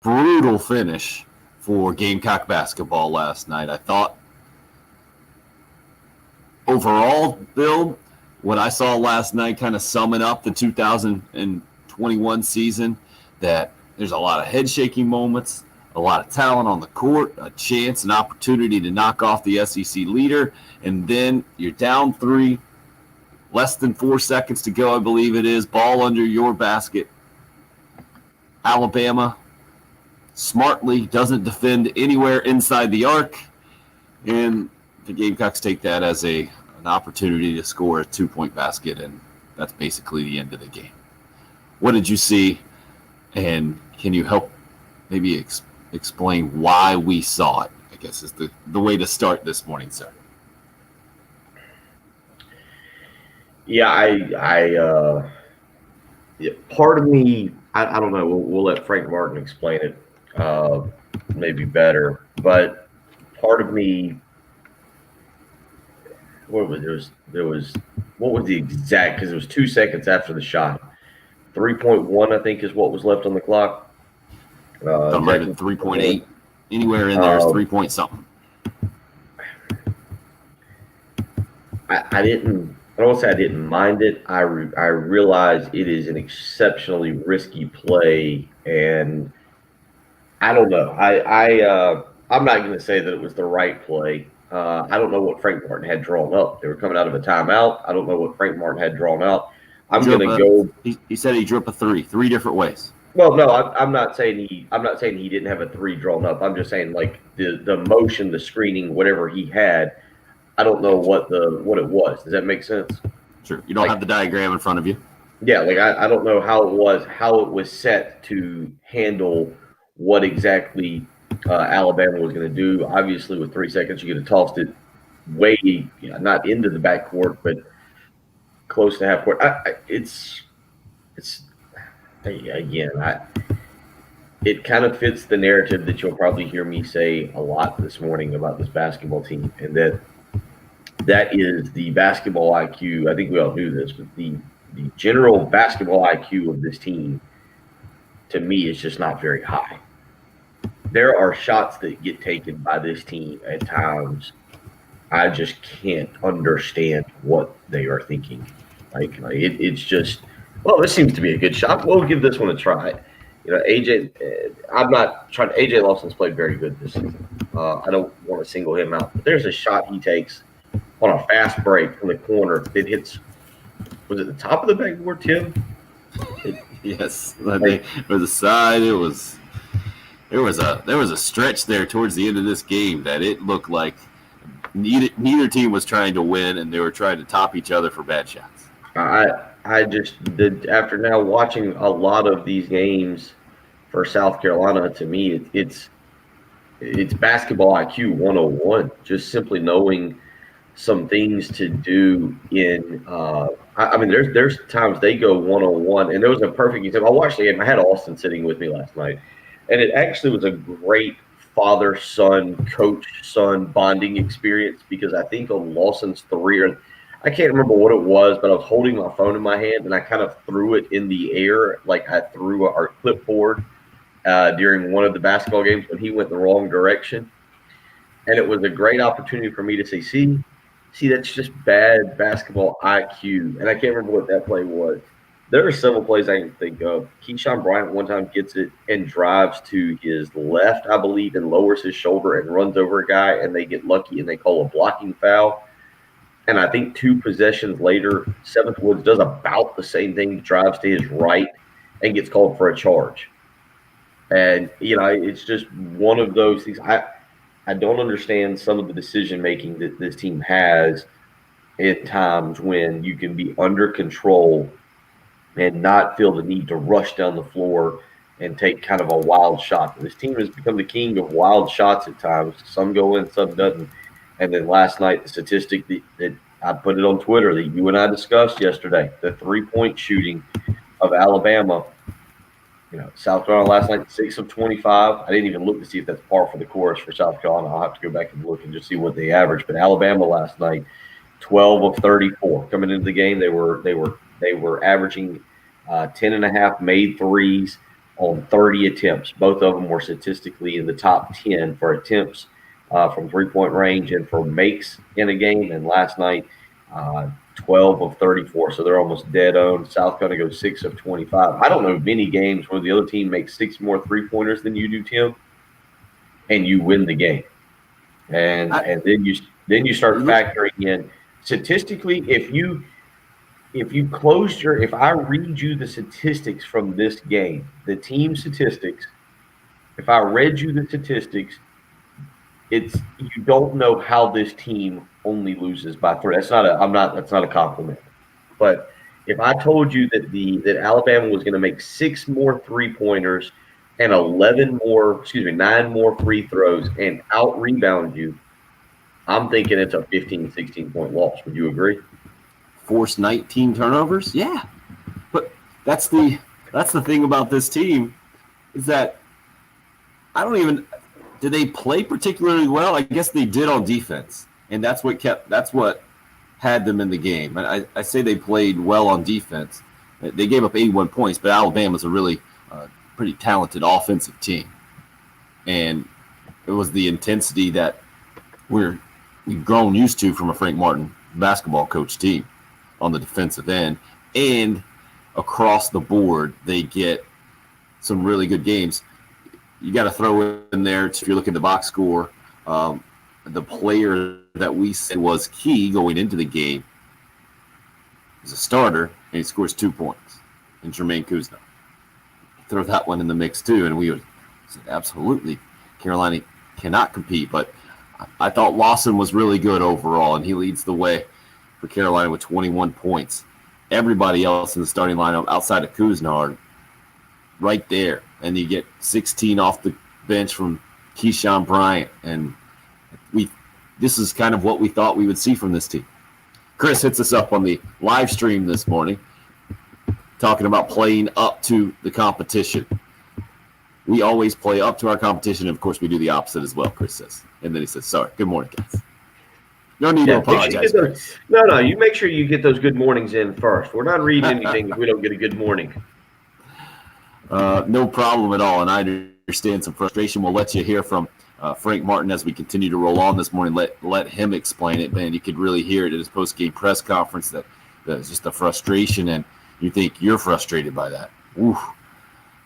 brutal finish for Gamecock basketball last night. I thought overall, Bill, what I saw last night kind of summing up the 2021 season, that there's a lot of head-shaking moments, a lot of talent on the court, a chance, an opportunity to knock off the SEC leader, and then you're down 3, less than 4 seconds to go, I believe it is, ball under your basket. Alabama smartly doesn't defend anywhere inside the arc, and the Gamecocks take that as an opportunity to score a 2-point basket, and that's basically the end of the game. What did you see, and can you help maybe explain why we saw it, I guess is the way to start this morning, sir? Yeah, part of me, I don't know, we'll let Frank Martin explain it maybe better, but part of me, what was the exact, because it was 2 seconds after the shot. 3.1, I think, is what was left on the clock. Might have been 3.8. Anywhere in there is 3 point something. I don't want to say I didn't mind it. I realize it is an exceptionally risky play, and I don't know. I'm not going to say that it was the right play. I don't know what Frank Martin had drawn up. They were coming out of a timeout. I don't know what Frank Martin had drawn up. I'm going to go. He said he drew up a 3 different ways. Well, no, I'm not saying he didn't have a 3 drawn up. I'm just saying, like, the motion, the screening, whatever he had. I don't know what it was. Does that make sense? Sure. You don't have the diagram in front of you. Yeah, like I don't know how it was set to handle what exactly Alabama was going to do. Obviously, with 3 seconds, you could have tossed it way, not into the backcourt, but close to half court. It kind of fits the narrative that you'll probably hear me say a lot this morning about this basketball team, and that is the basketball IQ. I think we all knew this, but the general basketball IQ of this team, to me, is just not very high. There are shots that get taken by this team at times. I just can't understand what they are thinking. It's just, well, this seems to be a good shot. We'll give this one a try. AJ, AJ Lawson's played very good this season. I don't want to single him out, but there's a shot he takes on a fast break from the corner. It hits, was it the top of the backboard, Tim? Yes. For the side, there was a stretch there towards the end of this game that it looked like neither team was trying to win, and they were trying to top each other for bad shots. I just did, after now watching a lot of these games for South Carolina, to me, it's basketball IQ 101, just simply knowing some things to do in there's times they go 1-on-1, and there was a perfect example. I watched the game. I had Austin sitting with me last night, and it actually was a great father-son, coach-son bonding experience, because I think on Lawson's 3, I can't remember what it was, but I was holding my phone in my hand, and I kind of threw it in the air like I threw our clipboard during one of the basketball games when he went the wrong direction. And it was a great opportunity for me to say, see, that's just bad basketball IQ. And I can't remember what that play was. There are several plays I can think of. Keyshawn Bryant one time gets it and drives to his left, I believe, and lowers his shoulder and runs over a guy, and they get lucky and they call a blocking foul. And I think 2 possessions later, Seventh Woods does about the same thing, drives to his right and gets called for a charge. And, it's just one of those things. I don't understand some of the decision-making that this team has at times when you can be under control and not feel the need to rush down the floor and take kind of a wild shot. This team has become the king of wild shots at times. Some go in, some doesn't. And then last night, the statistic that I put it on Twitter that you and I discussed yesterday, the 3-point shooting of Alabama. South Carolina last night, 6 of 25. I didn't even look to see if that's par for the course for South Carolina. I'll have to go back and look and just see what they averaged. But Alabama last night, 12 of 34. Coming into the game, they were averaging 10.5 made threes. on 30 attempts. Both of them were statistically in the top 10 for attempts from three-point range and for makes in a game. And last night, 12 of 34, so they're almost dead on. South Carolina goes 6 of 25. I don't know many games where the other team makes 6 more three-pointers than you do, Tim, and you win the game. And then you start factoring in statistically, if I read you the statistics from this game, the team statistics, if I read you the statistics, you don't know how this team only loses by 3. That's not a compliment. But if I told you that Alabama was going to make 6 more three-pointers and 9 more free throws and out-rebound you, I'm thinking it's a 15, 16-point loss. Would you agree? Force 19 turnovers? Yeah. But that's the thing about this team is that did they play particularly well? I guess they did on defense. And that's what had them in the game. And I say they played well on defense. They gave up 81 points, but Alabama's a really pretty talented offensive team. And it was the intensity that we've grown used to from a Frank Martin basketball coach team on the defensive end. And across the board, they get some really good games. You got to throw in there, if you're looking at the box score, the player that we said was key going into the game is a starter, and he scores 2 points, and Jermaine Kuzno. Throw that one in the mix too, and we would say absolutely Carolina cannot compete. But I thought Lawson was really good overall, and he leads the way for Carolina with 21 points. Everybody else in the starting lineup outside of Kuzno are right there, and you get 16 off the bench from Keyshawn Bryant, and this is kind of what we thought we would see from this team. Chris hits us up on the live stream this morning, talking about playing up to the competition. We always play up to our competition, and of course we do the opposite as well, Chris says. And then he says, sorry, good morning, guys. No need to apologize. No, you make sure you get those good mornings in first. We're not reading anything if we don't get a good morning. No problem at all, and I understand some frustration. We'll let you hear from Frank Martin as we continue to roll on this morning. Let him explain it, man. You could really hear it at his post-game press conference that's just the frustration, and you think you're frustrated by that. Oof.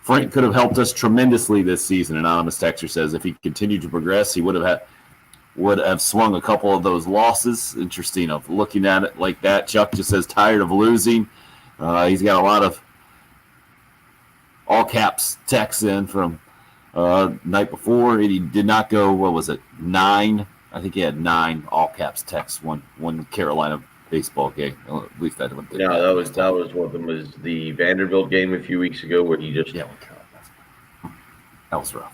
Frank could have helped us tremendously this season. Anonymous texter says if he continued to progress, he would have swung a couple of those losses. Interesting of looking at it like that. Chuck just says tired of losing. He's got a lot of all caps texts in from night before. He did not go, 9? I think he had 9 all caps texts one Carolina baseball game. At least that one did. No, that was one of them. Was the Vanderbilt game a few weeks ago where he just that was rough.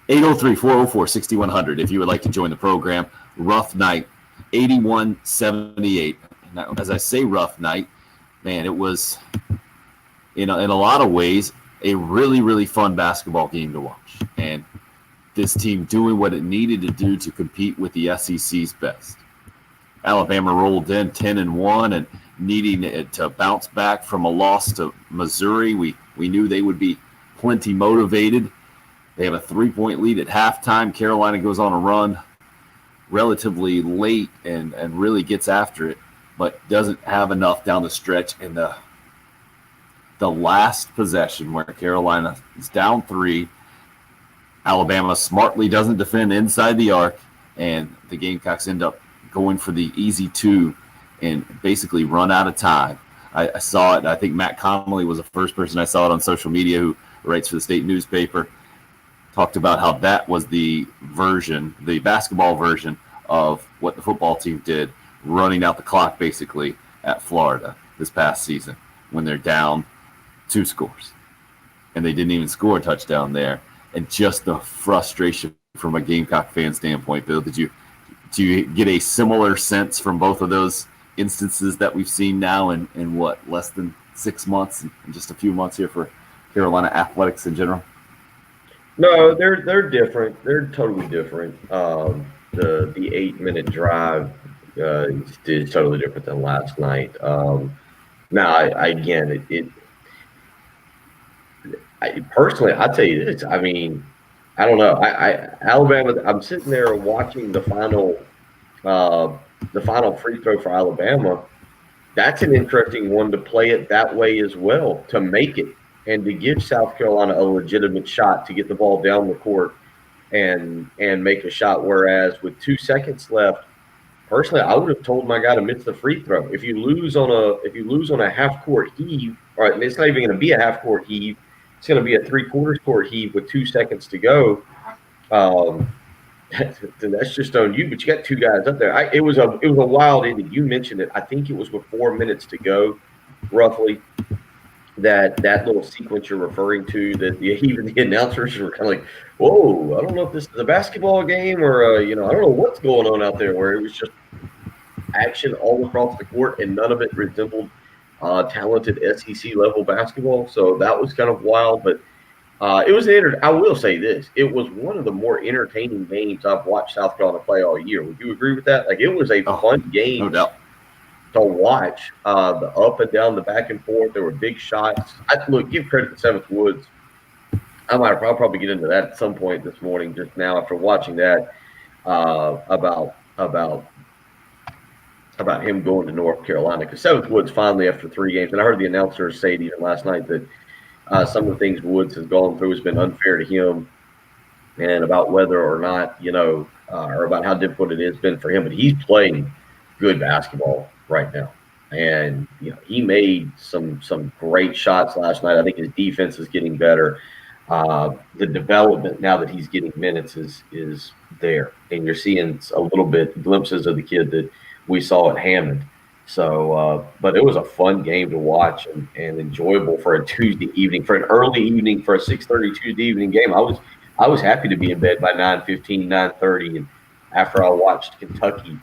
803-404-6100 if you would like to join the program. Rough night, 81-78. Now, as I say rough night, man, it was in a lot of ways a really, really fun basketball game to watch. And this team doing what it needed to do to compete with the SEC's best. Alabama rolled in 10-1 and needing it to bounce back from a loss to Missouri. We knew they would be plenty motivated. They have a 3-point lead at halftime. Carolina goes on a run relatively late and really gets after it, but doesn't have enough down the stretch. And the last possession where Carolina is down 3, Alabama smartly doesn't defend inside the arc, and the Gamecocks end up going for the easy 2 and basically run out of time. I saw it. I think Matt Connolly was the first person I saw it on social media who writes for the state newspaper. Talked about how that was the basketball version of what the football team did, running out the clock basically at Florida this past season when they're down 2 scores. And they didn't even score a touchdown there. And just the frustration from a Gamecock fan standpoint, Bill, do you get a similar sense from both of those instances that we've seen now in less than 6 months and just a few months here for Carolina athletics in general? No, they're different. They're totally different. The 8-minute drive is totally different than last night. Now, Personally, I'll tell you this. I mean, I don't know. Alabama. I'm sitting there watching the final free throw for Alabama. That's an interesting one to play it that way as well, to make it and to give South Carolina a legitimate shot to get the ball down the court and make a shot. Whereas with 2 seconds left, personally, I would have told my guy to miss the free throw. If you lose on a half court heave, or it's not even going to be a half court heave, it's going to be a 3/4 court heave with 2 seconds to go. That's just on you. But you got two guys up there. It was a wild ending. You mentioned it. I think it was with 4 minutes to go, roughly. That little sequence you're referring to, that even the announcers were kind of like, "Whoa, I don't know if this is a basketball game or I don't know what's going on out there." Where it was just action all across the court, and none of it resembled talented SEC level basketball. So that was kind of wild, but it was I will say this: it was one of the more entertaining games I've watched South Carolina play all year. Would you agree with that? Like, it was a fun game. No doubt. To watch the up and down, the back and forth. There were big shots. Look, give credit to Seventh Woods. I'll probably get into that at some point this morning. Just now, after watching that, about him going to North Carolina, because Seventh Woods finally, after 3 games, and I heard the announcers say it even last night that some of the things Woods has gone through has been unfair to him, and about whether or not or about how difficult it has been for him. But he's playing good basketball right now, and he made some great shots last night. I think his defense is getting better. The development now that he's getting minutes is there, and you're seeing a little bit glimpses of the kid that we saw at Hammond. So, but it was a fun game to watch and enjoyable for a Tuesday evening, for an early evening, for a 6:30 Tuesday evening game. I was happy to be in bed by 9:15, 9:30, and after I watched Kentucky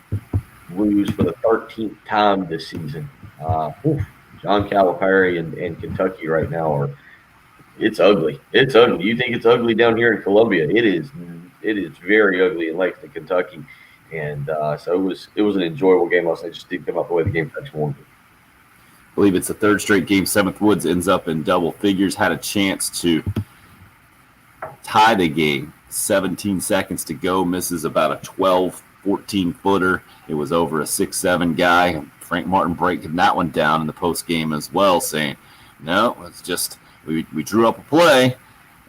lose for the 13th time this season. John Calipari and Kentucky right now it's ugly. It's ugly. You think it's ugly down here in Columbia? It is very ugly in Lexington, Kentucky. And so it was an enjoyable game last night. Just didn't come out the way the game actually wanted. I believe it's the 3rd straight game Seventh Woods ends up in double figures. Had a chance to tie the game. 17 seconds to go. Misses about a 12, 14-footer. It was over a 6'7" guy. Frank Martin breaking that one down in the post game as well, saying, "No, it's just we drew up a play,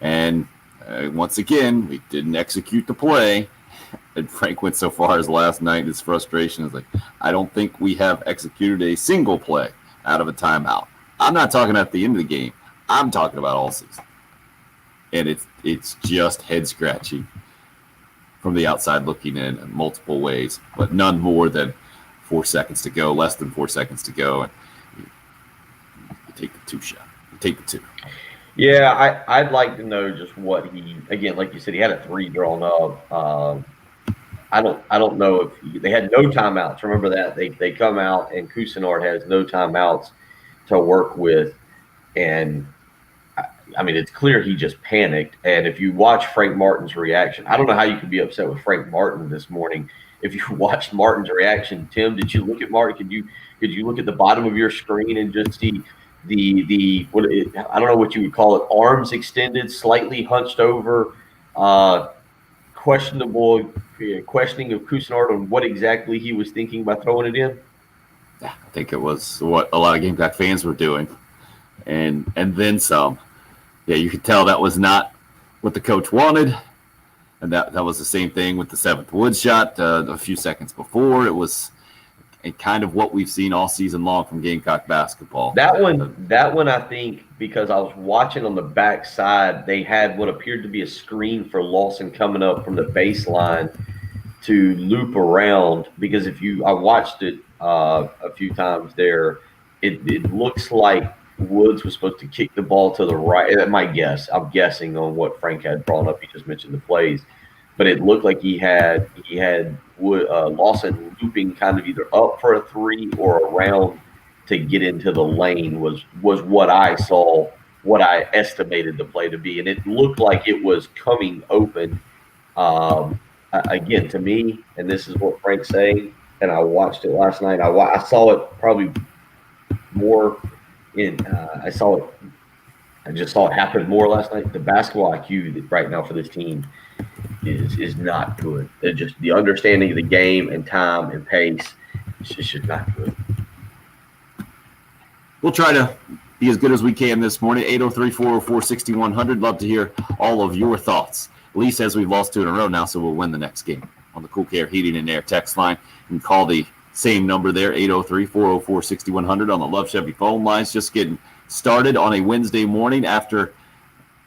and once again we didn't execute the play." And Frank went so far as last night, his frustration is like, "I don't think we have executed a single play out of a timeout." I'm not talking at the end of the game. I'm talking about all season. And it's just head scratching from the outside looking in multiple ways, but none more than 4 seconds to go, less than 4 seconds to go, and you take the 2 shot. You take the 2. Yeah, I'd like to know just what again, like you said, he had a 3 drawn up. I don't know if they had no timeouts. Remember that they come out and Cousinard has no timeouts to work with, and I mean, it's clear he just panicked. And if you watch Frank Martin's reaction, I don't know how you could be upset with Frank Martin this morning. If you watched Martin's reaction, Tim, did you look at Martin? Could you look at the bottom of your screen and just see the I don't know what you would call it, arms extended, slightly hunched over, questioning of Cousinard on what exactly he was thinking by throwing it in? I think it was what a lot of Gamecock fans were doing, and then some. Yeah, you could tell that was not what the coach wanted, and that was the same thing with the Seventh Woods shot a few seconds before. It was kind of what we've seen all season long from Gamecock basketball. That one, I think, because I was watching on the backside, they had what appeared to be a screen for Lawson coming up from the baseline to loop around. Because I watched it a few times there, it looks like Woods was supposed to kick the ball to the right. That's my guess. I'm guessing on what Frank had brought up. He just mentioned the plays, but it looked like he had Lawson looping kind of either up for a 3 or around to get into the lane was what I saw, what I estimated the play to be, and it looked like it was coming open. Again, to me, and this is what Frank's saying, and I watched it last night. I saw it probably more. I saw it I just saw it happen more last night. The basketball IQ right now for this team is not good. They're just the understanding of the game and time and pace. It's just not good. We'll try to be as good as we can this morning. 803-404-6100. Love to hear all of your thoughts. Lee says we've lost 2 in a row now, so we'll win the next game. On the Cool Care Heating and Air text line, you can call the same number there, 803-404-6100 on the Love Chevy phone lines. Just getting started on a Wednesday morning after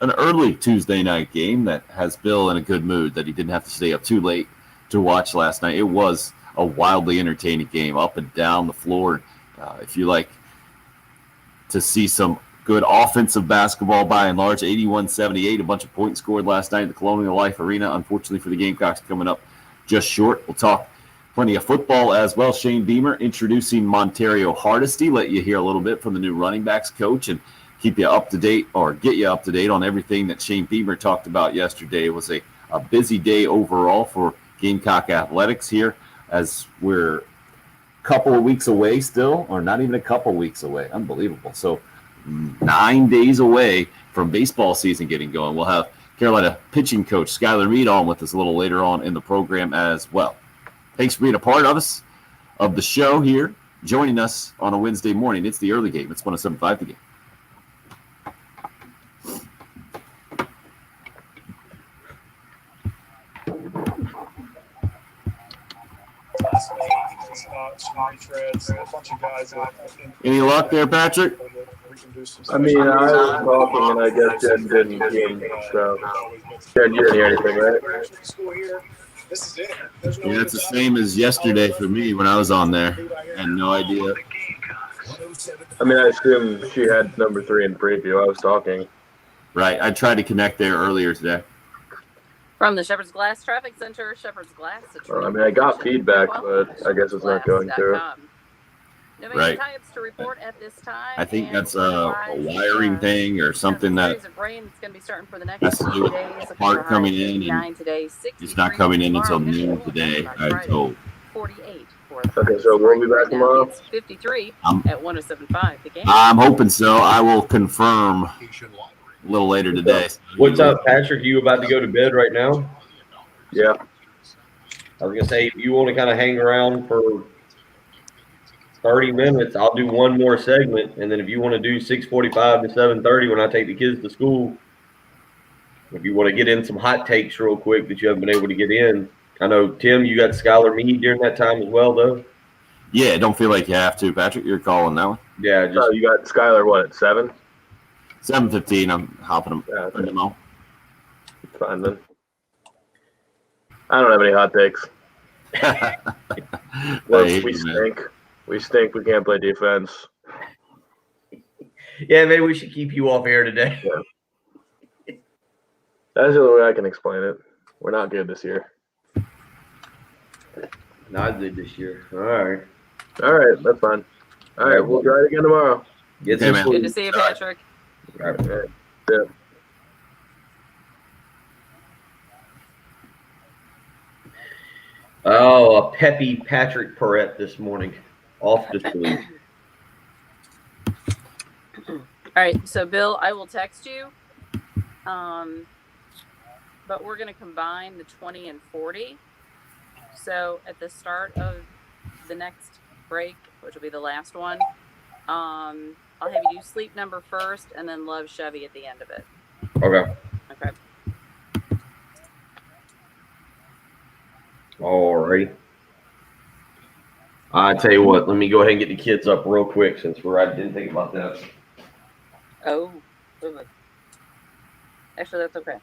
an early Tuesday night game that has Bill in a good mood that he didn't have to stay up too late to watch last night. It was a wildly entertaining game up and down the floor. If you like to see some good offensive basketball by and large, 81-78, a bunch of points scored last night at the Colonial Life Arena. Unfortunately for the Gamecocks, coming up just short. We'll talk plenty of football as well. Shane Beamer introducing Montario Hardesty. Let you hear a little bit from the new running backs coach and keep you up to date or get you up to date on everything that Shane Beamer talked about yesterday. It was a busy day overall for Gamecock athletics here as we're a couple of weeks away still, or not even a couple of weeks away. Unbelievable. So 9 days away from baseball season getting going. We'll have Carolina pitching coach Skylar Meade on with us a little later on in the program as well. Thanks for being a part of us, of the show here, joining us on a Wednesday morning. It's the early game. It's 107.5 The Game. Any luck there, Patrick? I mean, I was talking and I guess Jen didn't hear me, so Jen, you didn't hear anything, right? Yeah, it's the same as yesterday for me when I was on there. I had no idea. I mean, I assume she had number 3 in preview. I was talking. Right. I tried to connect there earlier today. From the Shepherd's Glass Traffic Center, Shepherd's Glass. I mean, I got feedback, but I guess it's not going through. No major Right. tie-ups to report at this time. I think that's a wiring thing or something that rain is going to be starting for the next has to do with days. part coming in, and today, it's not coming in until noon today, I'm told. 48 for Okay, so we'll be back tomorrow? It's 53 at 107.5 The Game. I'm hoping so. I will confirm a little later today. What's up, Patrick? You about to go to bed right now? Yeah. I was gonna say, if you want to kind of hang around for 30 minutes, I'll do one more segment, and then if you want to do 6:45 to 7:30 when I take the kids to school, if you want to get in some hot takes real quick that you haven't been able to get in. I know, Tim, you got Skylar Meade during that time as well, though. Yeah, don't feel like you have to, Patrick. You're calling that one. Yeah, just So you got Skylar, what, at 7? 7:15. I'm hopping them. Yeah, Putting them on. it's fine then. I don't have any hot takes. We stink. We stink. We can't play defense. yeah, maybe we should keep you off air today. Yeah. That's the only way I can explain it. We're not good this year. Not good this year. All right. All right, that's fine. All right, we'll try it again tomorrow. Get Okay, some man. sleep. Good to see you, Patrick. All right. All right. Yeah. Oh, a peppy Patrick Perrette this morning. Off to sleep. All right, so Bill, I will text you. But we're going to combine the 20 and 40. So at the start of the next break, which will be the last one, I'll have you do sleep number first and then love Chevy at the end of it. Okay. Okay. All right. I tell you what, let me go ahead and get the kids up real quick since I didn't think about that. Oh, good. Actually, that's okay.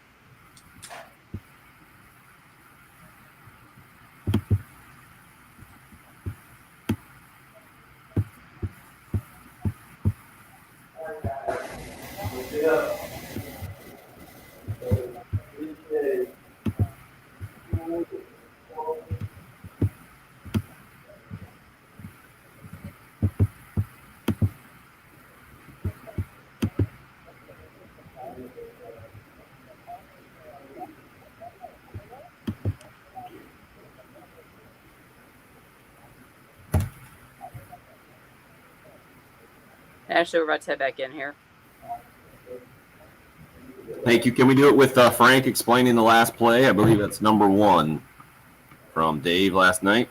Actually, we're about to head back in here. Thank you. Can we do it with Frank explaining the last play? I believe that's number 1 from Dave last night.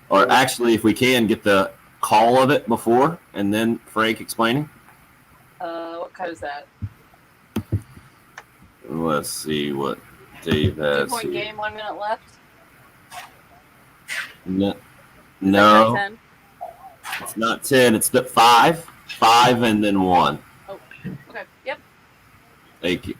Or actually, if we can, get the call of it before and then Frank explaining. What code is that? Let's see what Dave has. 2-point game, 1 minute left. No, Not 10? it's not 10. It's the 5, and then 1. Oh, okay. Yep. Thank you.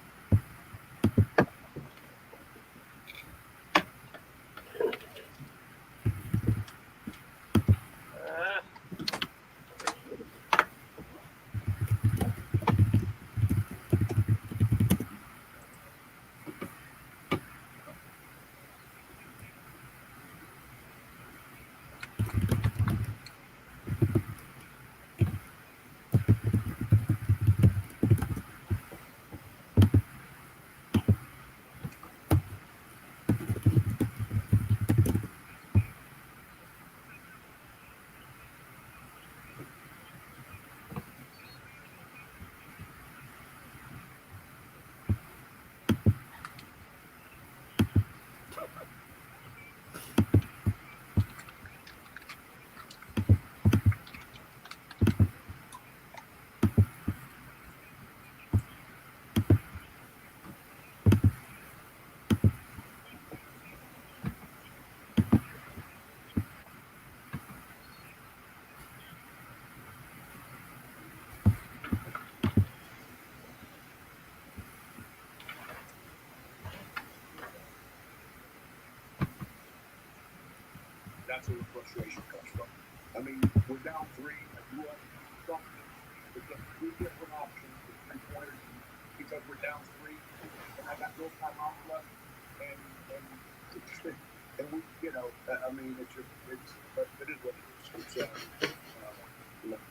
That's where the frustration comes from. I mean, we're down 3, and you have something to get 3 different options with 3-pointers because we're down 3, and I got no timeouts left, and we, I mean, but it is what it is.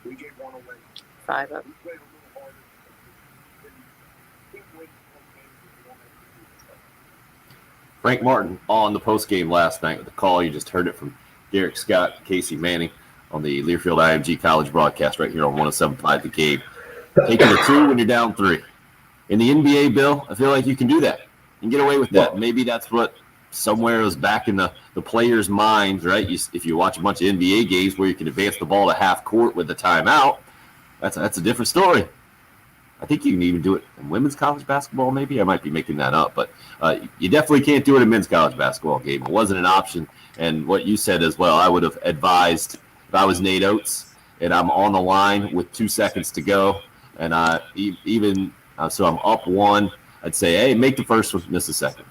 We gave 1 away. 5 up. We played a little harder. We didn't win some games that we wanted to do. Frank Martin on the post game last night with the call. You just heard it from Derek Scott, Casey Manning on the Learfield IMG College broadcast right here on 107.5 The Game. Taking the 2 when you're down 3. In the NBA, Bill, I feel like you can do that and get away with that. Maybe that's what somewhere is back in the players' minds, right? If you watch a bunch of NBA games where you can advance the ball to half court with a timeout, that's a different story. I think you can even do it in women's college basketball, maybe. I might be making that up, but you definitely can't do it in men's college basketball game. It wasn't an option. And what you said as well, I would have advised if I was Nate Oates and I'm on the line with 2 seconds to go, and so I'm up 1, I'd say, hey, make the first one, miss the second.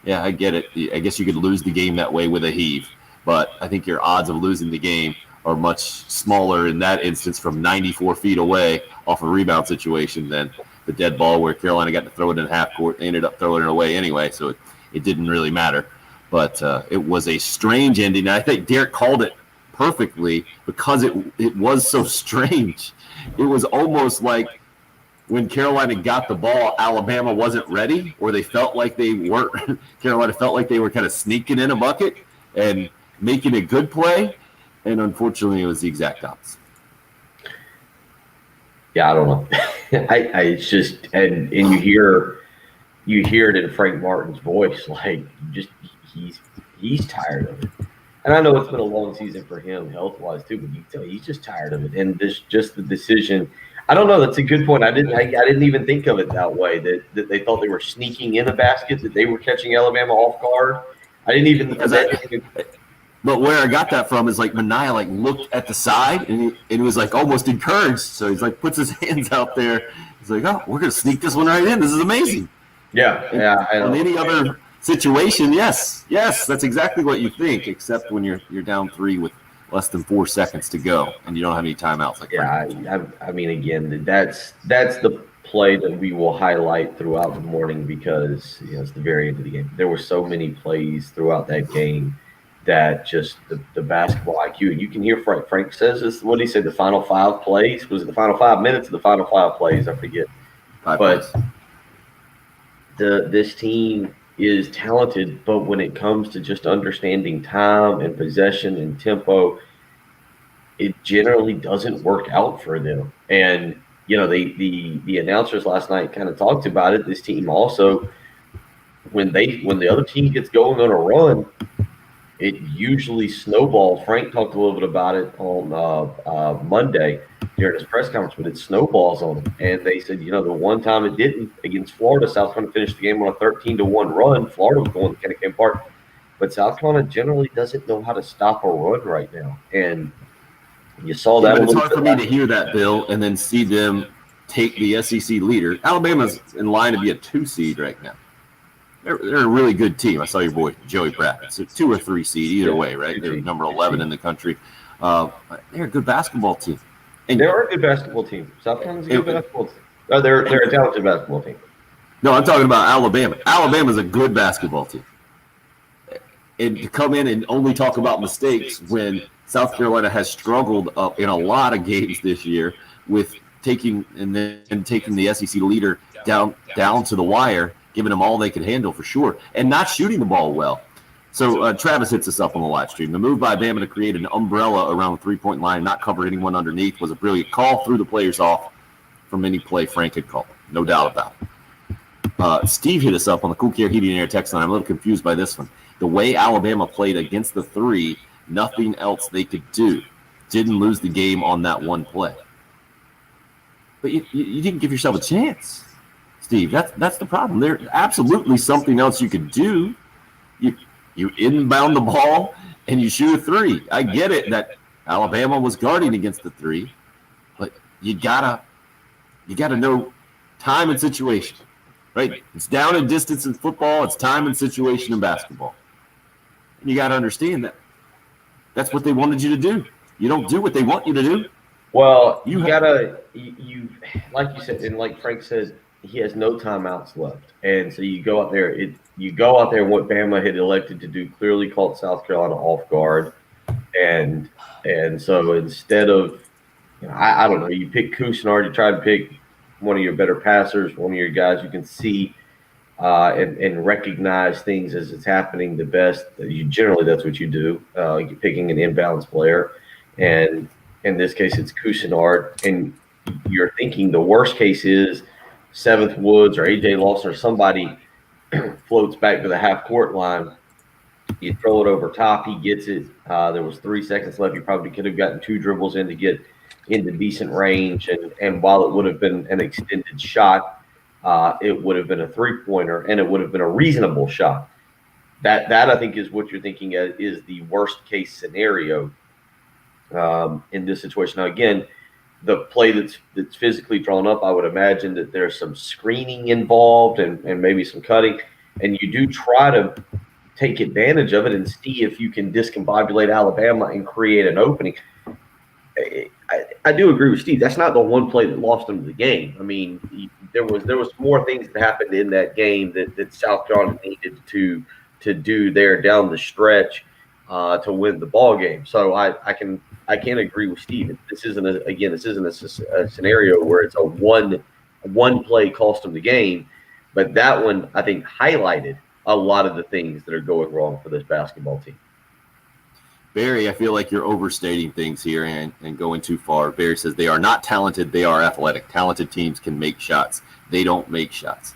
Yeah, I get it. I guess you could lose the game that way with a heave, but I think your odds of losing the game are much smaller in that instance from 94 feet away off a rebound situation than the dead ball where Carolina got to throw it in half court. They ended up throwing it away anyway, so it didn't really matter. But it was a strange ending. I think Derek called it perfectly because it was so strange. It was almost like when Carolina got the ball, Alabama wasn't ready, or they felt like they weren't. Carolina felt like they were kind of sneaking in a bucket and making a good play, and unfortunately, it was the exact opposite. Yeah, I don't know. It's just and you hear it in Frank Martin's voice, like he's tired of it. And I know it's been a long season for him health-wise too, but you can tell he's just tired of it. And just the decision. I don't know. That's a good point. I didn't even think of it that way. That they thought they were sneaking in a basket, that they were catching Alabama off guard. I didn't even. But where I got that from is like Mania looked at the side and he was like almost encouraged. So he's like puts his hands out there. He's like, oh, we're gonna sneak this one right in. This is amazing. Yeah. On any other situation, yes, that's exactly what you think, except when you're down 3 with less than 4 seconds to go and you don't have any timeouts. I mean, again, that's the play that we will highlight throughout the morning because it's the very end of the game. There were so many plays throughout that game that just the basketball IQ. And you can hear Frank says this. What did he say? The final 5 plays? Was it the final 5 minutes or the final 5 plays? I forget. But this team is talented, but when it comes to just understanding time and possession and tempo, it generally doesn't work out for them. And the announcers last night kind of talked about it. This team also, when the other team gets going on a run, it usually snowballs. Frank talked a little bit about it on Monday during his press conference, but it snowballs on them. And they said, the one time it didn't against Florida, South Carolina finished the game on a 13-1 run. Florida was going to Gamecock Park, but South Carolina generally doesn't know how to stop a run right now. And you saw that. But it's hard for me to hear that, Bill, and then see them take the SEC leader. Alabama's in line to be a 2 seed right now. They're a really good team. I saw your boy Joey Brackett. It's a 2 or 3 seed either way, right? They're number 11 in the country. They're a good basketball team. And they are a good basketball team. South Carolina's a good basketball team. Oh, they're a talented basketball team. No, I'm talking about Alabama. Alabama's a good basketball team. And to come in and only talk about mistakes when South Carolina has struggled in a lot of games this year with taking the SEC leader down to the wire, giving them all they could handle for sure, and not shooting the ball well. So Travis hits us up on the live stream. The move by Bama to create an umbrella around the three-point line and not cover anyone underneath was a brilliant call, threw the players off from any play Frank had called. No doubt about it. Steve hit us up on the Cool Care Heating and Air text line. I'm a little confused by this one. The way Alabama played against the 3, nothing else they could do. Didn't lose the game on that one play. But you didn't give yourself a chance, Steve. That's the problem. There's absolutely something else you could do. You inbound the ball and you shoot a 3. I get it that Alabama was guarding against the 3, but you gotta know time and situation, right? It's down and distance in football. It's time and situation in basketball. And you got to understand that that's what they wanted you to do. You don't do what they want you to do. Well, you like you said, and like Frank said, he has no timeouts left. And so you go out there, and what Bama had elected to do clearly caught South Carolina off guard. And so instead of, I don't know, you pick Cousinard, you try to pick one of your better passers, one of your guys you can see and recognize things as it's happening the best. Generally, that's what you do. You're picking an inbounds player. And in this case, it's Cousinard. And you're thinking the worst case is Seventh Woods or A.J. Lawson or somebody floats back to the half-court line. You throw it over top. He gets it. There was 3 seconds left. You probably could have gotten 2 dribbles in to get into decent range. And while it would have been an extended shot, it would have been a three-pointer, and it would have been a reasonable shot. That I think is what you're thinking is the worst-case scenario in this situation. Now, again, the play that's physically drawn up, I would imagine that there's some screening involved and maybe some cutting, and you do try to take advantage of it and see if you can discombobulate Alabama and create an opening. I do agree with Steve. That's not the one play that lost them the game. I mean, there was more things that happened in that game that South Carolina needed to do there down the stretch to win the ball game. So I can agree with Steve. This isn't a scenario where it's a one play cost them the game, but that one I think highlighted a lot of the things that are going wrong for this basketball team. Barry, I feel like you're overstating things here and going too far. Barry says they are not talented, they are athletic. Talented teams can make shots. They don't make shots.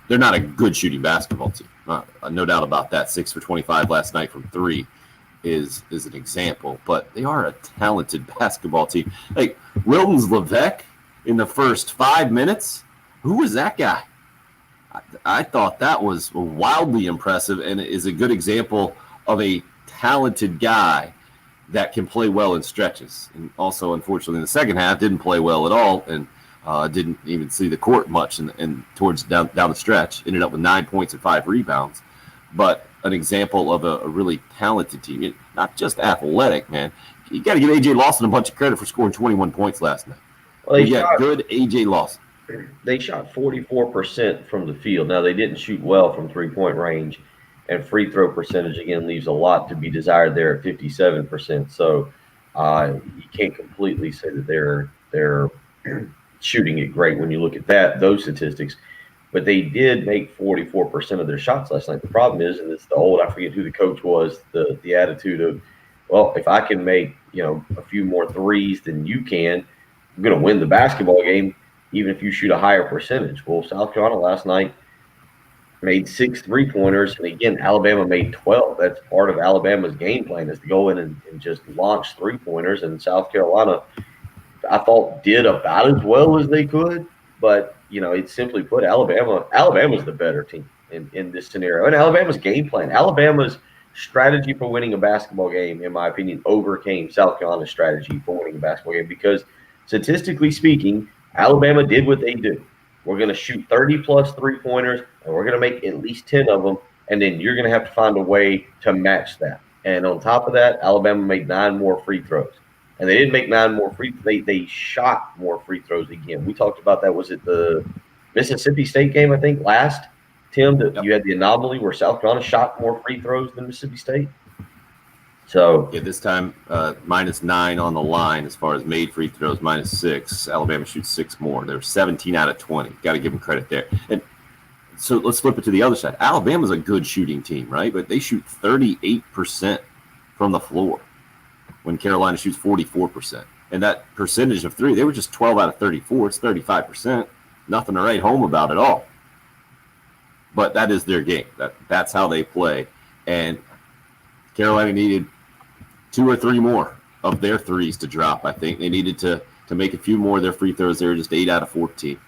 They're not a good shooting basketball team. No doubt about that. 6 for 25 last night from 3 is an example. But they are a talented basketball team. Like Wilton's Levesque in the first 5 minutes, who was that guy? I thought that was wildly impressive and is a good example of a talented guy that can play well in stretches. And also, unfortunately, in the second half, didn't play well at all and didn't even see the court much and towards down the stretch. Ended up with 9 points and 5 rebounds. But an example of a really talented team. Not just athletic, man. You got to give A.J. Lawson a bunch of credit for scoring 21 points last night. Well, good A.J. Lawson. They shot 44% from the field. Now, they didn't shoot well from three-point range. And free throw percentage, again, leaves a lot to be desired there at 57%. So you can't completely say that they're shooting it great when you look at those statistics. But they did make 44% of their shots last night. The problem is, and it's the old, I forget who the coach was, the attitude of, well, if I can make a few more threes than you can, going to win the basketball game even if you shoot a higher percentage. Well, South Carolina last night made 6 3-pointers, and again, Alabama made 12. That's part of Alabama's game plan, is to go in and just launch 3-pointers, and South Carolina, I thought, did about as well as they could. But, it's simply put, Alabama's the better team in this scenario. And Alabama's game plan, Alabama's strategy for winning a basketball game, in my opinion, overcame South Carolina's strategy for winning a basketball game, because statistically speaking, Alabama did what they do. We're going to shoot 30-plus 3-pointers, and we're going to make at least 10 of them, and then you're going to have to find a way to match that. And on top of that, Alabama made 9 more free throws. And they didn't make 9 more free throws. They shot more free throws again. We talked about that. Was it the Mississippi State game, I think, last, Tim, that you had the anomaly where South Carolina shot more free throws than Mississippi State? So yeah, this time -9 on the line as far as made free throws, -6. Alabama shoots 6 more. They're 17 out of 20. Got to give them credit there. And so let's flip it to the other side. Alabama's a good shooting team, right? But they shoot 38% from the floor when Carolina shoots 44%. And that percentage of 3, they were just 12 out of 34. It's 35%. Nothing to write home about at all. But that is their game. That's how they play. And Carolina needed 2 or 3 more of their threes to drop, I think. They needed to make a few more of their free throws. They were just 8 out of 14.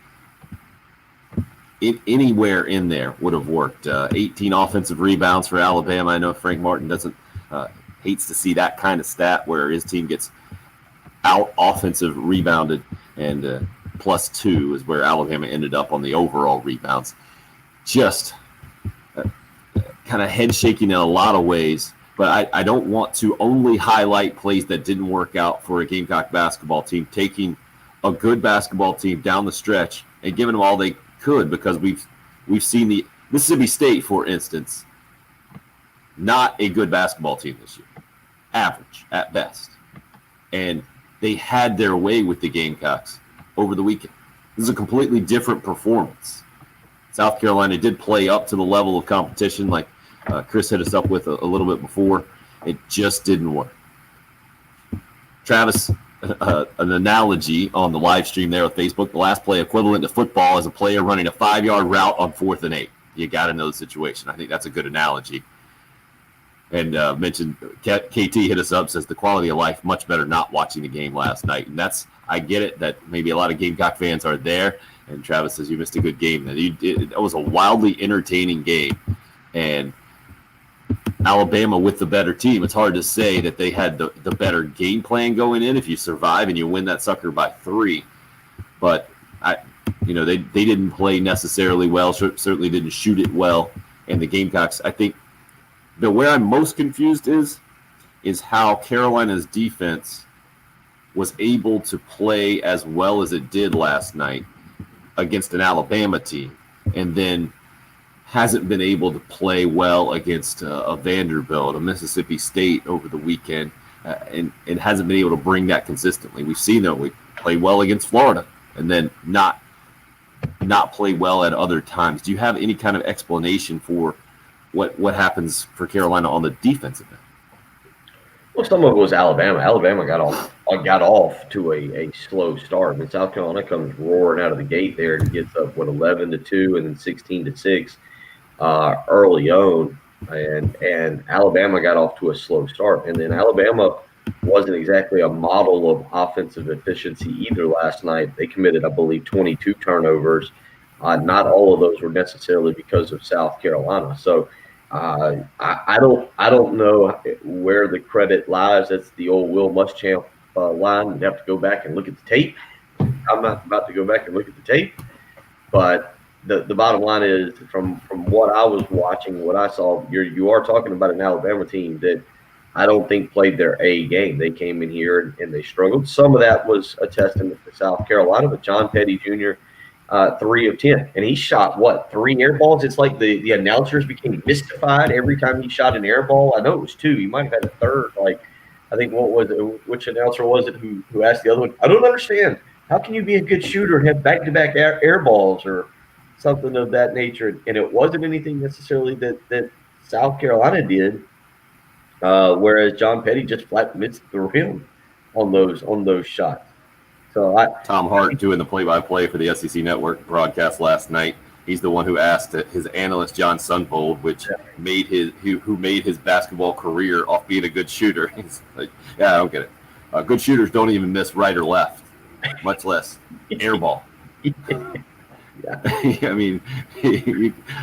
Anywhere in there would have worked. 18 offensive rebounds for Alabama. I know Frank Martin hates to see that kind of stat where his team gets out offensive rebounded, and +2 is where Alabama ended up on the overall rebounds. Just kind of head shaking in a lot of ways. But I don't want to only highlight plays that didn't work out for a Gamecock basketball team, taking a good basketball team down the stretch and giving them all they could, because we've seen the Mississippi State, for instance, not a good basketball team this year, average at best. And they had their way with the Gamecocks over the weekend. This is a completely different performance. South Carolina did play up to the level of competition, like Chris hit us up with a little bit before. It just didn't work. Travis, an analogy on the live stream there on Facebook, the last play equivalent to football is a player running a 5-yard route on 4th and 8. You got to know the situation. I think that's a good analogy. And mentioned KT hit us up, says the quality of life much better not watching the game last night. And I get it that maybe a lot of Gamecock fans are there. And Travis says you missed a good game. It was a wildly entertaining game. And Alabama with the better team, it's hard to say that they had the better game plan going in if you survive and you win that sucker by 3. But they didn't play necessarily well, certainly didn't shoot it well. And the Gamecocks, I think, where I'm most confused is how Carolina's defense was able to play as well as it did last night against an Alabama team, and then hasn't been able to play well against a Vanderbilt, a Mississippi State over the weekend, and hasn't been able to bring that consistently. We've seen that we play well against Florida and then not play well at other times. Do you have any kind of explanation for what happens for Carolina on the defensive end? Well, some of it was Alabama. Alabama got off to a slow start. I mean, South Carolina comes roaring out of the gate there and gets up 11-2 and then 16-6 early on, and Alabama got off to a slow start. And then Alabama wasn't exactly a model of offensive efficiency either last night. They committed, I believe, 22 turnovers. Not all of those were necessarily because of South Carolina. So I don't know where the credit lies. That's the old Will Muschamp line. You have to go back and look at the tape. I'm not about to go back and look at the tape, but the bottom line is, from what I was watching, what I saw, you are talking about an Alabama team that I don't think played their A game. They came in here and they struggled. Some of that was a testament to South Carolina, but John Petty Jr., 3 of 10, and he shot 3 air balls. It's like the announcers became mystified every time he shot an air ball. I know it was 2. He might have had a third. Like, I think which announcer was it who asked the other one? I don't understand. How can you be a good shooter and have back-to-back air balls or something of that nature? And it wasn't anything necessarily that South Carolina did, whereas John Petty just flat missed the rim on those shots. So Tom Hart doing the play-by-play for the SEC Network broadcast last night. He's the one who asked his analyst John Sunvold, who made his basketball career off being a good shooter. He's like, yeah, I don't get it. Good shooters don't even miss right or left, much less air ball. Yeah. I mean,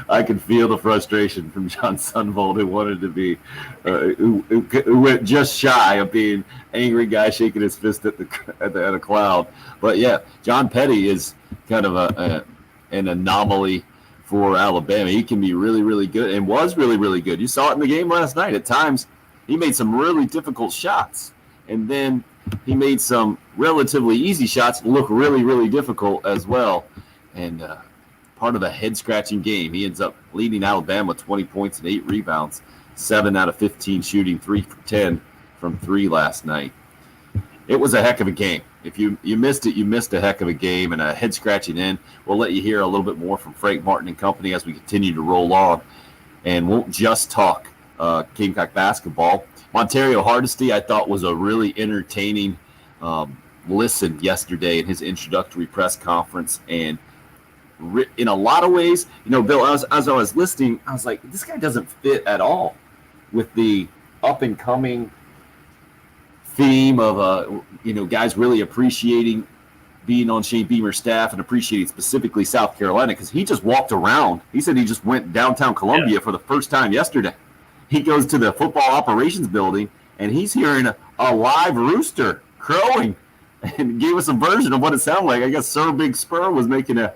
I could feel the frustration from John Sunvold, who wanted to be, who went just shy of being angry guy shaking his fist at a cloud. But yeah, John Petty is kind of an anomaly for Alabama. He can be really, really good and was really, really good. You saw it in the game last night. At times, he made some really difficult shots, and then he made some relatively easy shots look really, really difficult as well. And part of a head-scratching game. He ends up leading Alabama with 20 points and 8 rebounds, 7 out of 15 shooting, 3 for 10 from 3 last night. It was a heck of a game. If you missed it, you missed a heck of a game and a head-scratching end. We'll let you hear a little bit more from Frank Martin and company as we continue to roll on. And won't just talk Gamecock basketball. Montario Hardesty, I thought, was a really entertaining listen yesterday in his introductory press conference. And in a lot of ways, Bill, as I was listening, I was like, this guy doesn't fit at all with the up-and-coming theme of, guys really appreciating being on Shane Beamer's staff and appreciating specifically South Carolina, because he just walked around. He said he just went downtown Columbia for the first time yesterday. He goes to the football operations building, and he's hearing a live rooster crowing, and gave us a version of what it sounded like. I guess Sir Big Spur was making an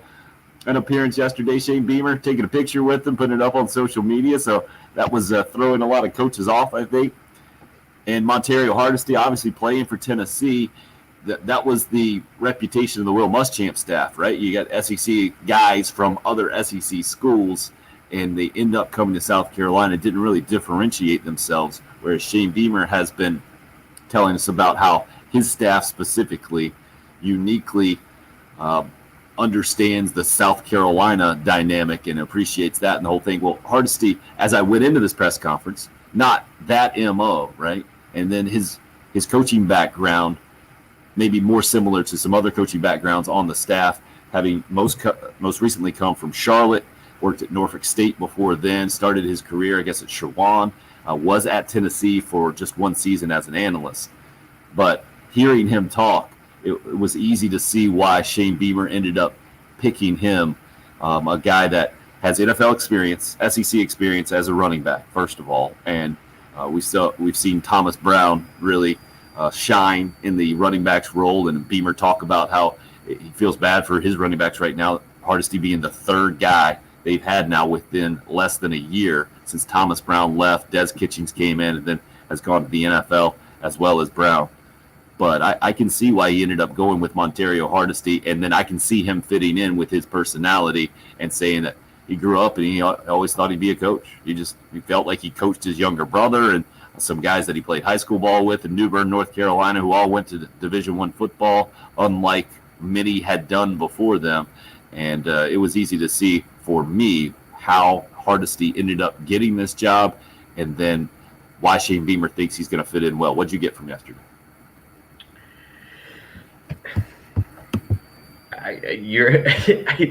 appearance yesterday. Shane Beamer taking a picture with him, putting it up on social media. So that was throwing a lot of coaches off, I think. And Montario Hardesty, obviously playing for Tennessee. That was the reputation of the Will Muschamp staff, right? You got SEC guys from other SEC schools, and they end up coming to South Carolina, didn't really differentiate themselves, whereas Shane Beamer has been telling us about how his staff specifically uniquely understands the South Carolina dynamic and appreciates that and the whole thing. Well, Hardesty, as I went into this press conference, not that MO, right? And then his coaching background, maybe more similar to some other coaching backgrounds on the staff, having most recently come from Charlotte, worked at Norfolk State before then, started his career, I guess, at Shawan, was at Tennessee for just one season as an analyst. But hearing him talk, it was easy to see why Shane Beamer ended up picking him, a guy that has NFL experience, SEC experience as a running back, first of all. And we've seen Thomas Brown really shine in the running backs role, and Beamer talk about how he feels bad for his running backs right now, Hardesty being the third guy they've had now within less than a year since Thomas Brown left. Des Kitchings came in and then has gone to the NFL as well as Brown. But I can see why he ended up going with Montario Hardesty, and then I can see him fitting in with his personality and saying that he grew up and he always thought he'd be a coach. He felt like he coached his younger brother and some guys that he played high school ball with in New Bern, North Carolina, who all went to Division I football, unlike many had done before them. And it was easy to see for me how Hardesty ended up getting this job, and then why Shane Beamer thinks he's going to fit in well. What'd you get from yesterday?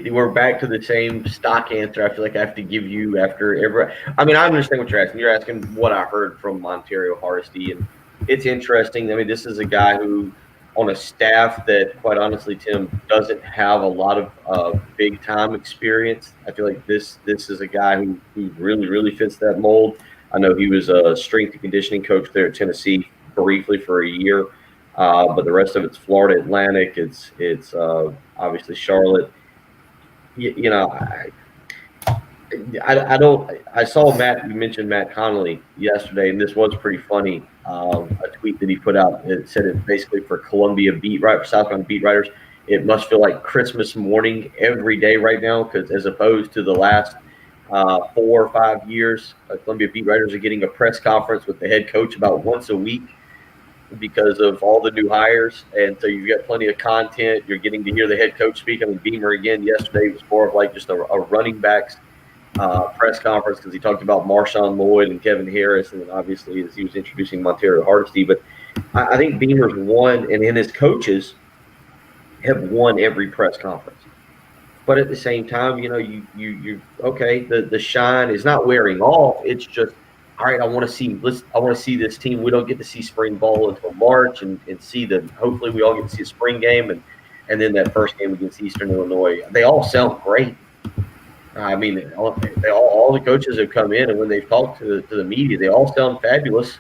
We're back to the same stock answer I feel like I have to give you after every. I mean, I understand what you're asking. You're asking what I heard from Montario Hardesty, and it's interesting. I mean, this is a guy who, on a staff that, quite honestly, Tim, doesn't have a lot of big time experience. I feel like this is a guy who really, really fits that mold. I know he was a strength and conditioning coach there at Tennessee briefly for a year. But the rest of it's Florida Atlantic. It's obviously Charlotte. I saw Matt. You mentioned Matt Connolly yesterday, and this was pretty funny. A tweet that he put out. It said it basically for Columbia for South Carolina beat writers. It must feel like Christmas morning every day right now, because as opposed to the last 4 or 5 years, Columbia beat writers are getting a press conference with the head coach about once a week, because of all the new hires. And so you've got plenty of content. You're getting to hear the head coach speak. I mean, Beamer again yesterday was more of like just a running backs press conference, because he talked about Marshawn Lloyd and Kevin Harris, and then obviously as he was introducing Montario Hardesty. But I think Beamer's one, and in his coaches, have won every press conference. But at the same time, you okay, the shine is not wearing off. It's just, all right, I want to see this team. We don't get to see spring ball until March and see hopefully we all get to see a spring game and then that first game against Eastern Illinois. They all sound great. I mean, all the coaches have come in, and when they've talked to the media, they all sound fabulous.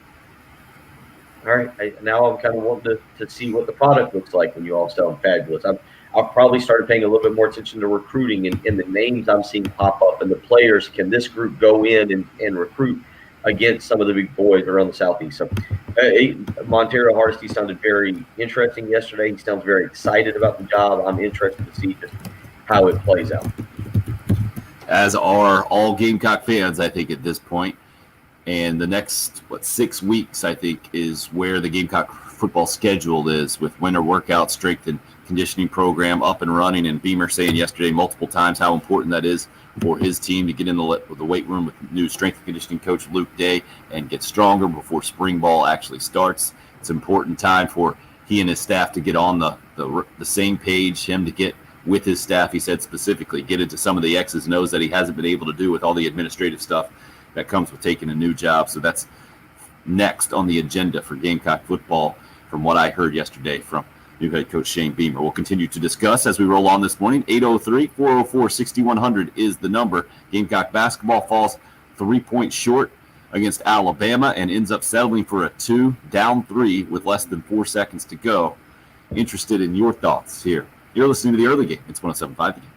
All right, now I'm kind of wanting to see what the product looks like when you all sound fabulous. I've probably started paying a little bit more attention to recruiting and the names I'm seeing pop up and the players. Can this group go in and recruit against some of the big boys around the Southeast? So Montero Hardesty sounded very interesting yesterday. He sounds very excited about the job. I'm interested to see just how it plays out. As are all Gamecock fans, I think, at this point. And the next, 6 weeks, I think, is where the Gamecock football schedule is, with winter workout, strength and conditioning program up and running. And Beamer saying yesterday multiple times how important that is for his team to get in the weight room with new strength and conditioning coach Luke Day and get stronger before spring ball actually starts. It's an important time for he and his staff to get on the same page, him to get with his staff, he said specifically, get into some of the X's and O's that he hasn't been able to do with all the administrative stuff that comes with taking a new job. So that's next on the agenda for Gamecock football, from what I heard yesterday from new head coach Shane Beamer. We'll continue to discuss as we roll on this morning. 803-404-6100 is the number. Gamecock basketball falls 3 points short against Alabama and ends up settling for a 2, down 3 with less than 4 seconds to go. Interested in your thoughts here. You're listening to The Early Game. It's 107.5 The Game.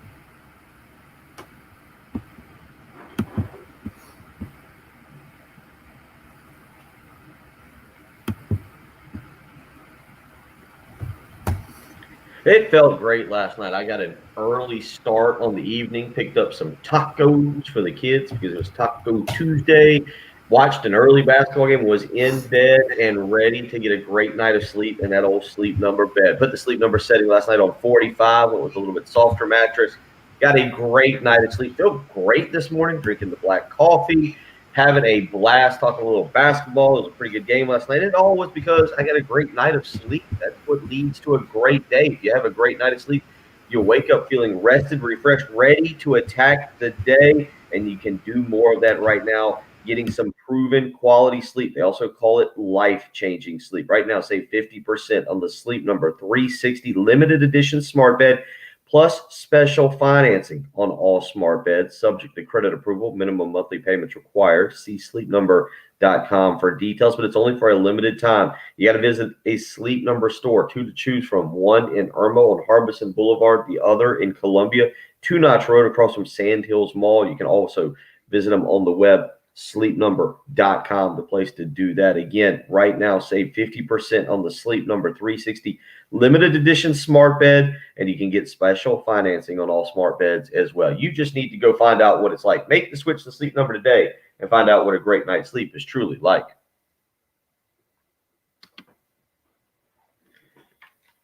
It felt great last night. I got an early start on the evening, picked up some tacos for the kids because it was Taco Tuesday. Watched an early basketball game, was in bed and ready to get a great night of sleep in that old Sleep Number bed. Put the Sleep Number setting last night on 45. It was a little bit softer mattress. Got a great night of sleep. Feel great this morning, drinking the black coffee, having a blast, talking a little basketball. It was a pretty good game last night. It all was because I got a great night of sleep. That's what leads to a great day. If you have a great night of sleep, you'll wake up feeling rested, refreshed, ready to attack the day, and you can do more of that right now, getting some proven quality sleep. They also call it life-changing sleep. Right now, save 50% on the Sleep Number 360 limited edition smart bed, plus special financing on all smart beds, subject to credit approval. Minimum monthly payments required. See sleepnumber.com for details, but it's only for a limited time. You got to visit a Sleep Number store, 2 to choose from, one in Irma on Harbison Boulevard, the other in Columbia, 2 Notch Road across from Sand Hills Mall. You can also visit them on the web, sleepnumber.com, the place to do that. Again, right now, save 50% on the Sleep Number 360 limited edition smart bed, and you can get special financing on all smart beds as well. You just need to go find out what it's like. Make the switch to Sleep Number today and find out what a great night's sleep is truly like.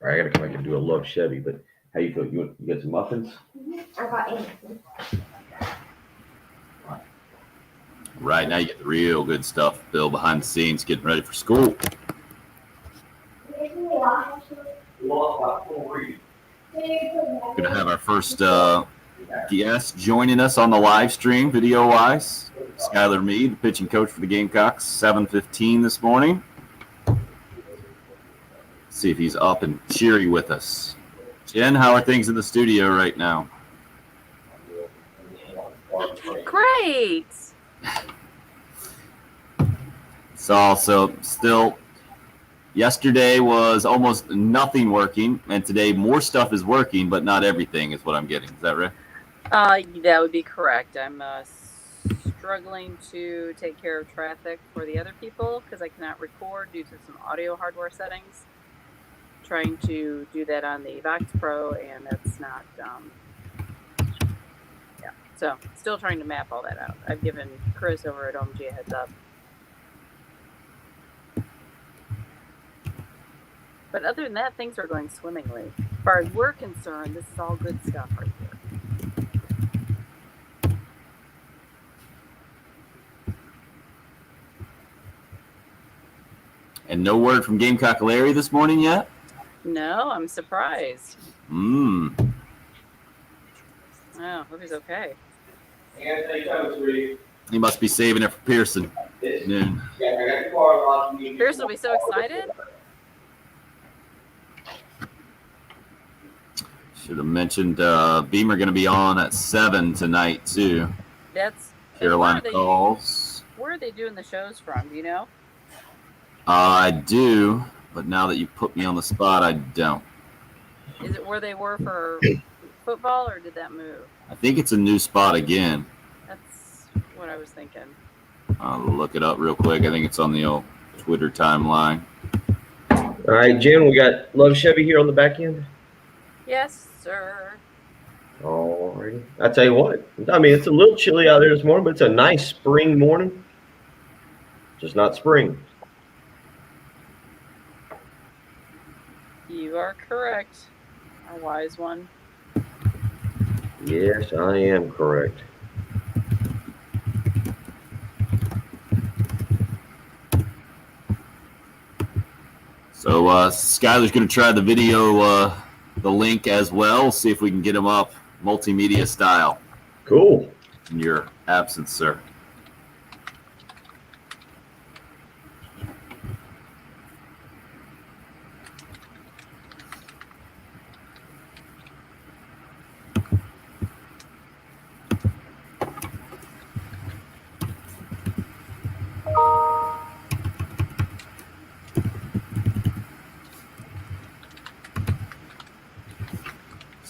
All right, I got to come back and do a love Chevy, but how you feel? You got some muffins? I got anything. Right now, you get the real good stuff, Bill, behind the scenes, getting ready for school. Going to have our first guest joining us on the live stream, video-wise. Skylar Meade, the pitching coach for the Gamecocks, 7:15 this morning. See if he's up and cheery with us. Jen, how are things in the studio right now? Great. So still, yesterday was almost nothing working, and today more stuff is working, but not everything is what I'm getting. Is that right? That would be correct. I'm struggling to take care of traffic for the other people because I cannot record due to some audio hardware settings. Trying to do that on the Vox Pro, and that's not, so still trying to map all that out. I've given Chris over at OMG a heads up. But other than that, things are going swimmingly. As far as we're concerned, this is all good stuff right here. And no word from Gamecock Larry this morning yet? No, I'm surprised. Oh, Hope he's okay. he must be saving it for Pearson. Noon. Pearson will be so excited. Should have mentioned Beamer going to be on at 7 tonight too. That's Carolina calls. Where are they doing the shows from? Do you know? I do, but now that you put me on the spot, I don't. Is it where they were for football, or did that move? I think it's a new spot again. That's what I was thinking. I'll look it up real quick. I think it's on the old Twitter timeline. All right, Jen, we got Love Chevy here on the back end. Yes, sir. All righty. I tell you what, I mean, it's a little chilly out there this morning, but it's a nice spring morning. Just not spring. You are correct, our wise one. Yes, I am correct. So Skylar's going to try the video, the link as well. See if we can get him up multimedia style. Cool. In your absence, sir.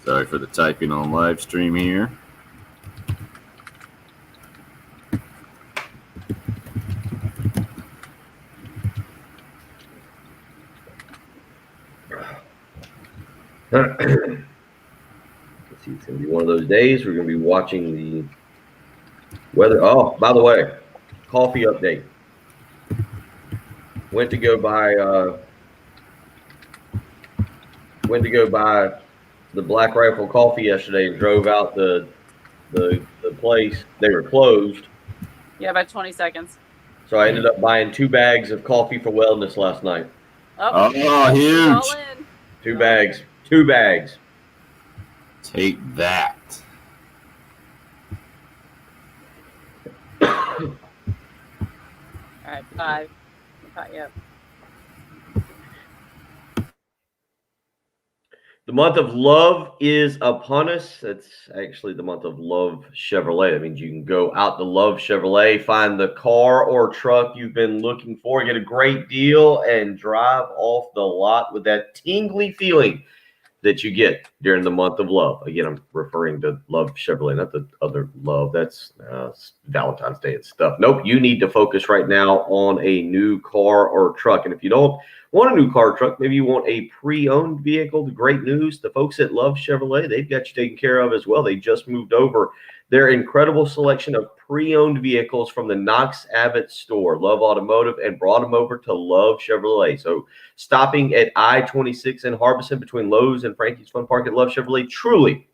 Sorry for the typing on live stream here. Let's see, it's going to be one of those days we're going to be watching the weather. Oh, by the way, coffee update. Went to go buy the Black Rifle coffee yesterday and drove out the place. They were closed. Yeah, about 20 seconds. So I ended up buying 2 bags of coffee for wellness last night. Oh, huge. All in. 2 bags. 2 bags. Take that. All right, 5. Yep. The month of love is upon us. It's actually the month of Love Chevrolet. That means you can go out to Love Chevrolet, find the car or truck you've been looking for, get a great deal, and drive off the lot with that tingly feeling that you get during the month of love. Again, I'm referring to Love Chevrolet, not the other love. That's Valentine's Day and stuff. Nope, you need to focus right now on a new car or truck. And if you don't want a new car or truck, maybe you want a pre-owned vehicle, the great news, the folks at Love Chevrolet, they've got you taken care of as well. They just moved over their incredible selection of pre-owned vehicles from the Knox Abbott store, Love Automotive, and brought them over to Love Chevrolet. So stopping at I-26 in Harbison between Lowe's and Frankie's Fun Park at Love Chevrolet, truly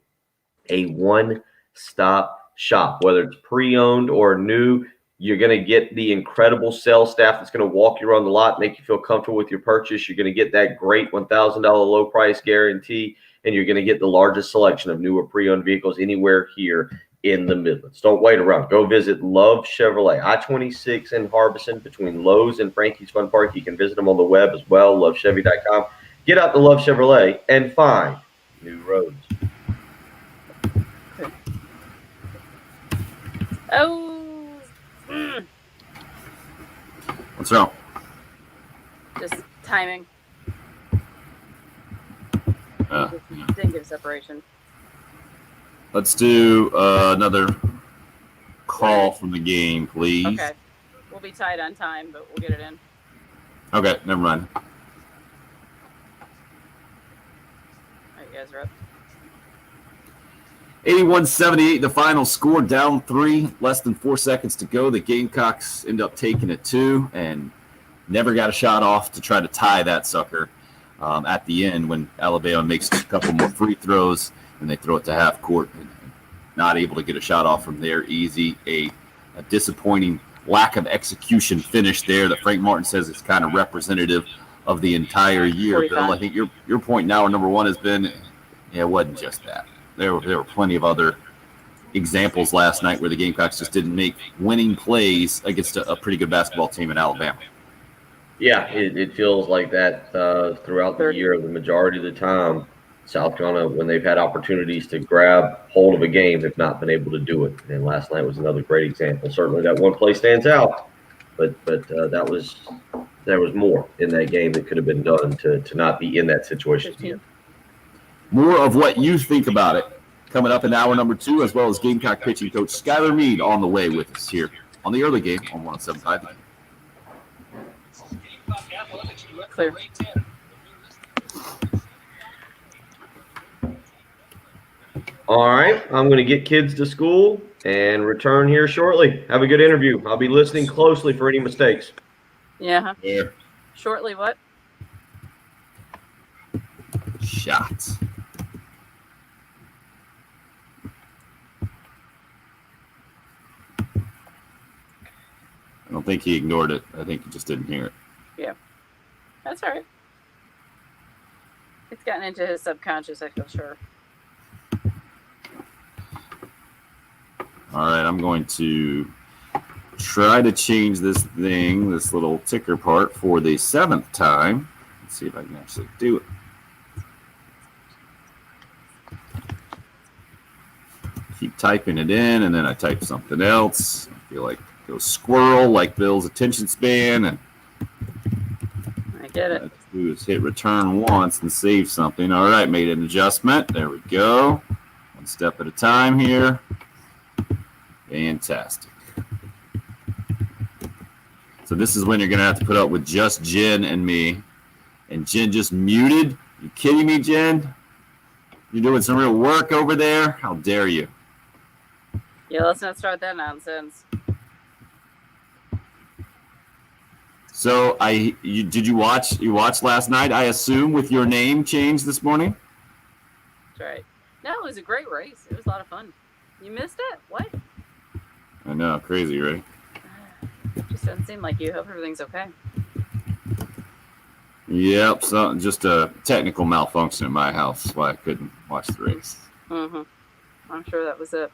a one-stop shop. Whether it's pre-owned or new, you're going to get the incredible sales staff that's going to walk you around the lot, make you feel comfortable with your purchase. You're going to get that great $1,000 low price guarantee, and you're going to get the largest selection of new or pre-owned vehicles anywhere here in the Midlands. Don't wait around. Go visit Love Chevrolet, I-26 in Harbison between Lowe's and Frankie's Fun Park. You can visit them on the web as well, lovechevy.com. Get out to Love Chevrolet and find new roads. Oh. What's wrong? Just timing. Didn't give separation. Let's do another call from the game, please. Okay. We'll be tight on time, but we'll get it in. Okay, never mind. All right, you guys are up. 81-78, the final score, down 3, less than 4 seconds to go. The Gamecocks end up taking a 2 and never got a shot off to try to tie that sucker at the end when Alabama makes a couple more free throws and they throw it to half court. And not able to get a shot off from there easy. A disappointing lack of execution finish there that Frank Martin says is kind of representative of the entire year, 45. Bill. I think your point now, number one, has been, it wasn't just that. There were plenty of other examples last night where the Gamecocks just didn't make winning plays against a pretty good basketball team in Alabama. Yeah, it feels like that throughout the year. The majority of the time, South Carolina, when they've had opportunities to grab hold of a game, they've not been able to do it. And last night was another great example. Certainly that one play stands out, but there was more in that game that could have been done to not be in that situation. 15. More of what you think about it coming up in hour number 2, as well as Gamecock pitching coach Skylar Meade on the way with us here on the early game on 107.5. Clear. All right, I'm going to get kids to school and return here shortly. Have a good interview. I'll be listening closely for any mistakes. Yeah. Yeah. Shortly what? Shots. I don't think he ignored it. I think he just didn't hear it. Yeah. That's all right. It's gotten into his subconscious, I feel sure. All right, I'm going to try to change this little ticker part for the 7th time. Let's see if I can actually do it. Keep typing it in, and then I type something else. I feel like go squirrel, like Bill's attention span, and I get it. what I do is hit return once and save something. All right, made an adjustment. There we go. One step at a time here. Fantastic. So this is when you're going to have to put up with just Jen and me. And Jen just muted. You kidding me, Jen? You're doing some real work over there? How dare you? Yeah, let's not start that nonsense. So did you watch last night, I assume, with your name changed this morning? That's right. No, it was a great race. It was a lot of fun. You missed it? What? I know, crazy, right? Just doesn't seem like you. Hope everything's okay. Yep, so just a technical malfunction in my house. That's why I couldn't watch the race. Mm-hmm. I'm sure that was it.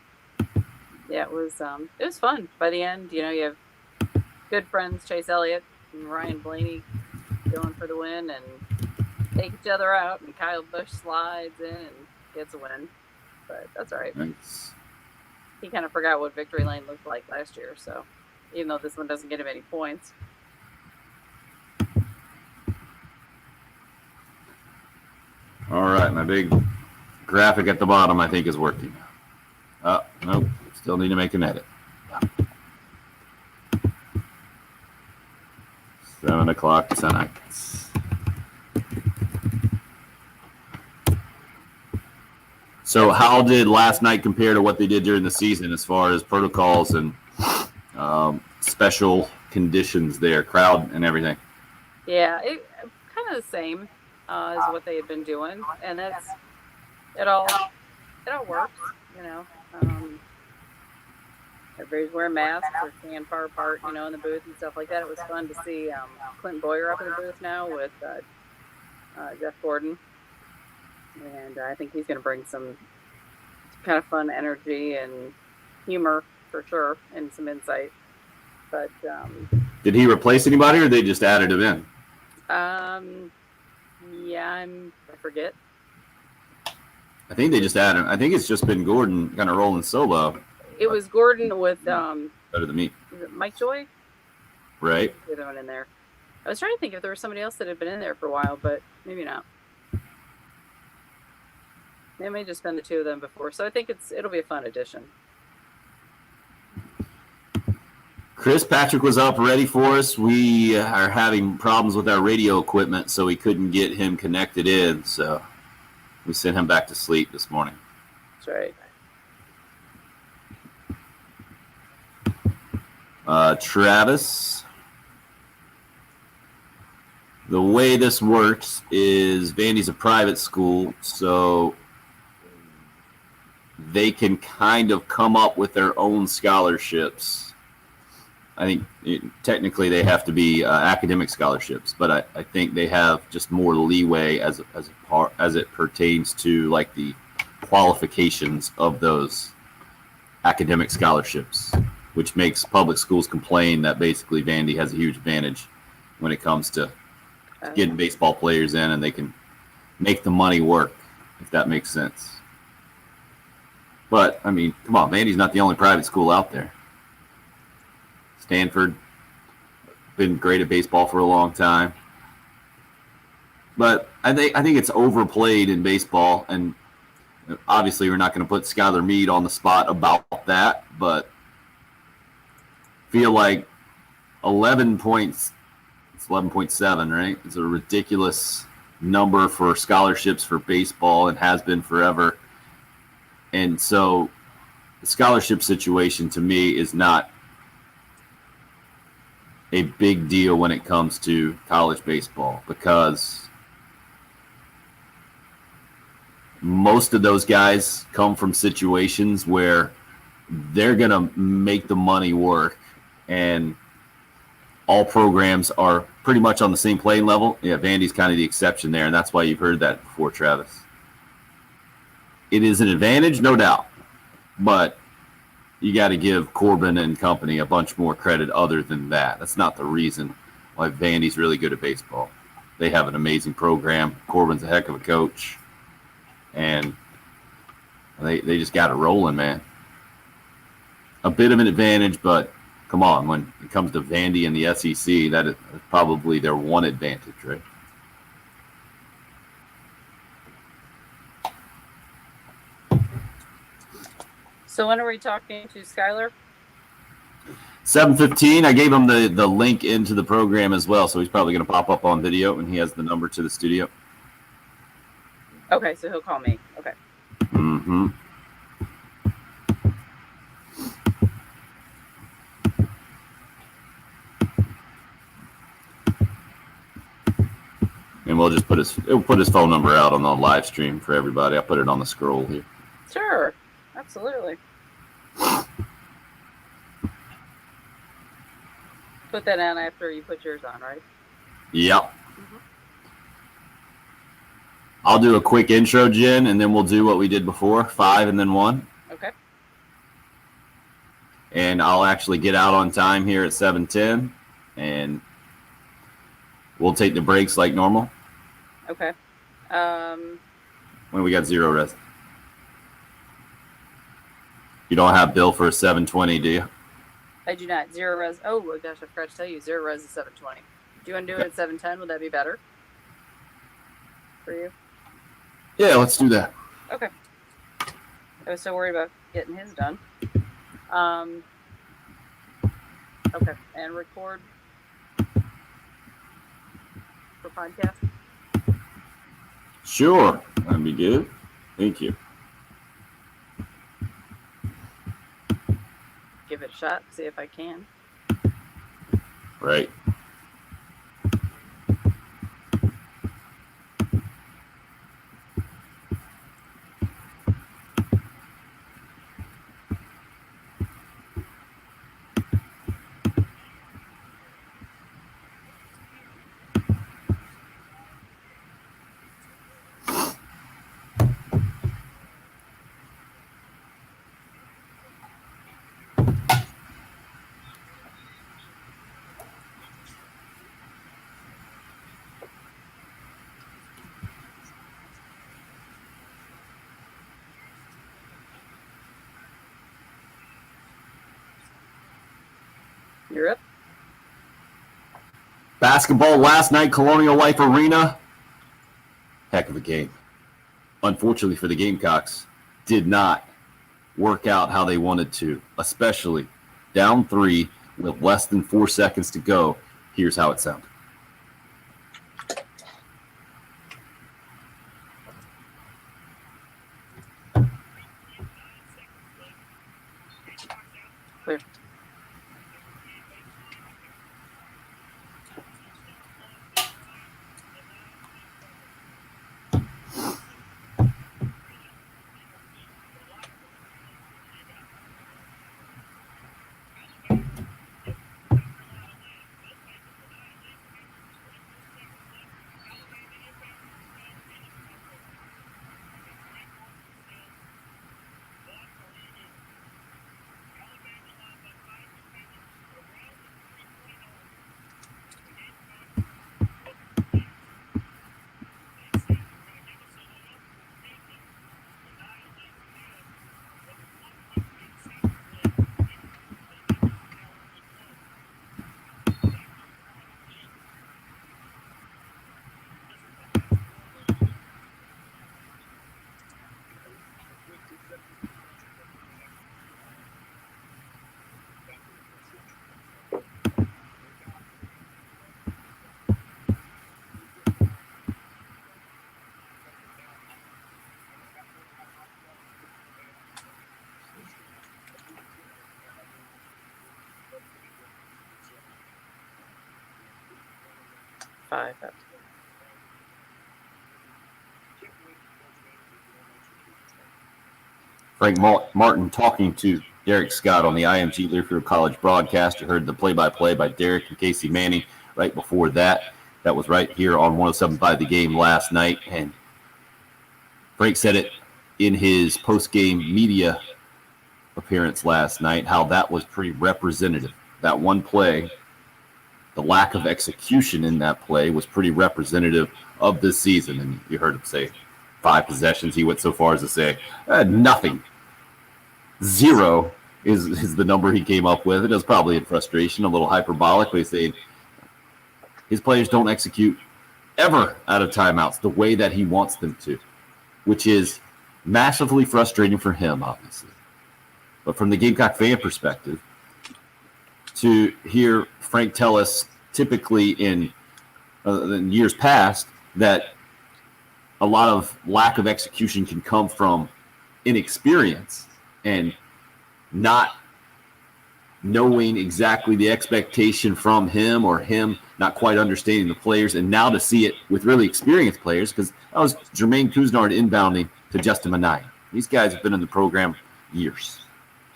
Yeah, it was fun. By the end, you have good friends, Chase Elliott and Ryan Blaney, going for the win and take each other out, and Kyle Busch slides in and gets a win. But that's all right. Thanks. He kind of forgot what victory lane looked like last year, so even though this one doesn't get him any points. All right, my big graphic at the bottom, I think, is working. Oh, nope. Still need to make an edit. 7 o'clock tonight. So how did last night compare to what they did during the season as far as protocols and special conditions there, crowd and everything? Yeah, it kind of the same as what they had been doing, and it all works, everybody's wearing masks or staying far apart, in the booth and stuff like that. It was fun to see Clinton Boyer up in the booth now with Jeff Gordon, and I think he's going to bring some kind of fun energy and humor for sure, and some insight. But did he replace anybody, or they just added him in? Yeah, I forget. I think they just added him. I think it's just been Gordon kind of rolling solo. It was Gordon with Better than me, is it Mike Joy? right? The other one in there. I was trying to think if there was somebody else that had been in there for a while, but maybe not. They may have just been the two of them before, so I think it'll be a fun addition. Chris Patrick was up ready for us. We are having problems with our radio equipment, so we couldn't get him connected in. So we sent him back to sleep this morning. That's right. Travis, the way this works is Vandy's a private school, so they can kind of come up with their own scholarships I think technically they have to be academic scholarships, but I think they have just more leeway as it pertains to like the qualifications of those academic scholarships, which makes public schools complain that basically Vandy has a huge advantage when it comes to getting baseball players in, and they can make the money work, if that makes sense. But I mean, come on, Vandy's not the only private school out there. Stanford, been great at baseball for a long time. But I think it's overplayed in baseball, and obviously we're not going to put Skylar Meade on the spot about that, but feel like 11 points, it's 11.7, right? It's a ridiculous number for scholarships for baseball and has been forever. And so the scholarship situation to me is not a big deal when it comes to college baseball, because most of those guys come from situations where they're going to make the money work, and all programs are pretty much on the same playing level. Yeah, Vandy's kind of the exception there, and that's why you've heard that before, Travis. It is an advantage, no doubt, but you got to give Corbin and company a bunch more credit other than that. That's not the reason why Vandy's really good at baseball. They have an amazing program. Corbin's a heck of a coach, and they just got it rolling, man. A bit of an advantage, but come on, when it comes to Vandy and the SEC, that is probably their one advantage, right? So when are we talking to Skylar? 7:15. I gave him the link into the program as well, so he's probably going to pop up on video, and he has the number to the studio. Okay, so he'll call me. Okay. Mm-hmm. And we'll just put his phone number out on the live stream for everybody. I'll put it on the scroll here. Sure. Absolutely. Put that on after you put yours on, right? Yep. Mm-hmm. I'll do a quick intro, Jen, and then we'll do what we did before, 5 and then 1. Okay. And I'll actually get out on time here at 7:10, and we'll take the breaks like normal. Okay. When we got 0 rest. You don't have Bill for a 7:20, do you? I do not. 0 res. Oh, gosh, I forgot to tell you. 0 res is 7:20. Do you want to do it at 7:10? Would that be better for you? Yeah, let's do that. Okay. I was so worried about getting his done. Okay. And record for podcast. Sure. That'd be good. Thank you. Give it a shot. See if I can. Right. You're up. Basketball last night, Colonial Life Arena. Heck of a game. Unfortunately for the Gamecocks, did not work out how they wanted to, especially down 3 with less than 4 seconds to go. Here's how it sounded. Clear. 5. Frank Martin talking to Derek Scott on the IMG Learfield College broadcast. You heard the play-by-play by Derek and Casey Manning right before that. That was right here on 107.5 The Game last night. And Frank said it in his post-game media appearance last night, how that was pretty representative. That one play, the lack of execution in that play was pretty representative of this season. And you heard him say 5 possessions. He went so far as to say nothing. 0 is the number he came up with. It was probably in frustration, a little hyperbolic, but he said his players don't execute ever out of timeouts the way that he wants them to, which is massively frustrating for him, obviously. But from the Gamecock fan perspective, to hear Frank tell us typically in years past that a lot of lack of execution can come from inexperience and not knowing exactly the expectation from him or him not quite understanding the players, and now to see it with really experienced players, because that was Jermaine Couisnard inbounding to Justin Minaya. These guys have been in the program years.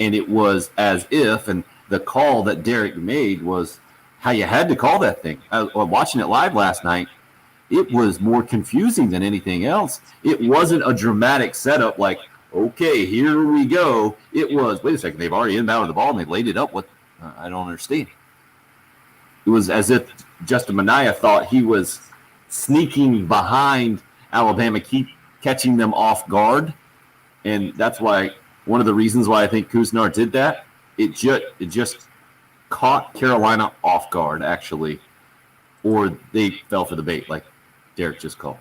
And it was as if, and the call that Derek made was how you had to call that thing. I was watching it live last night. It was more confusing than anything else. It wasn't a dramatic setup like, okay, here we go. It was, wait a second, they've already inbounded the ball and they laid it up. What? I don't understand. It was as if Justin Minaya thought he was sneaking behind Alabama, keep catching them off guard. And that's why one of the reasons why I think Couisnard did that, it just caught Carolina off guard, actually, or they fell for the bait, like Derek just called.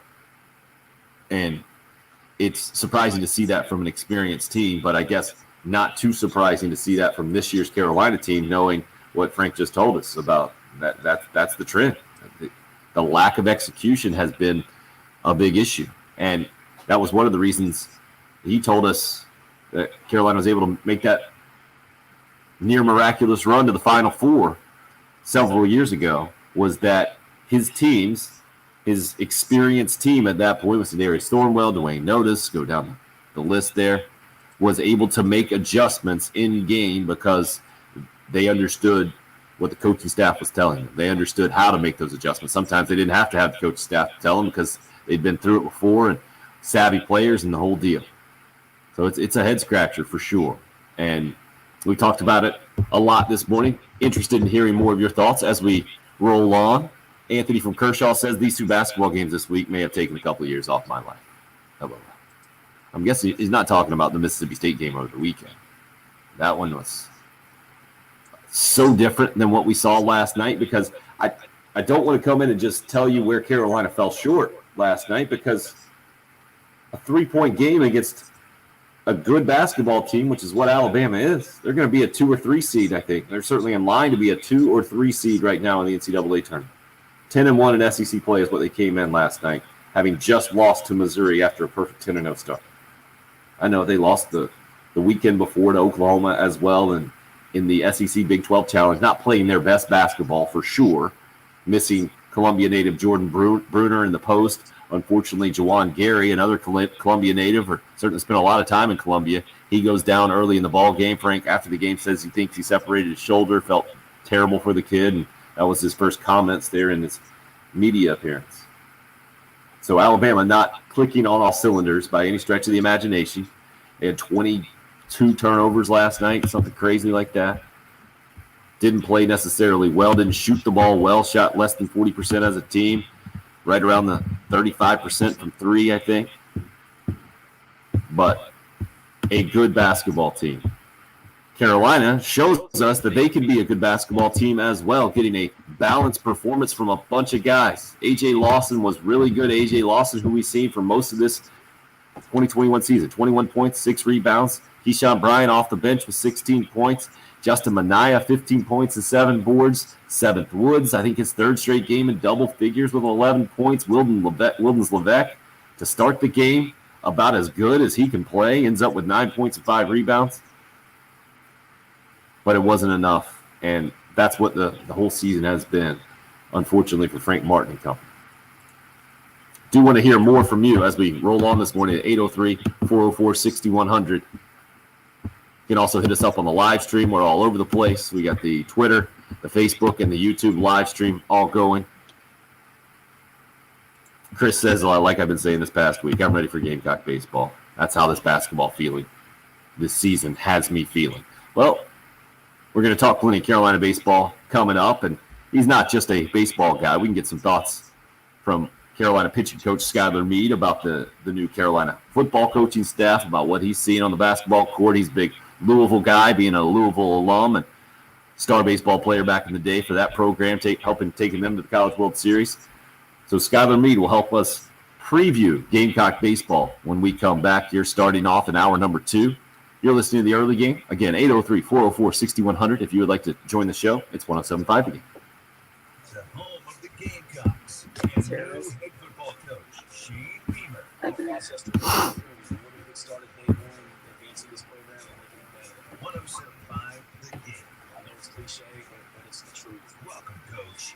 And it's surprising to see that from an experienced team, but I guess not too surprising to see that from this year's Carolina team, knowing what Frank just told us about that's the trend. The lack of execution has been a big issue, and that was one of the reasons he told us that Carolina was able to make that near miraculous run to the Final Four several years ago, was that his teams, his experienced team at that point was Darius Thornwell, Dwayne Notice, go down the list there, was able to make adjustments in game because they understood what the coaching staff was telling them. They understood how to make those adjustments. Sometimes they didn't have to have the coaching staff tell them because they'd been through it before and savvy players and the whole deal. So it's a head scratcher for sure. And we talked about it a lot this morning. Interested in hearing more of your thoughts as we roll on. Anthony from Kershaw says these 2 basketball games this week may have taken a couple of years off my life. How about that? I'm guessing he's not talking about the Mississippi State game over the weekend. That one was so different than what we saw last night, because I don't want to come in and just tell you where Carolina fell short last night, because a 3-point game against a good basketball team, which is what Alabama is, they're going to be a 2 or 3 seed, I think. They're certainly in line to be a 2 or 3 seed right now in the NCAA tournament. 10-1 in SEC play is what they came in last night, having just lost to Missouri after a perfect 10-0 start. I know they lost the weekend before to Oklahoma as well, and in the SEC Big 12 Challenge, not playing their best basketball for sure, missing Columbia native Jordan Bruner in the post. Unfortunately, Jawan Gary, another Columbia native, or certainly spent a lot of time in Columbia, he goes down early in the ball game. Frank, after the game, says he thinks he separated his shoulder, felt terrible for the kid, and that was his first comments there in his media appearance. So Alabama not clicking on all cylinders by any stretch of the imagination. They had 22 turnovers last night, something crazy like that. Didn't play necessarily well, didn't shoot the ball well, shot less than 40% as a team, right around the 35% from 3, I think. But a good basketball team. Carolina shows us that they can be a good basketball team as well, getting a balanced performance from a bunch of guys. A.J. Lawson was really good. A.J. Lawson, who we've seen for most of this 2021 season, 21 points, 6 rebounds. Keyshawn Bryant off the bench with 16 points. Justin Minaya, 15 points and 7 boards. Seventh Woods, I think his 3rd straight game in double figures with 11 points. Wildens Levesque to start the game, about as good as he can play, ends up with 9 points and 5 rebounds. But it wasn't enough, and that's what the whole season has been. unfortunately for Frank Martin and company. Do want to hear more from you as we roll on this morning at 803-404-6100. You can also hit us up on the live stream. We're all over the place. We got the Twitter, the Facebook, and the YouTube live stream all going. Chris says, like I've been saying this past week, I'm ready for Gamecock baseball. That's how this basketball this season has me feeling. Well, we're going to talk plenty of Carolina baseball coming up, and he's not just a baseball guy. We can get some thoughts from Carolina pitching coach Skylar Meade about the new Carolina football coaching staff, about what he's seeing on the basketball court. He's a big Louisville guy, being a Louisville alum and star baseball player back in the day for that program, taking them to the College World Series. So Skylar Meade will help us preview Gamecock baseball when we come back here, starting off in hour number 2. You're listening to the early game. Again, 803-404-6100. If you would like to join the show, it's 107.5 again. The home of the Gamecocks and new head football coach, Shane Beamer. Process to what we get started day one, advancing this program and looking at 107.5 the game. I know it's cliche, but it's the truth. Welcome, coach.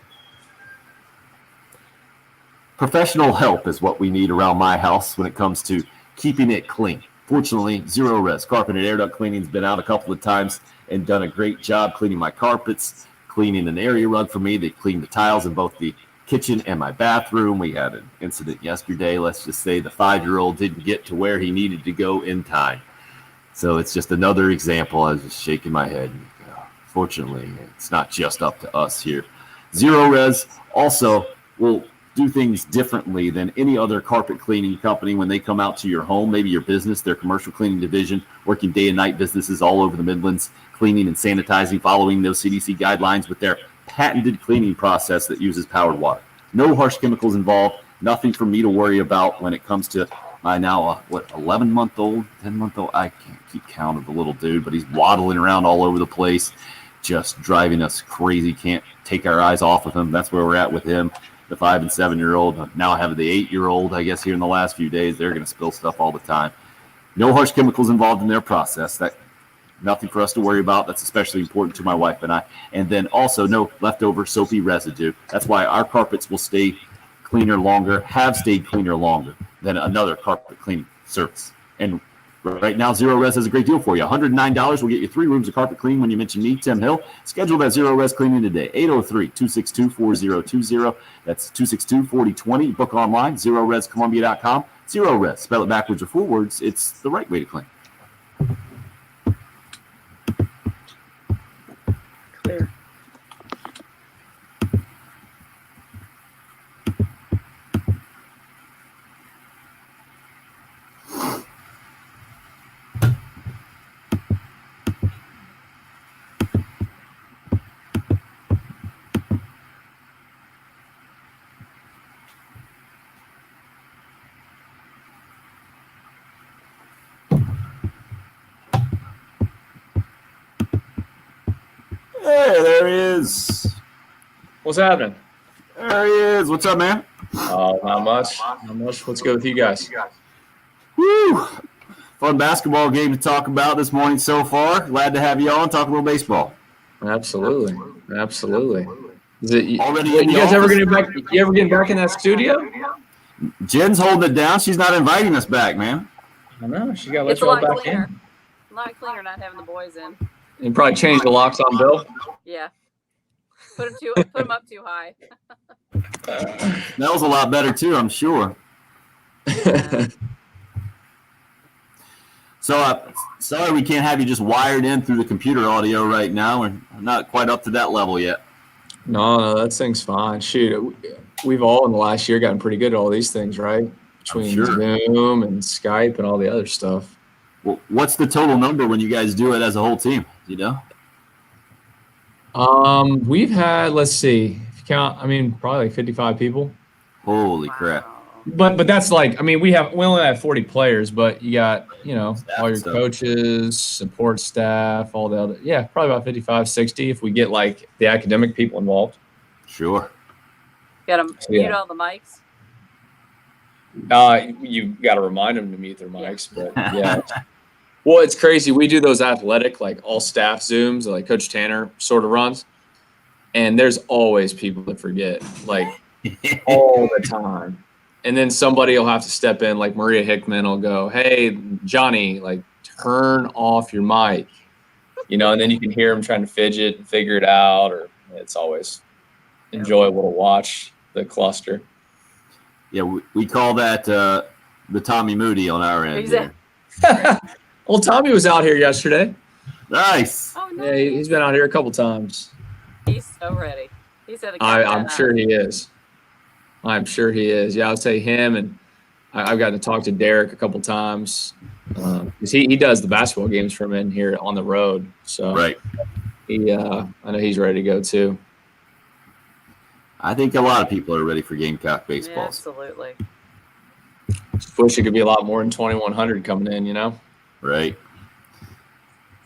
Professional help is what we need around my house when it comes to keeping it clean. Fortunately, Zero Res Carpet and Air Duct Cleaning's been out a couple of times and done a great job cleaning my carpets, cleaning an area rug for me. They cleaned the tiles in both the kitchen and my bathroom. We had an incident yesterday. Let's just say the 5-year-old didn't get to where he needed to go in time. So it's just another example. I was just shaking my head. Fortunately, it's not just up to us here. Zero Res also will do things differently than any other carpet cleaning company when they come out to your home, maybe your business, their commercial cleaning division, working day and night businesses all over the Midlands, cleaning and sanitizing, following those CDC guidelines with their patented cleaning process that uses powered water. No harsh chemicals involved, nothing for me to worry about when it comes to my now, 11-month-old, 10-month-old, I can't keep count of the little dude, but he's waddling around all over the place, just driving us crazy, can't take our eyes off of him. That's where we're at with him. The 5- and 7-year-old. Now I have the 8-year-old, I guess, here in the last few days. They're going to spill stuff all the time. No harsh chemicals involved in their process. That nothing for us to worry about. That's especially important to my wife and I. And then also no leftover soapy residue. That's why our carpets will stay cleaner longer, have stayed cleaner longer than another carpet cleaning service. And right now, Zero Res has a great deal for you. $109 will get you 3 rooms of carpet clean when you mention me, Tim Hill. Schedule that Zero Res cleaning today. 803-262-4020. That's 262-4020. Book online, ZeroResColumbia.com. Zero Res. Spell it backwards or forwards. It's the right way to clean. Clear. Hey, there he is. What's happening? There he is. What's up, man? Not much. Not much. Let's go with you guys. Woo! Fun basketball game to talk about this morning so far. Glad to have you on. Talk a little baseball. Absolutely. Absolutely. Is it Already you in the guys ever office? getting back? You ever getting back in that studio? Jen's holding it down. She's not inviting us back, man. I know. She got to let It's a you all lot back cleaner. in. A lot cleaner not having the boys in. And probably change the locks on Bill. Yeah. Put them up too high. That was a lot better, too, I'm sure. So, sorry we can't have you just wired in through the computer audio right now. We're not quite up to that level yet. No, that thing's fine. Shoot, we've all in the last year gotten pretty good at all these things, right? Between sure. Zoom and Skype and all the other stuff. Well, what's the total number when you guys do it as a whole team? You know? We've had, let's see, if you count, probably like 55 people. Holy crap. But that's like, we only have 40 players, but you got, Staff all your stuff. coaches, support staff, all the other, probably about 55, 60 if we get like the academic people involved. Sure. Got to Yeah. mute all the mics. You got to remind them to mute their mics, but yeah. Well, it's crazy. We do those athletic, like all staff Zooms, like Coach Tanner sort of runs. And there's always people that forget, like all the time. And then somebody will have to step in, like Maria Hickman will go, "Hey, Johnny, like turn off your mic," and then you can hear him trying to fidget and figure it out. Or it's always enjoyable to watch the cluster. Yeah, we call that the Tommy Moody on our end. Exactly. Well, Tommy was out here yesterday. Nice. Oh, no. Yeah, he's been out here a couple times. He's so ready. He's at the I'm sure he is. I'm sure he is. Yeah, I'll say him, and I've gotten to talk to Derek a couple times because he does the basketball games from in here on the road. So Right. I know he's ready to go too. I think a lot of people are ready for Gamecock baseball. Yeah, absolutely. Just wish it could be a lot more than 2,100 coming in. Right.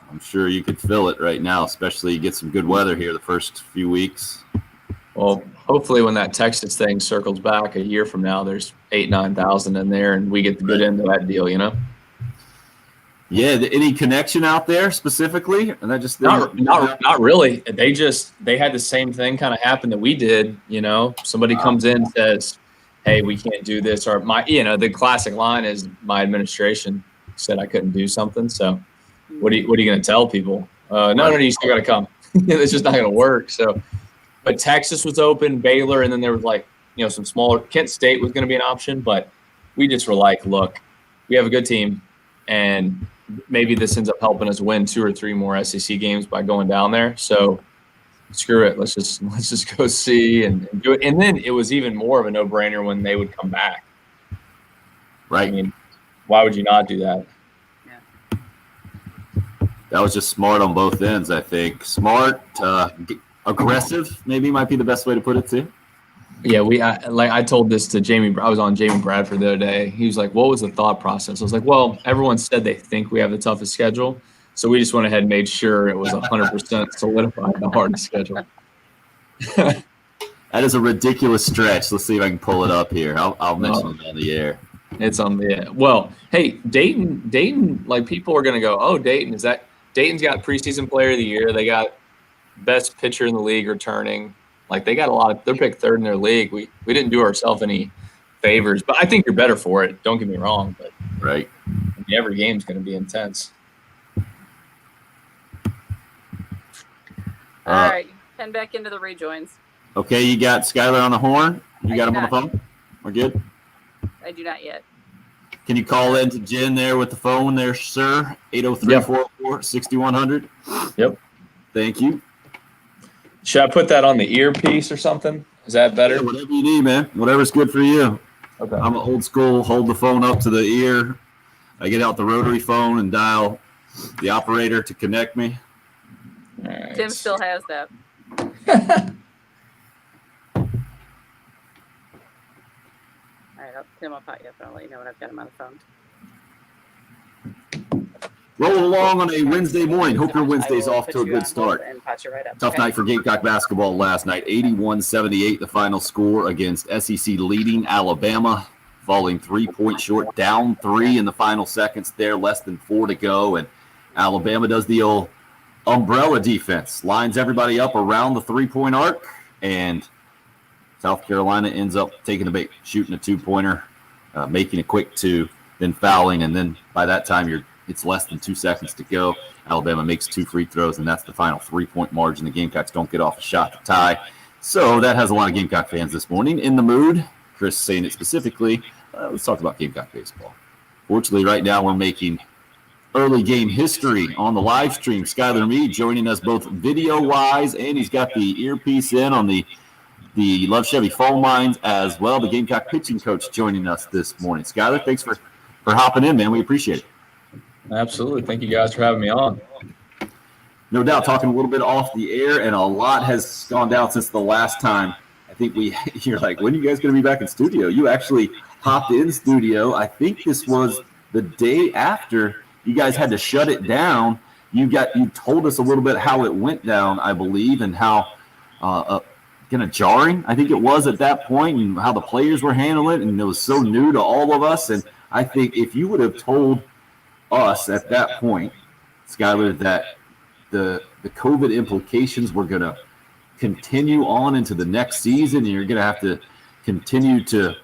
I'm sure you could fill it right now, especially you get some good weather here the first few weeks. Well, hopefully when that Texas thing circles back a year from now, there's 9,000 in there, and we get the good end of that deal. Yeah. Any connection out there specifically? And that just Not really. They had the same thing kind of happen that we did. Somebody comes in and says, "Hey, we can't do this," or the classic line is, "My administration said I couldn't do something." So, what are you going to tell people? No, you still got to come. It's just not going to work. So, but Texas was open, Baylor, and then there was some smaller. Kent State was going to be an option, but we just were like, look, we have a good team, and maybe this ends up helping us win 2 or 3 more SEC games by going down there. So screw it. Let's just go see and do it. And then it was even more of a no-brainer when they would come back. Right. I mean, why would you not do that? That was just smart on both ends, I think. Smart, aggressive, maybe might be the best way to put it too. Yeah, I told this to Jamie. I was on Jamie Bradford the other day. He was like, "What was the thought process?" I was like, "Well, everyone said they think we have the toughest schedule, so we just went ahead and made sure it was 100% solidified the hardest schedule." That is a ridiculous stretch. Let's see if I can pull it up here. I'll mention it on the air. It's on the air. Well, hey, Dayton. Like people are gonna go, "Oh, Dayton's got preseason player of the year. They got best pitcher in the league returning." Like they got a lot of. They're picked 3rd in their league. We didn't do ourselves any favors, but I think you're better for it. Don't get me wrong, but right. Every game's going to be intense. All right, head back into the rejoins. Okay, you got Skylar on the horn. You got him on the phone. We're good. I do not yet. Can you call in to Jen there with the phone there, sir? 803-404-6100. Yep. Thank you. Should I put that on the earpiece or something? Is that better? Yeah, whatever you need, man. Whatever's good for you. Okay. I'm an old school, hold the phone up to the ear. I get out the rotary phone and dial the operator to connect me. All right. Tim still has that. All right, Tim, I'll pot you up and I'll let you know when I've got him on the phone. Roll along on a Wednesday morning. Hope your Wednesday's I will off put to a you good on start. hold and pot you right up. Tough Okay? night for Gamecock basketball last night. 81-78, the final score against SEC leading Alabama, falling 3 points short, down 3 in the final seconds there, less than 4 to go. And Alabama does the old umbrella defense, lines everybody up around the 3-point arc, and South Carolina ends up taking a bait, shooting a 2-pointer, making a quick 2, then fouling, and then by that time it's less than 2 seconds to go. Alabama makes 2 free throws, and that's the final 3-point margin. The Gamecocks don't get off a shot to tie. So that has a lot of Gamecock fans this morning in the mood. Chris saying it specifically. Let's talk about Gamecock baseball. Fortunately, right now we're making early game history on the live stream. Skylar Meade joining us both video-wise, and he's got the earpiece in on the Love Chevy phone lines as well. The Gamecock pitching coach joining us this morning. Skylar, thanks for hopping in, man. We appreciate it. Absolutely. Thank you guys for having me on. No doubt, talking a little bit off the air, and a lot has gone down since the last time. I think you're like, when are you guys going to be back in studio? You actually hopped in studio. I think this was the day after you guys had to shut it down. You told us a little bit how it went down, I believe, and how kind of jarring I think it was at that point, and how the players were handling it, and it was so new to all of us. And I think if you would have told us at that point, Skylar, that the COVID implications were going to continue on into the next season, and you're going to have to continue to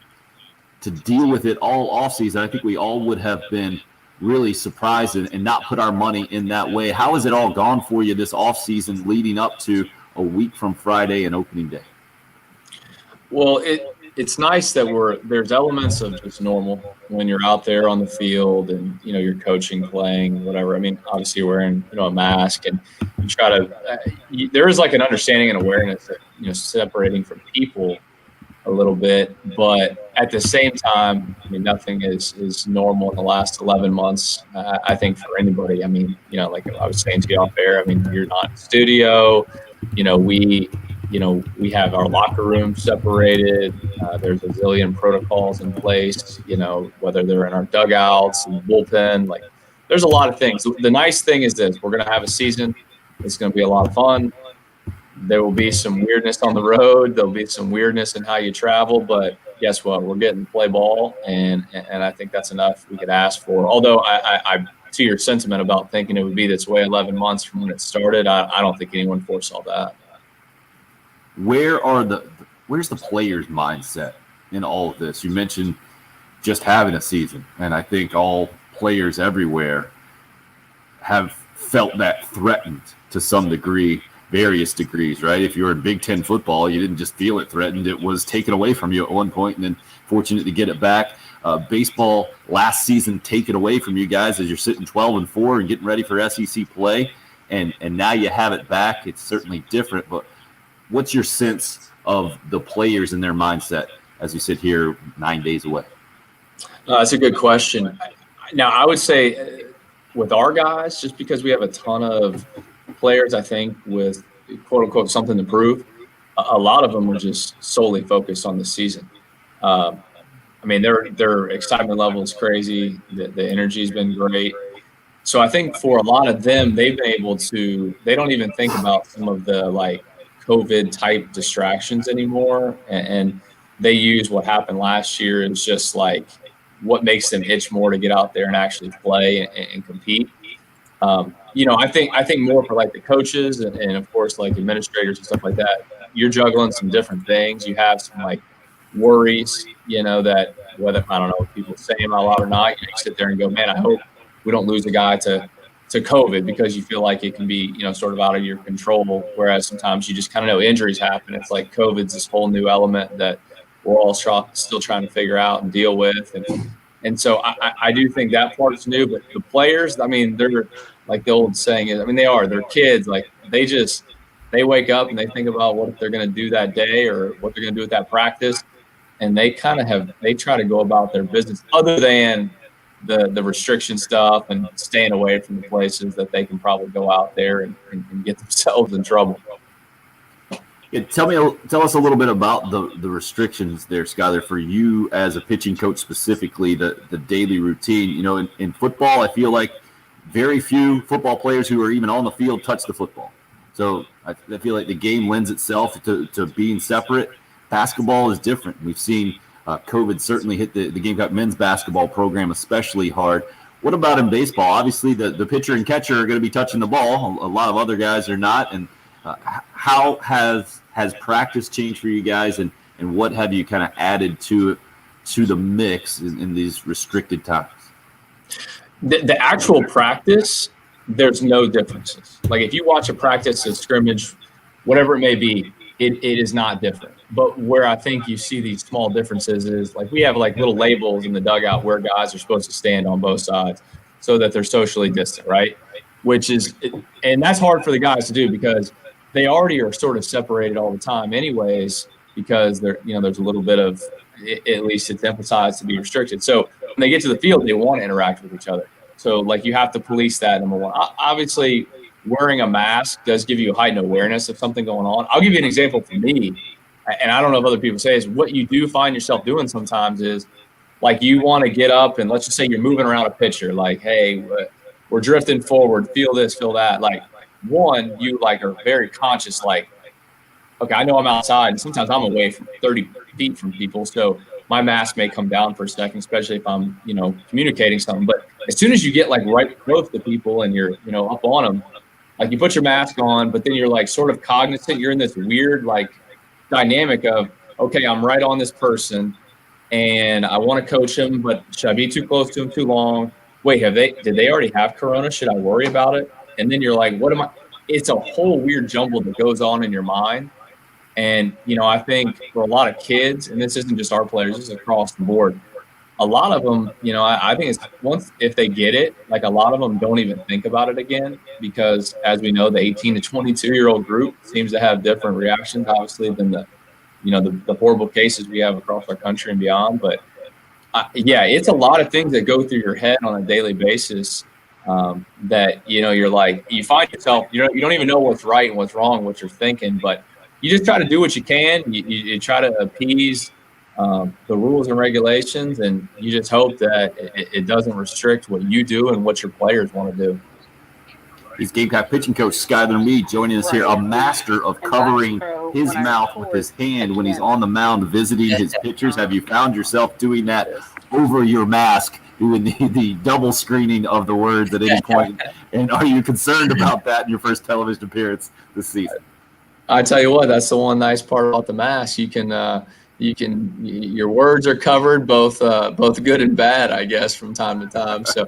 deal with it all off season. I think we all would have been really surprised and not put our money in that way. How has it all gone for you this off season leading up to a week from Friday and opening day? Well, it's nice that there's elements of just normal when you're out there on the field and, you know, you're coaching, playing, whatever. I mean, obviously you're wearing, you know, a mask, and you try to there is like an understanding and awareness that, you know, separating from people a little bit, but at the same time, I mean, nothing is normal in the last 11 months. I think for anybody, I mean, you know, like I was saying to you off air, I mean, you're not in the studio, you know, we have our locker room separated. There's a zillion protocols in place, you know, whether they're in our dugouts and bullpen, like there's a lot of things. The nice thing is this, we're going to have a season. It's going to be a lot of fun. There will be some weirdness on the road. There'll be some weirdness in how you travel, but guess what? We're getting to play ball, and I think that's enough we could ask for. Although I to your sentiment about thinking it would be this way 11 months from when it started, I don't think anyone foresaw that. Where's the player's mindset in all of this? You mentioned just having a season, and I think all players everywhere have felt that threatened to some degree, various degrees, right? If you were in Big Ten football, you didn't just feel it threatened. It was taken away from you at one point and then fortunate to get it back. Baseball last season taken away from you guys as you're sitting 12-4 and getting ready for SEC play. And now you have it back. It's certainly different, but what's your sense of the players and their mindset as you sit here 9 days away? That's a good question. Now, I would say with our guys, just because we have a ton of players, I think, with quote unquote something to prove, a lot of them are just solely focused on the season. I mean, their excitement level is crazy. The energy has been great. So I think for a lot of them, they've been able to, they don't even think about some of the like COVID type distractions anymore. And they use what happened last year as just like what makes them itch more to get out there and actually play and compete. You know, I think more for like the coaches and of course like administrators and stuff like that, you're juggling some different things. You have some like worries, you know, that whether, I don't know if people say them out loud or not, you sit there and go, man, I hope we don't lose a guy to COVID, because you feel like it can be, you know, sort of out of your control. Whereas sometimes you just kind of know injuries happen. It's like COVID's this whole new element that we're all still trying to figure out and deal with. And so I do think that part's new, but the players, I mean, they're like the old saying is, I mean, they're kids. Like they wake up and they think about what they're going to do that day or what they're going to do at that practice. And they try to go about their business other than the restriction stuff and staying away from the places that they can probably go out there and get themselves in trouble. Yeah, tell us a little bit about the restrictions there, Skylar, for you as a pitching coach specifically, the daily routine. You know, in football, I feel like very few football players who are even on the field touch the football. So I feel like the game lends itself to being separate. Basketball is different. We've seen COVID certainly hit the Gamecock men's basketball program especially hard. What about in baseball? Obviously, the pitcher and catcher are going to be touching the ball. A lot of other guys are not. And how has practice changed for you guys, and what have you kind of added to the mix in these restricted times? The actual practice, there's no differences. Like if you watch a practice, a scrimmage, whatever it may be, it is not different. But where I think you see these small differences is like we have like little labels in the dugout where guys are supposed to stand on both sides so that they're socially distant, right? And that's hard for the guys to do because they already are sort of separated all the time anyways, because there's a little bit of, at least it's emphasized to be restricted. So when they get to the field, they want to interact with each other. So like you have to police that, number one. Obviously, wearing a mask does give you a heightened awareness of something going on. I'll give you an example for me, and I don't know if other people say this. What you do find yourself doing sometimes is like you want to get up and let's just say you're moving around a pitcher, like, hey, we're drifting forward, feel this, feel that. Like one, you like are very conscious, like, okay, I know I'm outside, and sometimes I'm away from 30 feet from people, so my mask may come down for a second, especially if I'm, communicating something. But as soon as you get like right close to people and you're, up on them, like you put your mask on, but then you're like sort of cognizant. You're in this weird like dynamic of, okay, I'm right on this person and I want to coach him, but should I be too close to him too long? Wait, did they already have corona? Should I worry about it? And then you're like, what am I? It's a whole weird jumble that goes on in your mind. And, I think for a lot of kids, and this isn't just our players, this is across the board, a lot of them, I think it's once if they get it, like a lot of them don't even think about it again because, as we know, the 18 to 22-year-old group seems to have different reactions, obviously, than the horrible cases we have across our country and beyond. But it's a lot of things that go through your head on a daily basis that you're like, you find yourself, you don't even know what's right and what's wrong, what you're thinking, but you just try to do what you can. You try to appease the rules and regulations, and you just hope that it doesn't restrict what you do and what your players want to do. He's Gamecock pitching coach Skylar Meade joining us here, a master of covering his mouth with his hand when he's on the mound visiting his pitchers. Have you found yourself doing that over your mask, doing the double screening of the words at any point? And are you concerned about that in your first television appearance this season? I tell you what, that's the one nice part about the mask. Your words are covered, both good and bad, I guess, from time to time. So,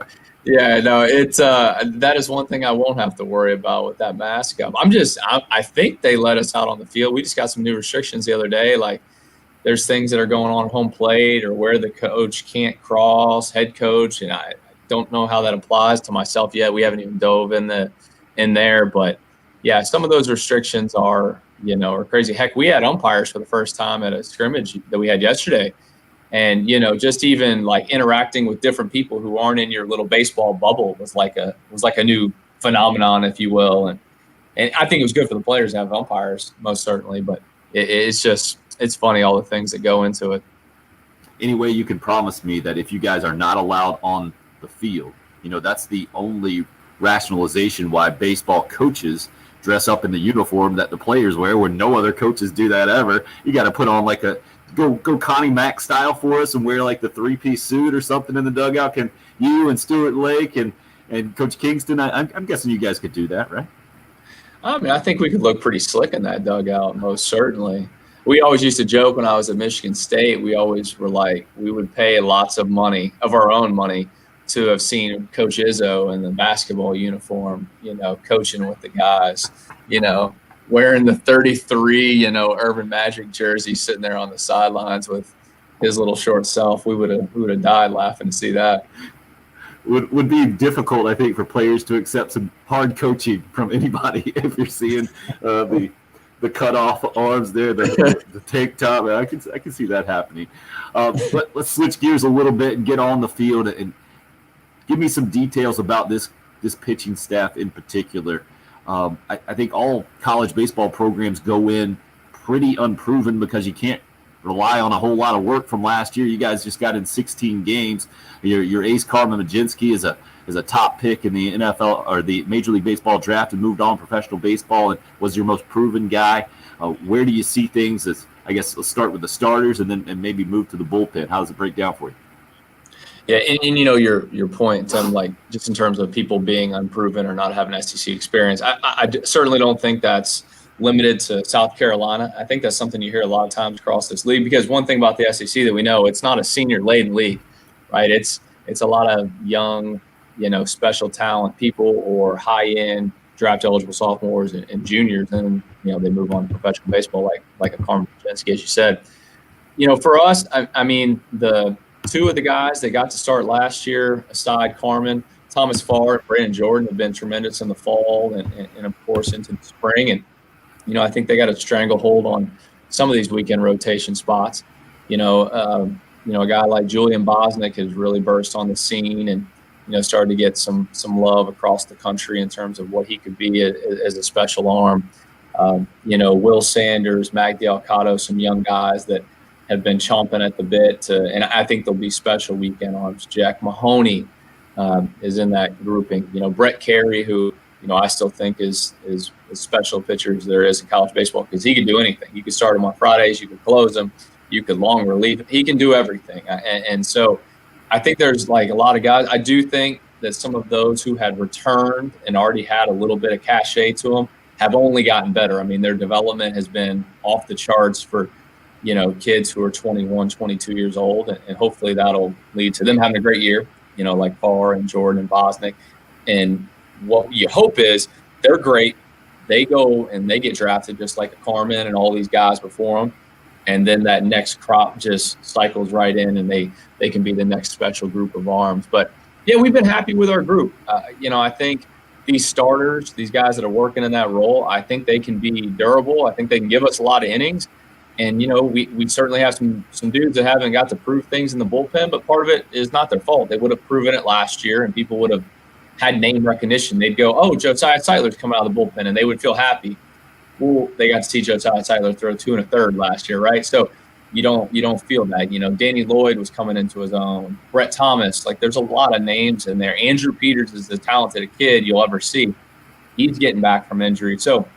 it's that is one thing I won't have to worry about with that mask up. I think they let us out on the field. We just got some new restrictions the other day. Like there's things that are going on at home plate or where the coach can't cross, head coach, and I don't know how that applies to myself yet. We haven't even dove in there, but yeah, some of those restrictions are crazy. Heck, we had umpires for the first time at a scrimmage that we had yesterday. And, just even like interacting with different people who aren't in your little baseball bubble was like a new phenomenon, if you will. And I think it was good for the players to have umpires, most certainly. But it's funny, all the things that go into it. Any way you can promise me that if you guys are not allowed on the field, that's the only rationalization why baseball coaches dress up in the uniform that the players wear, when no other coaches do that ever. You got to put on like go Connie Mack style for us and wear like the 3-piece suit or something in the dugout. Can you and Stuart Lake and Coach Kingston, I'm guessing you guys could do that, right? I mean, I think we could look pretty slick in that dugout, most certainly. We always used to joke when I was at Michigan State, we always were like, we would pay lots of money, of our own money, to have seen Coach Izzo in the basketball uniform, coaching with the guys, wearing the 33, Urban Magic jersey, sitting there on the sidelines with his little short self. We would have died laughing to see that. Would be difficult, I think, for players to accept some hard coaching from anybody if you're seeing the cut off arms there, the tank top. I can see that happening. But let's switch gears a little bit and get on the field and give me some details about this pitching staff in particular. I think all college baseball programs go in pretty unproven because you can't rely on a whole lot of work from last year. You guys just got in 16 games. Your ace Carmen Majinski is a top pick in the NFL or the Major League Baseball draft and moved on professional baseball and was your most proven guy. Where do you see things as, I guess, let's start with the starters and then maybe move to the bullpen. How does it break down for you? Yeah, and your point, Tim, like just in terms of people being unproven or not having SEC experience, I certainly don't think that's limited to South Carolina. I think that's something you hear a lot of times across this league, because one thing about the SEC that we know, it's not a senior-laden league, right? It's a lot of young, special talent people or high-end draft-eligible sophomores and juniors, and they move on to professional baseball like a Carmen Majinski, as you said. For us, I mean, the two of the guys that got to start last year, aside Carmen, Thomas Farr and Brandon Jordan, have been tremendous in the fall and of course into the spring. And I think they got a stranglehold on some of these weekend rotation spots. A guy like Julian Bosnick has really burst on the scene and started to get some love across the country in terms of what he could be as a special arm. Will Sanders, Magdi Alcado, some young guys that have been chomping at the bit, and I think they'll be special weekend arms. Jack Mahoney is in that grouping. Brett Carey, who I still think is as special pitcher as there is in college baseball, because he can do anything. You can start him on Fridays, you can close him, you can long relieve him. He can do everything, and so I think there's like a lot of guys. I do think that some of those who had returned and already had a little bit of cachet to them have only gotten better. I mean, their development has been off the charts for, kids who are 21, 22 years old. And hopefully that'll lead to them having a great year, like Farr and Jordan and Bosnick. And what you hope is they're great. They go and they get drafted just like a Carmen and all these guys before them. And then that next crop just cycles right in and they can be the next special group of arms. But, yeah, we've been happy with our group. I think these starters, these guys that are working in that role, I think they can be durable. I think they can give us a lot of innings. And, we certainly have some dudes that haven't got to prove things in the bullpen, but part of it is not their fault. They would have proven it last year and people would have had name recognition. They'd go, oh, Josiah Seidler's coming out of the bullpen, and they would feel happy. Well, they got to see Josiah Seidler throw 2 1/3 last year, right? So you don't feel that. Danny Lloyd was coming into his own. Brett Thomas, there's a lot of names in there. Andrew Peters is the talented kid you'll ever see. He's getting back from injury. So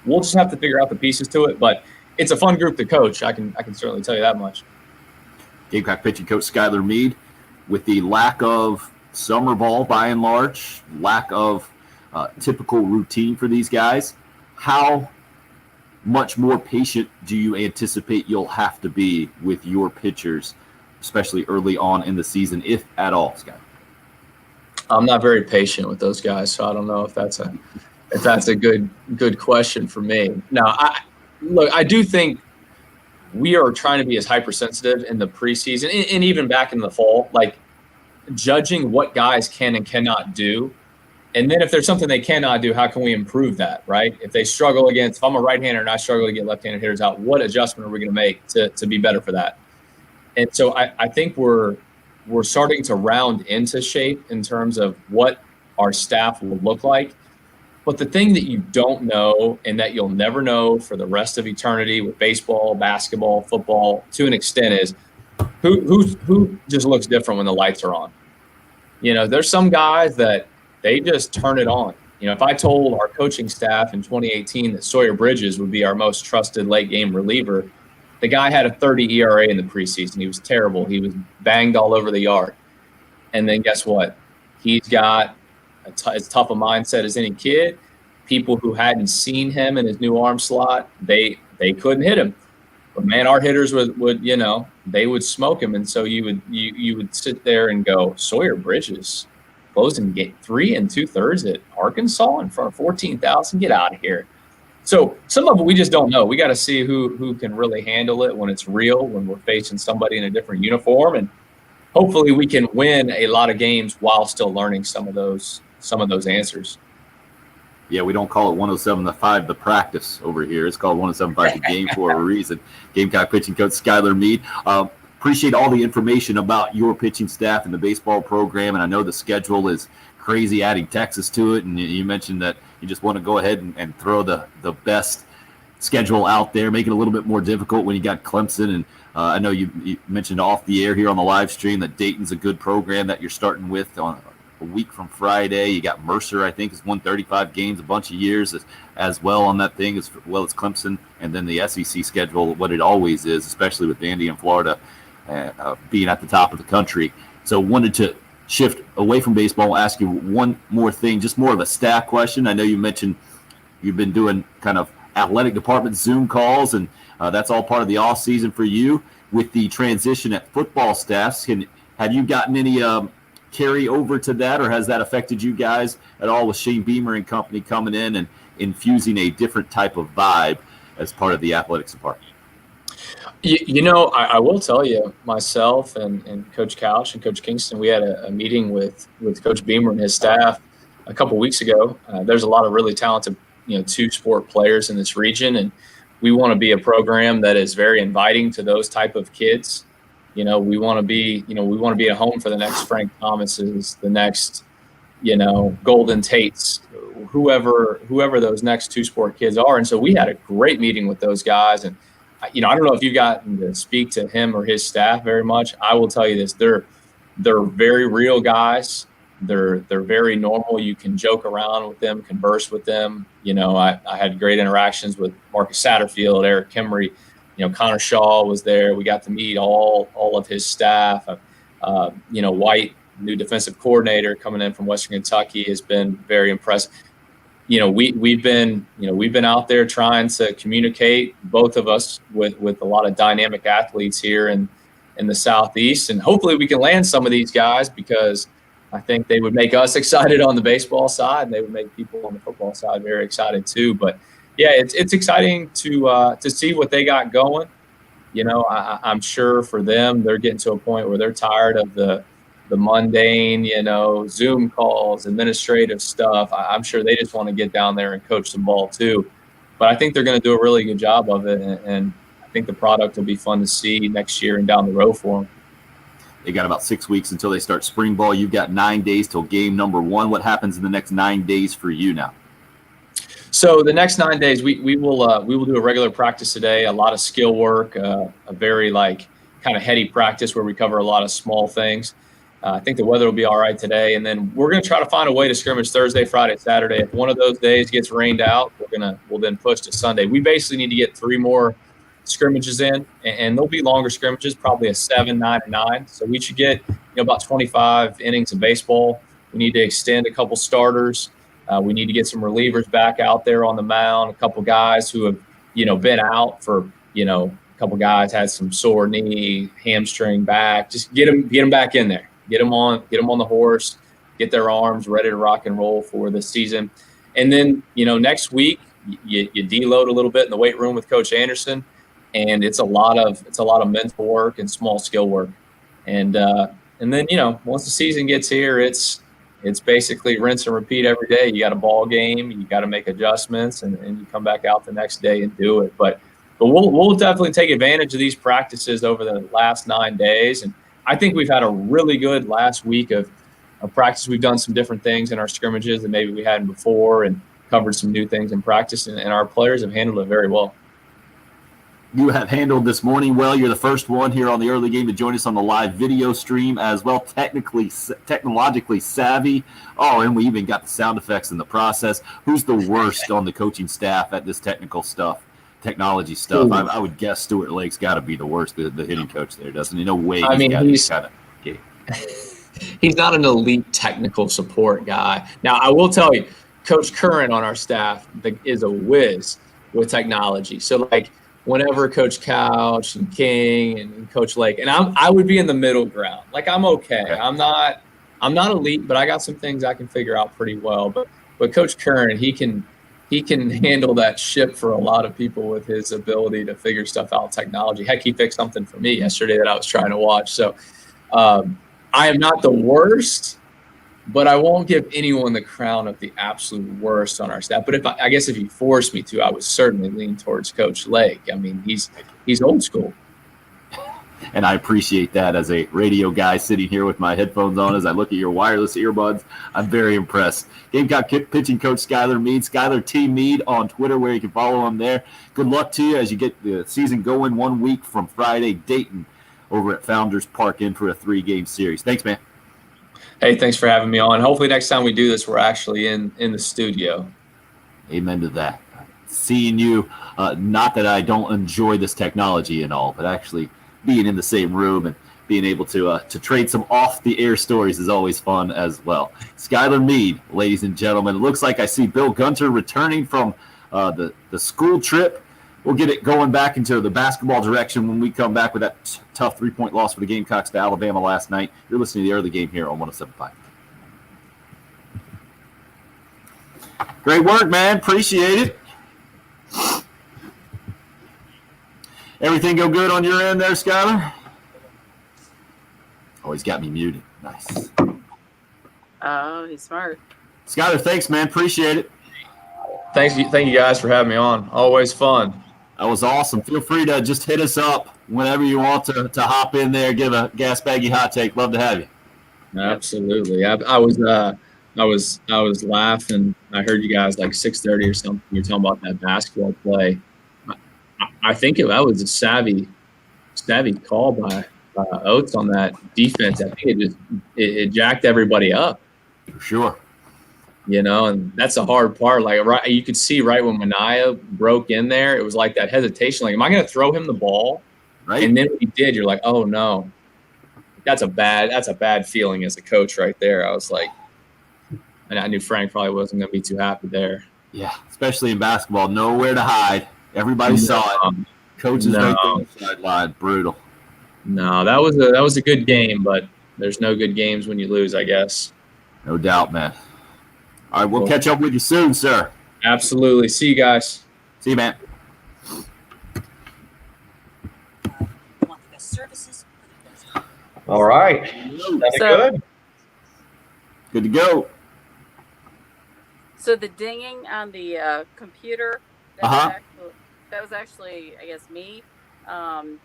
we'll just have to figure out the pieces to it. But it's a fun group to coach. I can certainly tell you that much. Gamecock pitching coach Skylar Meade, with the lack of summer ball by and large, lack of typical routine for these guys, how much more patient do you anticipate you'll have to be with your pitchers, especially early on in the season, if at all, Scott? I'm not very patient with those guys, so I don't know if that's a good question for me. Now, I do think we are trying to be as hypersensitive in the preseason and even back in the fall, judging what guys can and cannot do. And then if there's something they cannot do, how can we improve that, right? If they struggle if I'm a right-hander and I struggle to get left-handed hitters out, what adjustment are we going to make to be better for that? And so I think we're starting to round into shape in terms of what our staff will look like. But the thing that you don't know and that you'll never know for the rest of eternity with baseball, basketball, football, to an extent, is who just looks different when the lights are on. There's some guys that they just turn it on. If I told our coaching staff in 2018 that Sawyer Bridges would be our most trusted late game reliever, the guy had a 30 ERA in the preseason. He was terrible. He was banged all over the yard. And then guess what? He's got as tough a mindset as any kid. People who hadn't seen him in his new arm slot, they couldn't hit him. But man, our hitters would they would smoke him. And so you would sit there and go, Sawyer Bridges closing game 3 2/3 at Arkansas in front of 14,000. Get out of here. So some of it we just don't know. We got to see who can really handle it when it's real, when we're facing somebody in a different uniform, and hopefully we can win a lot of games while still learning some of those answers. Yeah, we don't call it 107.5 the practice over here. It's called 107.5 the game for a reason. Gamecock pitching coach Skylar Meade. Appreciate all the information about your pitching staff and the baseball program, and I know the schedule is crazy, adding Texas to it, and you mentioned that you just want to go ahead and throw the best schedule out there, make it a little bit more difficult when you got Clemson, and I know you mentioned off the air here on the live stream that Dayton's a good program that you're starting with on a week from Friday. You got Mercer, I think, has won 35 games a bunch of years as well on that thing, as well as Clemson, and then the SEC schedule, what it always is, especially with Vandy and Florida being at the top of the country. So wanted to shift away from baseball, ask you one more thing, just more of a staff question. I know you mentioned you've been doing kind of athletic department Zoom calls, and that's all part of the off season for you. With the transition at football staffs, have you gotten any carry over to that, or has that affected you guys at all with Shane Beamer and company coming in and infusing a different type of vibe as part of the athletics department? I will tell you, myself and Coach Couch and Coach Kingston, we had a meeting with Coach Beamer and his staff a couple weeks ago. There's a lot of really talented, two-sport players in this region, and we want to be a program that is very inviting to those type of kids. We want to be a home for the next Frank Thomases, the next, Golden Tates, whoever those next two-sport kids are. And so we had a great meeting with those guys, and I don't know if you've gotten to speak to him or his staff very much. I will tell you this: they're very real guys. They're very normal. You can joke around with them, converse with them. I had great interactions with Marcus Satterfield, Eric Kimry. Connor Shaw was there. We got to meet all of his staff. White new defensive coordinator coming in from Western Kentucky has been very impressive. We've been out there trying to communicate, both of us, with a lot of dynamic athletes here in the Southeast, and hopefully we can land some of these guys, because I think they would make us excited on the baseball side, and they would make people on the football side very excited too. But yeah, it's exciting to see what they got going. I'm sure for them, they're getting to a point where they're tired of the mundane, Zoom calls, administrative stuff. I'm sure they just want to get down there and coach some ball too. But I think they're going to do a really good job of it, and I think the product will be fun to see next year and down the road for them. They got about 6 weeks until they start spring ball. You've got 9 days till game number 1. What happens in the next 9 days for you now? So the next 9 days, we will do a regular practice today, a lot of skill work, a very kind of heady practice where we cover a lot of small things. I think the weather will be all right today, and then we're going to try to find a way to scrimmage Thursday, Friday, Saturday. If one of those days gets rained out, we'll then push to Sunday. We basically need to get 3 more scrimmages in, and they'll be longer scrimmages, probably a 7, 9, and 9. So we should get about 25 innings of baseball. We need to extend a couple starters. We need to get some relievers back out there on the mound. A couple guys who have been out for a couple guys had some sore knee, hamstring, back. Just get them back in there. Get them on the horse. Get their arms ready to rock and roll for the season. And then next week you deload a little bit in the weight room with Coach Anderson, and it's a lot of mental work and small skill work. And then once the season gets here, it's basically rinse and repeat every day. You got a ball game, you got to make adjustments, and you come back out the next day and do it. But we'll definitely take advantage of these practices over the last 9 days. And I think we've had a really good last week of practice. We've done some different things in our scrimmages that maybe we hadn't before, and covered some new things in practice, and our players have handled it very well. You have handled this morning well. You're the first one here on the early game to join us on the live video stream as well. Technologically savvy. Oh, and we even got the sound effects in the process. Who's the worst on the coaching staff at this technology stuff? I would guess Stuart Lake's got to be the worst, the hitting coach there, doesn't he? No way. He's not an elite technical support guy. Now, I will tell you, Coach Curran on our staff is a whiz with technology. So, whenever Coach Couch and King and Coach Lake, and I would be in the middle ground. I'm okay. I'm not elite, but I got some things I can figure out pretty well. But Coach Curran, he can handle that ship for a lot of people with his ability to figure stuff out, technology. Heck, he fixed something for me yesterday that I was trying to watch. So I am not the worst, but I won't give anyone the crown of the absolute worst on our staff. But I guess if you forced me to, I would certainly lean towards Coach Lake. I mean, he's old school. And I appreciate that as a radio guy sitting here with my headphones on as I look at your wireless earbuds. I'm very impressed. Gamecock pitching coach Skylar Meade, Skylar T. Meade on Twitter, where you can follow him there. Good luck to you as you get the season going 1 week from Friday. Dayton over at Founders Park in for a 3-game series. Thanks, man. Hey, thanks for having me on. Hopefully next time we do this, we're actually in the studio. Amen to that. Seeing you, not that I don't enjoy this technology and all, but actually being in the same room and being able to trade some off-the-air stories is always fun as well. Skylar Meade, ladies and gentlemen. It looks like I see Bill Gunter returning from the school trip. We'll get it going back into the basketball direction when we come back with that tough 3-point loss for the Gamecocks to Alabama last night. You're listening to the early game here on 107.5. Great work, man. Appreciate it. Everything go good on your end there, Skylar? Oh, he's got me muted. Nice. Oh, he's smart. Skylar, thanks, man. Appreciate it. Thank you guys for having me on. Always fun. That was awesome. Feel free to just hit us up whenever you want to hop in there, give a gas baggy hot take. Love to have you. Absolutely. I was laughing. I heard you guys 6:30 or something. You're talking about that basketball play. I think that was a savvy call by Oates on that defense. I think it jacked everybody up. For sure. And that's the hard part. Right, you could see right when Mania broke in there, it was like that hesitation. Am I going to throw him the ball? Right. And then when he did, you're like, oh no. that's a bad feeling as a coach right there. I was like, and I knew Frank probably wasn't going to be too happy there. Yeah, especially in basketball, nowhere to hide. Everybody saw it. Coaches right there on the sideline, brutal. No, that was a good game, but there's no good games when you lose, I guess. No doubt, man. All right, we'll catch up with you soon, sir. Absolutely. See you guys. See you, man. All right. Sounded good. Good to go. So the dinging on the computer, that was actually, I guess, me. I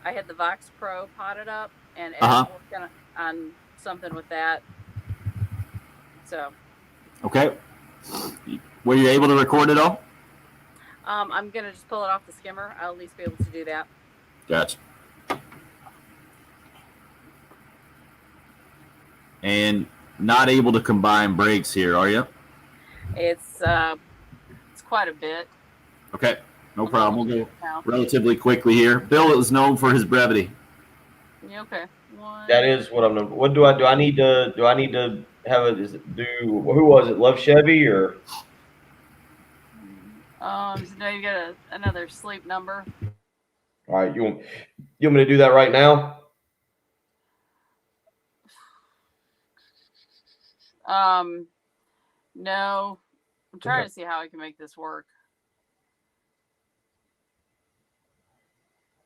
had the Vox Pro potted up, and Ed worked on something with that. So. Okay. Were you able to record it all? I'm gonna just pull it off the skimmer. I'll at least be able to do that. Gotcha. And not able to combine breaks here, are you? It's quite a bit. Okay, no problem. We'll go relatively quickly here. Bill is known for his brevity. Yeah, okay. That is what I'm. What do I do? I need to have a do. Who was it? Love Chevy or? So now you got another sleep number. All right, you want me to do that right now? No. I'm trying to see how I can make this work.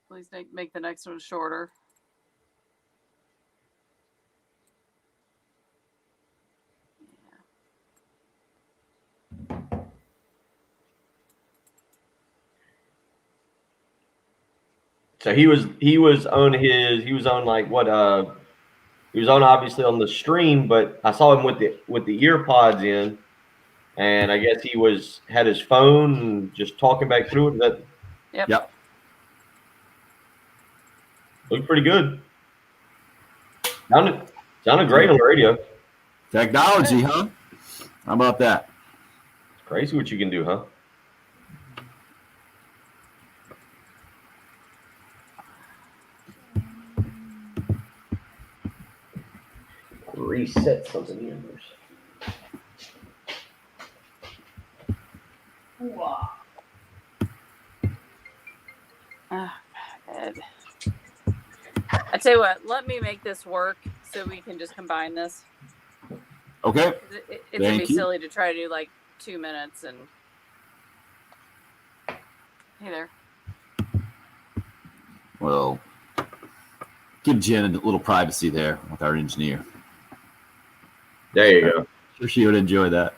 Please make the next one shorter. So he was on like what he was on obviously on the stream, but I saw him with the ear pods in, and I guess he had his phone and just talking back through it. Yep. Looked pretty good. Sounded great on the radio. Technology, huh? How about that? It's crazy what you can do, huh? Reset something here. Wow. Ed. I tell you what, let me make this work so we can just combine this. Okay. It's going to be silly to try to do like 2 minutes and. Hey there. Well, give Jen a little privacy there with our engineer. There you go. Sure, she would enjoy that.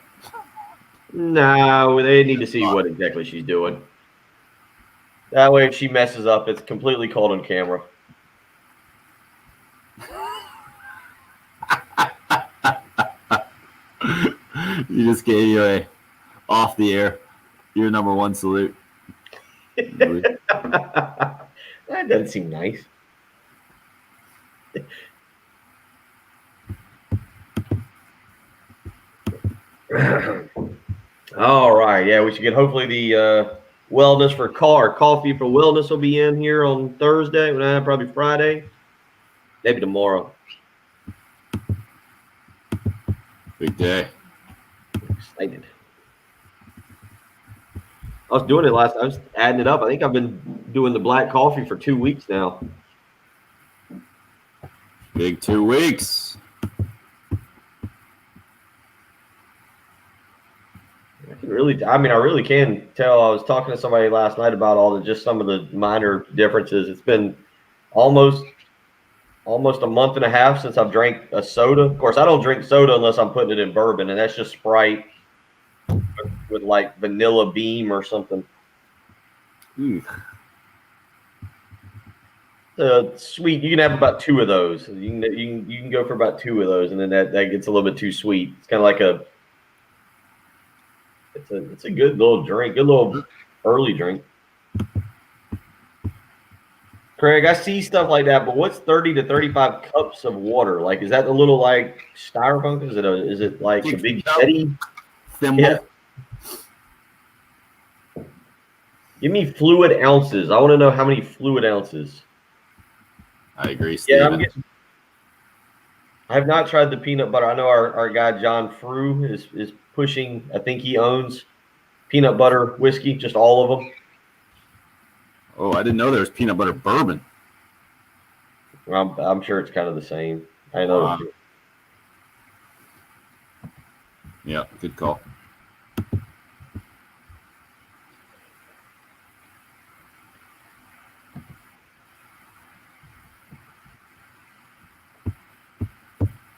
No, they need to see what exactly she's doing. That way, if she messes up, it's completely caught on camera. You just gave you a off the air, your number one salute. That doesn't seem nice. All right, yeah, we should get hopefully the wellness for coffee for wellness will be in here on Thursday, probably Friday, maybe tomorrow. Big day. Excited. I was doing it I was adding it up. I think I've been doing the black coffee for 2 weeks now. Big 2 weeks. I really can tell. I was talking to somebody last night about some of the minor differences. It's been almost a month and a half since I've drank a soda. Of course, I don't drink soda unless I'm putting it in bourbon, and that's just Sprite with like vanilla beam or something. Sweet. You can have about 2 of those. You can go for about 2 of those, and then that gets a little bit too sweet. It's kind of like it's a good little drink, good little early drink. Craig, I see stuff like that, but what's 30 to 35 cups of water? Like, is that a little like styrofoam? Is it like a big Yeti thimble? Yeah. Give me fluid ounces. I want to know how many fluid ounces. I agree, Yeah, Steven. I have not tried the peanut butter. I know our guy John Frew is pushing. I think he owns peanut butter whiskey, just all of them. Oh, I didn't know there was peanut butter bourbon. I'm sure it's kind of the same. I know. Wow. Yeah, good call.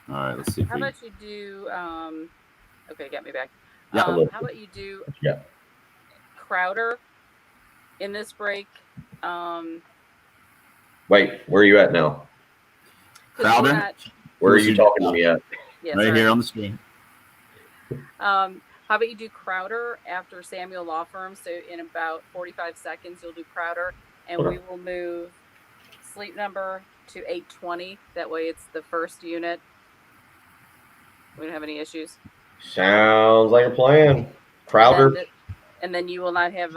All right, let's see if How we. about you do? Okay, get me back. Yeah. How about you do Yeah. Crowder in this break? Wait, where are you at now? 'Cause Crowder? we're not- Where are you talking to me at? yeah, Right sorry. here on the screen. How about you do Crowder after Samuel Law Firm? So in about 45 seconds, you'll do Crowder, and we will move Sleep Number to 8:20. That way, it's the first unit. We don't have any issues. Sounds like a plan. Crowder. And then you will not have.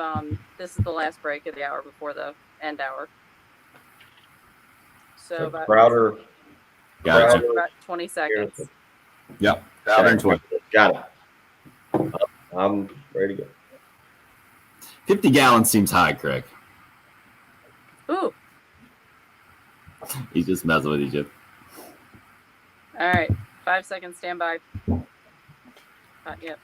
This is the last break of the hour before the end hour. So about Crowder. Gotcha. about 20 seconds. Yep. Crowder and 20. Got it. I'm ready to go. 50 gallons seems high, Craig. Ooh. He's just messing with you, Jim. All right. 5 seconds. Stand by. Yep.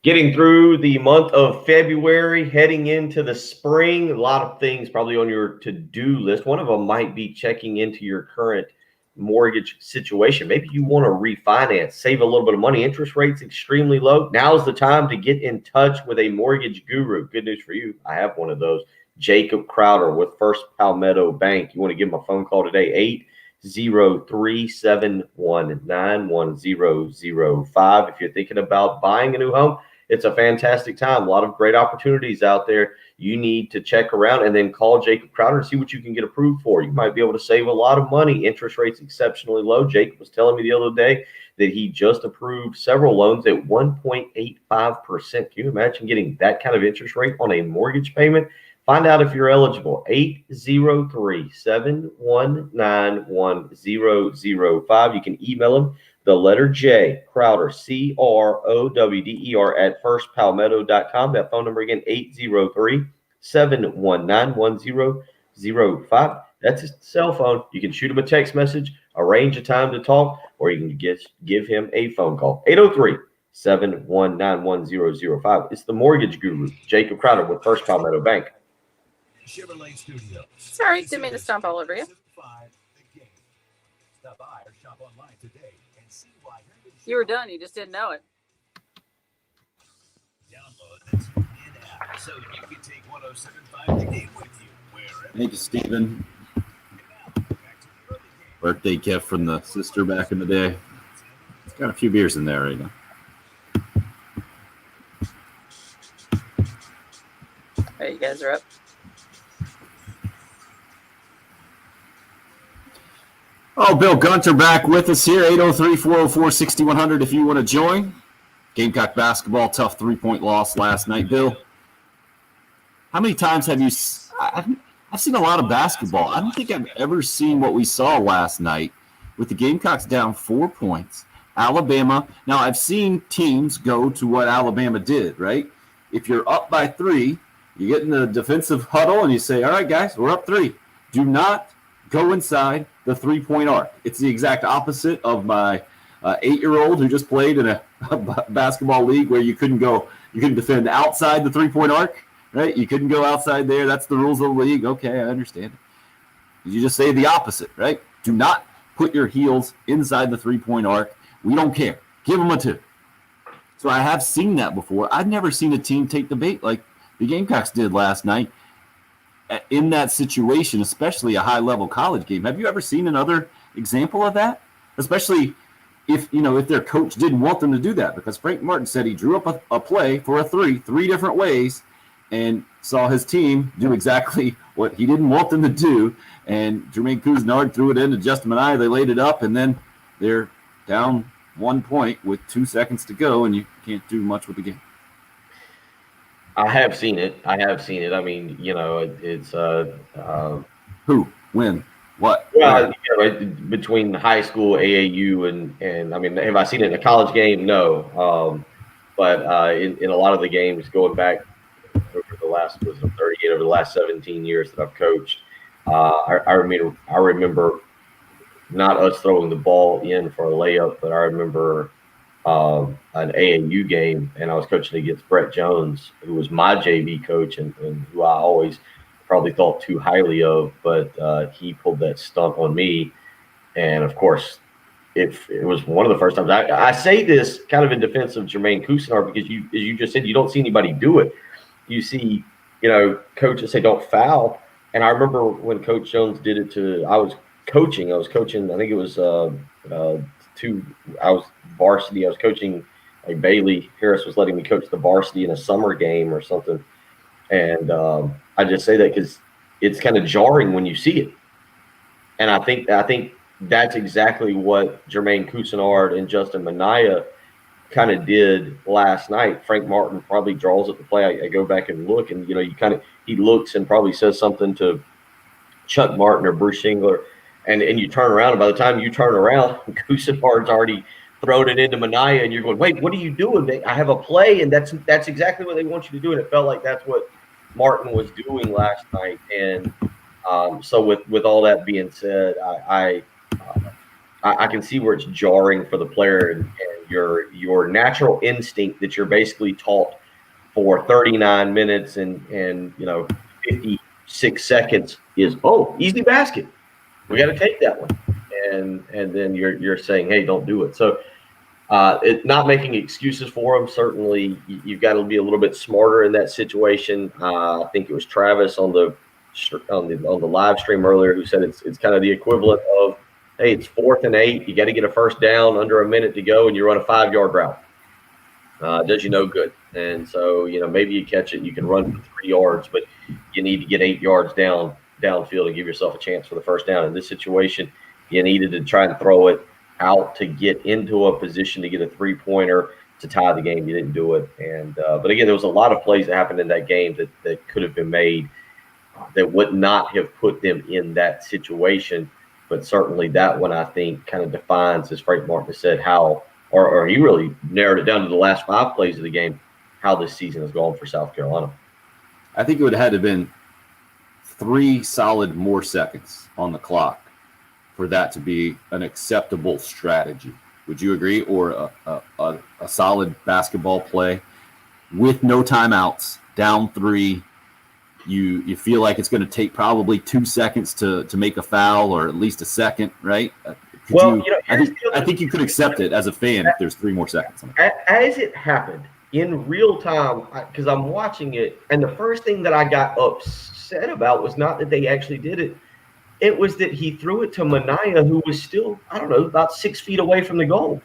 Getting through the month of February, heading into the spring, a lot of things probably on your to-do list. One of them might be checking into your current mortgage situation. Maybe you want to refinance, save a little bit of money. Interest rates extremely low. Now's the time to get in touch with a mortgage guru. Good news for you. I have one of those. Jacob Crowder with First Palmetto Bank. You want to give him a phone call today, 803-719-1005. If you're thinking about buying a new home, it's a fantastic time. A lot of great opportunities out there. You need to check around and then call Jacob Crowder and see what you can get approved for. You might be able to save a lot of money. Interest rates exceptionally low. Jacob was telling me the other day that he just approved several loans at 1.85%. Can you imagine getting that kind of interest rate on a mortgage payment? Find out if you're eligible. 803-719-1005. You can email him. The letter J, Crowder, CROWDER at firstpalmetto.com. That phone number again, 803-719-1005. That's his cell phone. You can shoot him a text message, arrange a time to talk, or you can give him a phone call. 803-719-1005. It's the mortgage guru, Jacob Crowder with First Palmetto Bank. Chevrolet Studios. Sorry, didn't mean to stomp all over you. Stop by or shop online today and see why You were done. You just didn't know it. download the TuneIn app so you can take 107.5 The Game with you wherever. Thank you, Steven. Birthday gift from the sister back in the day. It's got a few beers in there right now. All right, you guys are up. Oh, Bill Gunter back with us here, 803-404-6100 if you want to join. Gamecock basketball, tough three-point loss last night. Bill, how many times have you – I've seen a lot of basketball. I don't think I've ever seen what we saw last night with the Gamecocks down 4 points. Alabama – now, I've seen teams go to what Alabama did, right? If you're up by 3, you get in the defensive huddle and you say, all right, guys, we're up 3. Do not go inside the three-point arc. It's the exact opposite of my 8-year-old who just played in a basketball league where you couldn't defend outside the three-point arc, right? You couldn't go outside there. That's the rules of the league. Okay, I understand it. You just say the opposite, right? Do not put your heels inside the three-point arc. We don't care. Give them a 2. So I have seen that before. I've never seen a team take the bait like the Gamecocks did last night in that situation, especially a high-level college game. Have you ever seen another example of that? Especially if their coach didn't want them to do that, because Frank Martin said he drew up a play for a 3 different ways and saw his team do exactly what he didn't want them to do. And Jermaine Cousinard threw it into Justin Minaya. They laid it up, and then they're down 1 point with 2 seconds to go, and you can't do much with the game. I have seen it. I mean, it's Who? When? What? well, Where? between high school AAU and I mean, have I seen it in a college game? No. But in a lot of the games going back over the last 38 over the last 17 years that I've coached, I remember not us throwing the ball in for a layup, but I remember an AAU game, and I was coaching against Brett Jones, who was my JV coach and who I always probably thought too highly of, but he pulled that stunt on me. And of course, it was one of the first times. I say this kind of in defense of Jermaine Cousineau because as you just said, you don't see anybody do it. You see, coaches say don't foul. And I remember when Coach Jones did it I was coaching. I think it was I was varsity. I was coaching like Bailey Harris was letting me coach the varsity in a summer game or something. And I just say that because it's kind of jarring when you see it. And I think that's exactly what Jermaine Cousineau and Justin Minaya kind of did last night. Frank Martin probably draws at the play. I go back and look, and he looks and probably says something to Chuck Martin or Bruce Shingler, and you turn around, and by the time you turn around, Cousineau's already thrown it into Minaya, and you're going, wait, what are you doing? I have a play, and that's exactly what they want you to do, and it felt like that's what Martin was doing last night. And so with all that being said, I can see where it's jarring for the player and your natural instinct that you're basically taught for 39 minutes and 56 seconds is, easy basket. We got to take that one. And then you're saying, hey, don't do it. So it not making excuses for them. Certainly you've got to be a little bit smarter in that situation. I think it was Travis on the live stream earlier who said it's kind of the equivalent of, hey, it's 4th and 8. You got to get a first down under a minute to go, and you run a 5-yard route. Does you no good. And so, maybe you catch it, you can run for 3 yards, but you need to get 8 yards downfield and give yourself a chance for the first down. In this situation, you needed to try and throw it out to get into a position to get a 3-pointer to tie the game. You didn't do it. And but again, there was a lot of plays that happened in that game that could have been made that would not have put them in that situation. But certainly that one, I think, kind of defines, as Frank Martin has said, how, or he really narrowed it down to the last 5 plays of the game, how this season has gone for South Carolina. I think it would have had to have been 3 solid more seconds on the clock for that to be an acceptable strategy. Would you agree? Or a solid basketball play with no timeouts, down 3, you feel like it's going to take probably 2 seconds to make a foul, or at least a second, right? I think you could accept it as a fan if there's 3 more seconds. As it happened in real time, because I'm watching it, and the first thing that I got upset about was not that they actually did it. It was that he threw it to Minaya, who was still, about 6 feet away from the goal.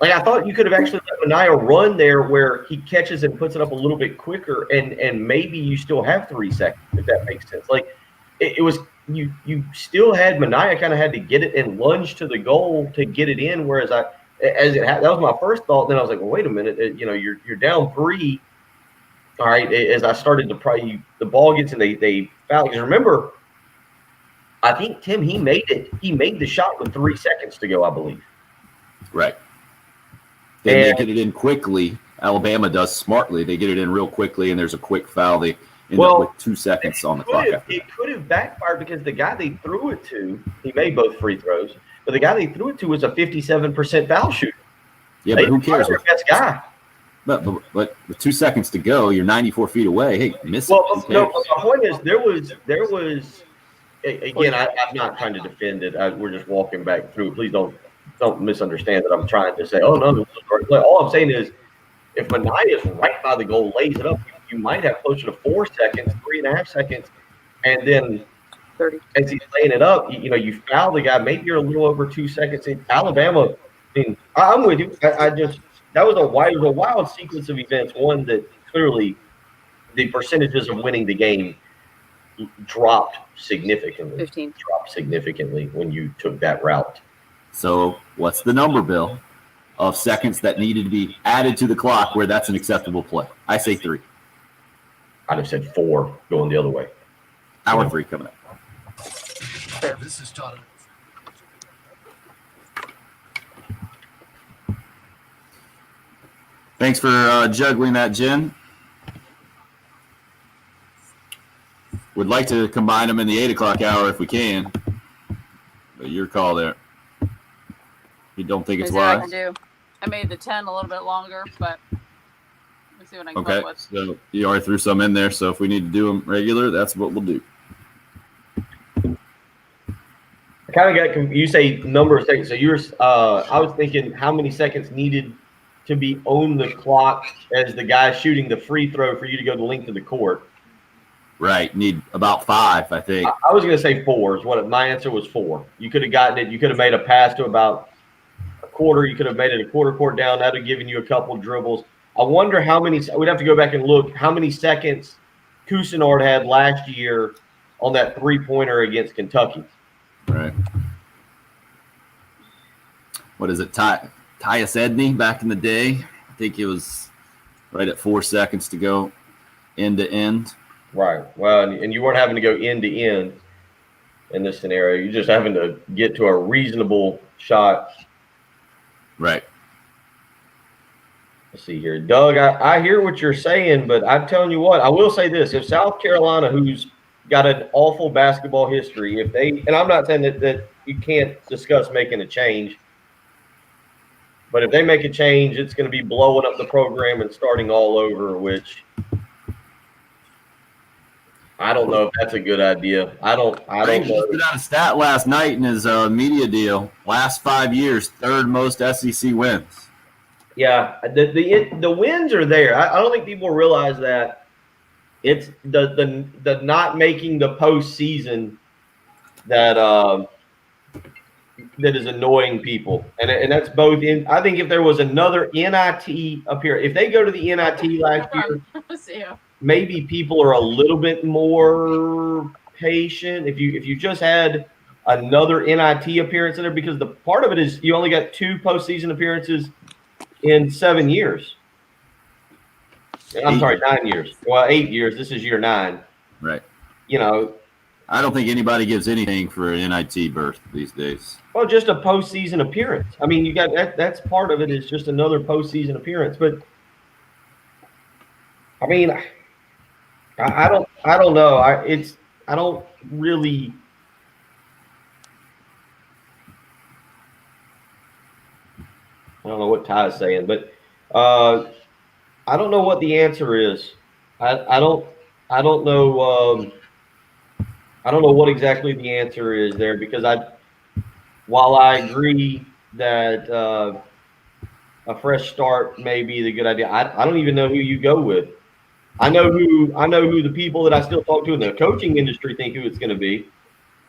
Like, I thought you could have actually let Minaya run there where he catches and puts it up a little bit quicker, and maybe you still have 3 seconds, if that makes sense. Like, it was you still had Minaya kind of had to get it and lunge to the goal to get it in, whereas that was my first thought. Then I was like, well, wait a minute, you're down 3. All right, as I started to pray, the ball gets and they foul. Because remember, I think Tim he made the shot with 3 seconds to go, I believe. Right. They get it in quickly. Alabama does smartly. They get it in real quickly, and there's a quick foul. They end up with 2 seconds on the clock. It could have backfired because the guy they threw it to, he made both free throws, but the guy they threw it to was a 57% foul shooter. Yeah, but who cares? Their best guy. But with 2 seconds to go, you're 94 feet away. Hey, miss Well, it. no, my point is there was again. I'm not trying to defend it. We're just walking back through. Please don't misunderstand that I'm trying to say, oh no. All I'm saying is, if Minaya is right by the goal, lays it up, you might have closer to 4 seconds, 3.5 seconds, and then 30. As he's laying it up, you foul the guy. Maybe you're a little over 2 seconds. In Alabama, I'm with you. That was a wild sequence of events. One that clearly the percentages of winning the game dropped significantly. 15. Dropped significantly when you took that route. So what's the number, Bill? of seconds that needed to be added to the clock where that's an acceptable play. I say 3. I'd have said 4 going the other way. Hour 3 coming up. This is Todd. Thanks for juggling that, Jen. Would like to combine them in the 8 o'clock hour if we can. But your call there. You don't think it's Let me see what I wise? can do. I made the 10 a little bit longer, but let's see what I can Okay, come up with. so you already threw some in there, so if we need to do them regular, that's what we'll do. I kind of got you say number of seconds. So you're I was thinking how many seconds needed to be on the clock as the guy shooting the free throw for you to go the length of the court. Right, need about 5, I think. I was going to say 4 is what my answer was. 4. You could have gotten it. You could have made a pass to about a quarter. You could have made it a quarter court down. That would have given you a couple dribbles. I wonder how many. We'd have to go back and look how many seconds Cousinard had last year on that 3-pointer against Kentucky. Right. What is it? Tyus Edney back in the day. I think it was right at 4 seconds to go end to end. Right. Well, and you weren't having to go end to end in this scenario. You're just having to get to a reasonable shot. Right. Let's see here. Doug, I hear what you're saying, but I'm telling you what, I will say this. If South Carolina, who's got an awful basketball history, if they – and I'm not saying that you can't discuss making a change, but if they make a change, it's going to be blowing up the program and starting all over, which – I don't know if that's a good idea. I don't He know. put out a stat last night in his media deal. Last 5 years, 3rd most SEC wins. Yeah, the wins are there. I don't think people realize that. It's the not making the postseason that is annoying people, and that's both in. I think if there was another NIT up here, if they go to the NIT last year. Let's see. Maybe people are a little bit more patient. If you just had another NIT appearance in there, because the part of it is you only got 2 postseason appearances in 7 years. I'm sorry, 9 years. Well, 8 years. This is year 9. Right. You know, I don't think anybody gives anything for an NIT berth these days. well, just a postseason appearance. I mean, you got that's part of it is just another postseason appearance. But I mean, I don't know. I don't really. I don't know what Ty is saying, but I don't know what the answer is. I don't know. I don't know what exactly the answer is there, because while I agree that a fresh start may be the good idea, I don't even know who you go with. I know who the people that I still talk to in the coaching industry think who it's going to be.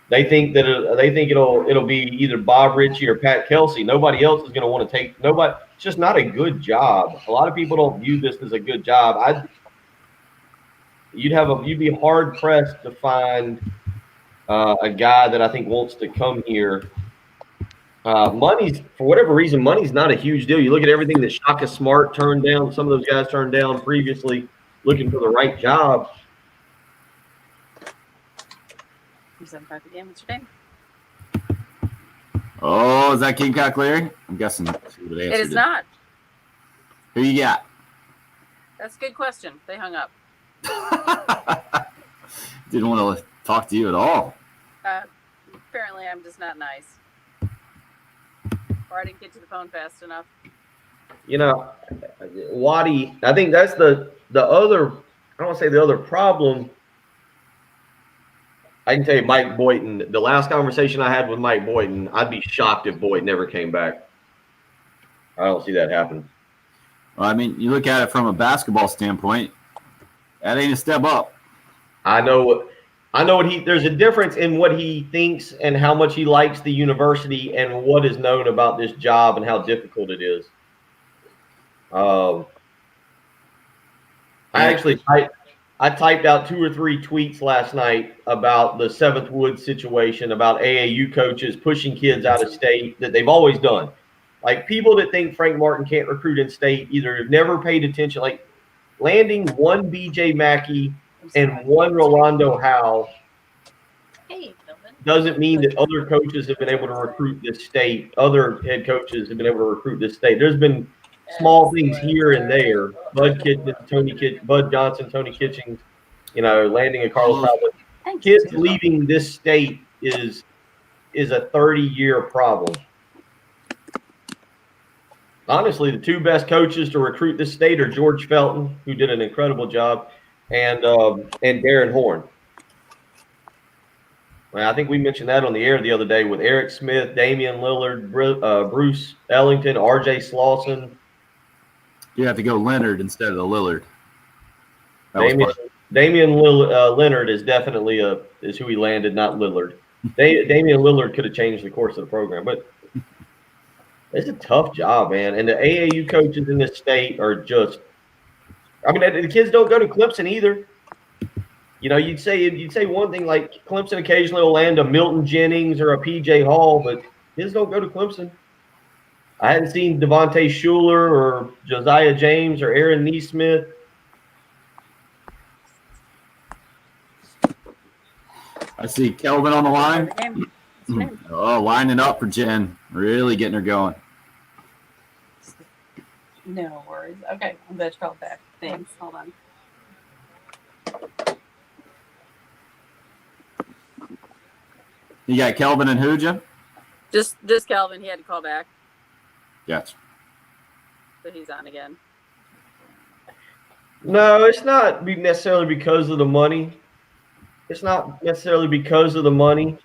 They think that it'll be either Bob Ritchie or Pat Kelsey. Nobody else is going to want to take nobody. It's just not a good job. A lot of people don't view this as a good job. You'd be hard pressed to find a guy that I think wants to come here. Money's, for whatever reason, money's not a huge deal. You look at everything that Shaka Smart turned down. Some of those guys turned down previously, looking for the right job. Is that about the game? What's your name? Oh, is that Gamecock Larry? I'm guessing. It is not. Who you got? That's a good question. They hung up. Didn't want to talk to you at all. Apparently, I'm just not nice. Or I didn't get to the phone fast enough. You know, Waddy, I think that's the other, I don't want to say the other problem. I can tell you Mike Boynton, the last conversation I had with Mike Boynton, I'd be shocked if Boynton never came back. I don't see that happen. Well, I mean, you look at it from a basketball standpoint, that ain't a step up. I know what there's a difference in what he thinks and how much he likes the university and what is known about this job and how difficult it is. I typed out 2 or 3 tweets last night about the Seventh Woods situation, about AAU coaches pushing kids out of state that they've always done. Like people that think Frank Martin can't recruit in state either have never paid attention. Like landing one BJ Mackey and one Rolando Howe Hey, Melvin. doesn't mean that other coaches have been able to recruit this state. Other head coaches have been able to recruit this state. There's been small things here and there. Bud Johnson, Tony Kitchings, landing a Carlos Howell. Thank you. Kids leaving this state is a 30-year problem. Honestly, the two best coaches to recruit this state are George Felton, who did an incredible job, and Darren Horn. Well, I think we mentioned that on the air the other day with Eric Smith, Damian Lillard, Bruce Ellington, R.J. Slauson. You have to go Leonard instead of the Lillard. That Damian Leonard is definitely is who he landed, not Lillard. Damian Lillard could have changed the course of the program, but it's a tough job, man. And the AAU coaches in this state are just – I mean, the kids don't go to Clemson either. You'd say one thing like Clemson occasionally will land a Milton Jennings or a P.J. Hall, but kids don't go to Clemson. I hadn't seen Devontae Schuler or Josiah James or Aaron Neesmith. I see Kelvin on the line. Oh, lining up for Jen. Really getting her going. No worries. Okay, I'm glad you called back. Thanks. Hold on. You got Kelvin and who, Jen? Just Calvin. He had to call back, Gotcha. so he's on again. No, it's not necessarily because of the money. It's not necessarily because of the money.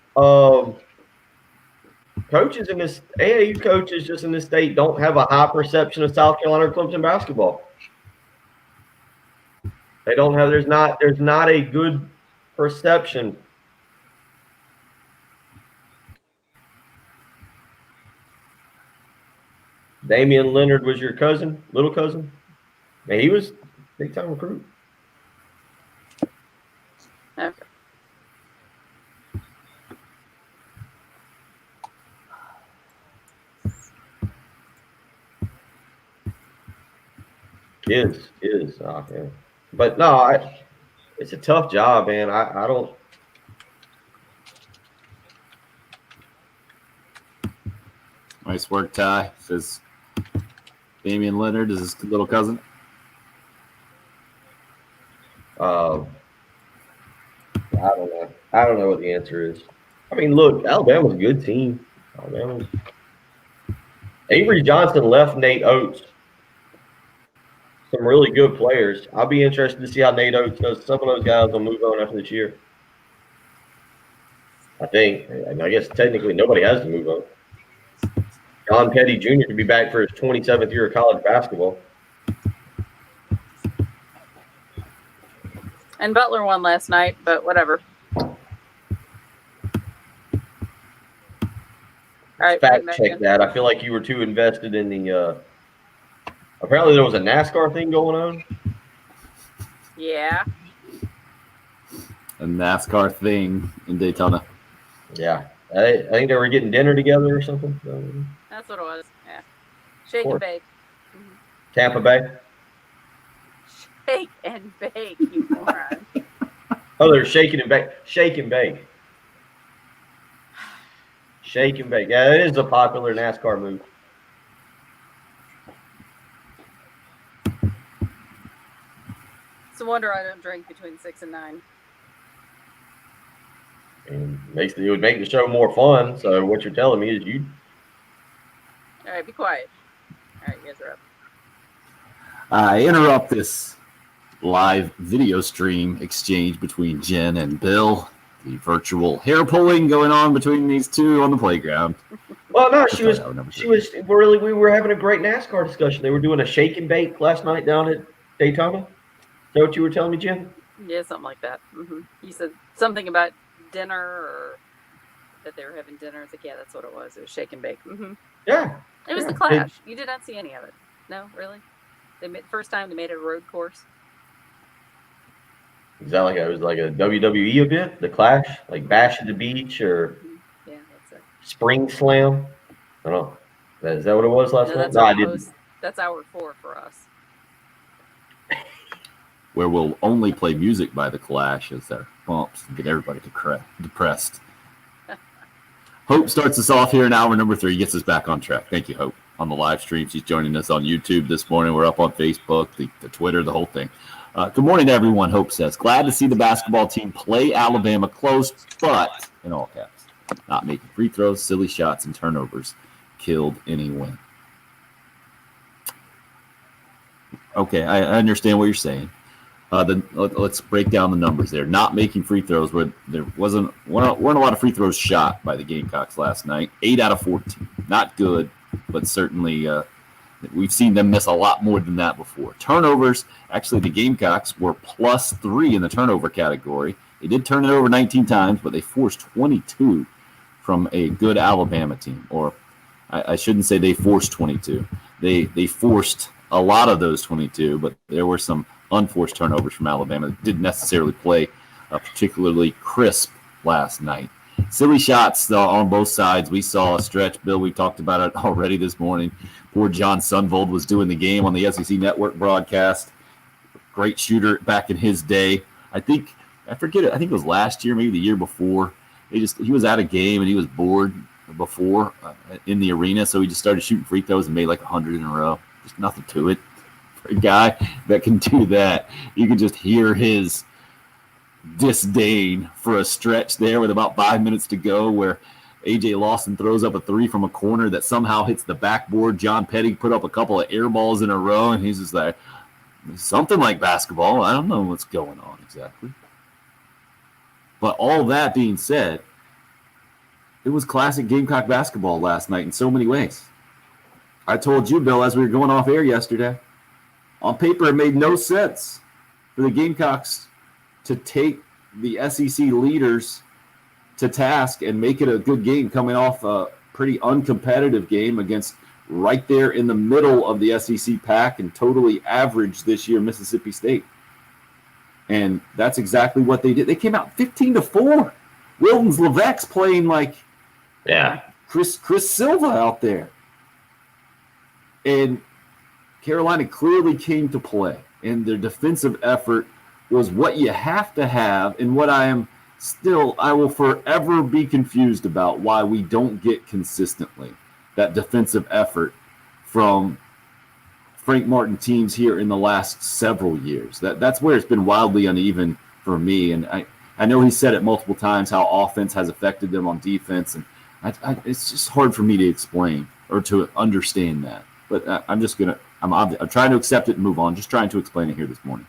Coaches in this AAU coaches just in this state don't have a high perception of South Carolina or Clemson basketball. They don't have. There's not a good perception. Damian Leonard was your cousin, little cousin. Man, he was big time recruit. Okay. Is okay. But no, it's a tough job, man. I don't. Nice work, Ty. Says Damian Leonard is his little cousin. I don't know. I don't know what the answer is. I mean, look, Alabama's a good team. Avery Johnson left Nate Oates. Some really good players. I'll be interested to see how Nate Oates does. Some of those guys will move on after this year. I think. And I guess technically nobody has to move on. John Petty Jr. to be back for his 27th year of college basketball. And Butler won last night, but whatever. All right, Fact check that. I feel like you were too invested in the apparently there was a NASCAR thing going on. Yeah. A NASCAR thing in Daytona. Yeah. I think they were getting dinner together or something. That's what it was. Yeah. Shake and bake. Tampa Bay. Shake and bake, you moron. Oh, they're shaking and bake. Shake and bake. Shake and bake. Yeah, it is a popular NASCAR move. It's a wonder I don't drink between 6 and 9. And it would make the show more fun. So what you're telling me is you. All right, be quiet. All right, you guys are up. I interrupt this live video stream exchange between Jen and Bill. The virtual hair pulling going on between these two on the playground. Well, no, we were having a great NASCAR discussion. They were doing a shake and bake last night down at Daytona. Is that what you were telling me, Jen? Yeah, something like that. Mm-hmm. You said something about dinner or that they were having dinner. I was like, yeah, that's what it was. It was shake and bake. Mm-hmm. Yeah. It was the Clash. You did not see any of it. No, really? First time they made it a road course. Is that it was like a WWE event? The Clash? Like Bash at the Beach or Yeah, that's it. Spring Slam? I don't know. Is that what it was last No, night? that's No, I our didn't. post. That's hour 4 for us. Where we'll only play music by the Clash as their bumps and get everybody depressed. Hope starts us off here in hour number 3, gets us back on track. Thank you, Hope, on the live stream. She's joining us on YouTube this morning. We're up on Facebook, the Twitter, the whole thing. Good morning, everyone, Hope says. Glad to see the basketball team play Alabama close, but, in all caps, not making free throws, silly shots, and turnovers killed any win. Okay, I understand what you're saying. Let's break down the numbers there. Not making free throws, where there weren't a lot of free throws shot by the Gamecocks last night. 8 out of 14. Not good, but certainly we've seen them miss a lot more than that before. Turnovers, actually the Gamecocks were +3 in the turnover category. They did turn it over 19 times, but they forced 22 from a good Alabama team. Or I shouldn't say they forced 22. They forced a lot of those 22, but there were some unforced turnovers from Alabama that didn't necessarily play particularly crisp last night. Silly shots on both sides. We saw a stretch. Bill, we talked about it already this morning. Poor John Sunvold was doing the game on the SEC Network broadcast. Great shooter back in his day. I think it was last year, maybe the year before. He was at a game and he was bored before in the arena, so he just started shooting free throws and made like 100 in a row. Just nothing to it. For a guy that can do that, you can just hear his disdain for a stretch there with about 5 minutes to go, where A.J. Lawson throws up a 3 from a corner that somehow hits the backboard. John Petty put up a couple of air balls in a row, and he's just like, something like basketball. I don't know what's going on exactly. But all that being said, it was classic Gamecock basketball last night in so many ways. I told you, Bill, as we were going off air yesterday, on paper, it made no sense for the Gamecocks to take the SEC leaders to task and make it a good game coming off a pretty uncompetitive game against right there in the middle of the SEC pack and totally average this year Mississippi State. And that's exactly what they did. They came out 15-4. Wilton's Levesque's playing like Chris Silva out there. And Carolina clearly came to play, and their defensive effort was what you have to have, and what I will forever be confused about why we don't get consistently that defensive effort from Frank Martin teams here in the last several years. That's where it's been wildly uneven for me, and I know he said it multiple times how offense has affected them on defense, and it's just hard for me to explain or to understand that. But I'm trying to accept it and move on, just trying to explain it here this morning.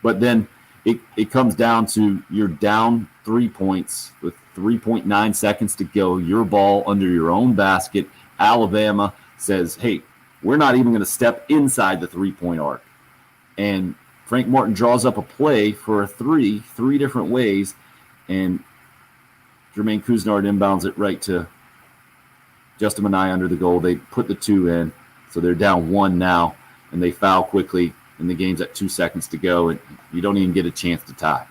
But then it comes down to you're down 3 points with 3.9 seconds to go, your ball under your own basket. Alabama says, hey, we're not even going to step inside the three-point arc. And Frank Martin draws up a play for a three different ways, and Jermaine Couisnard inbounds it right to Justin Minaya under the goal. They put the 2 in. So they're down 1 now, and they foul quickly, and the game's at 2 seconds to go, and you don't even get a chance to tie.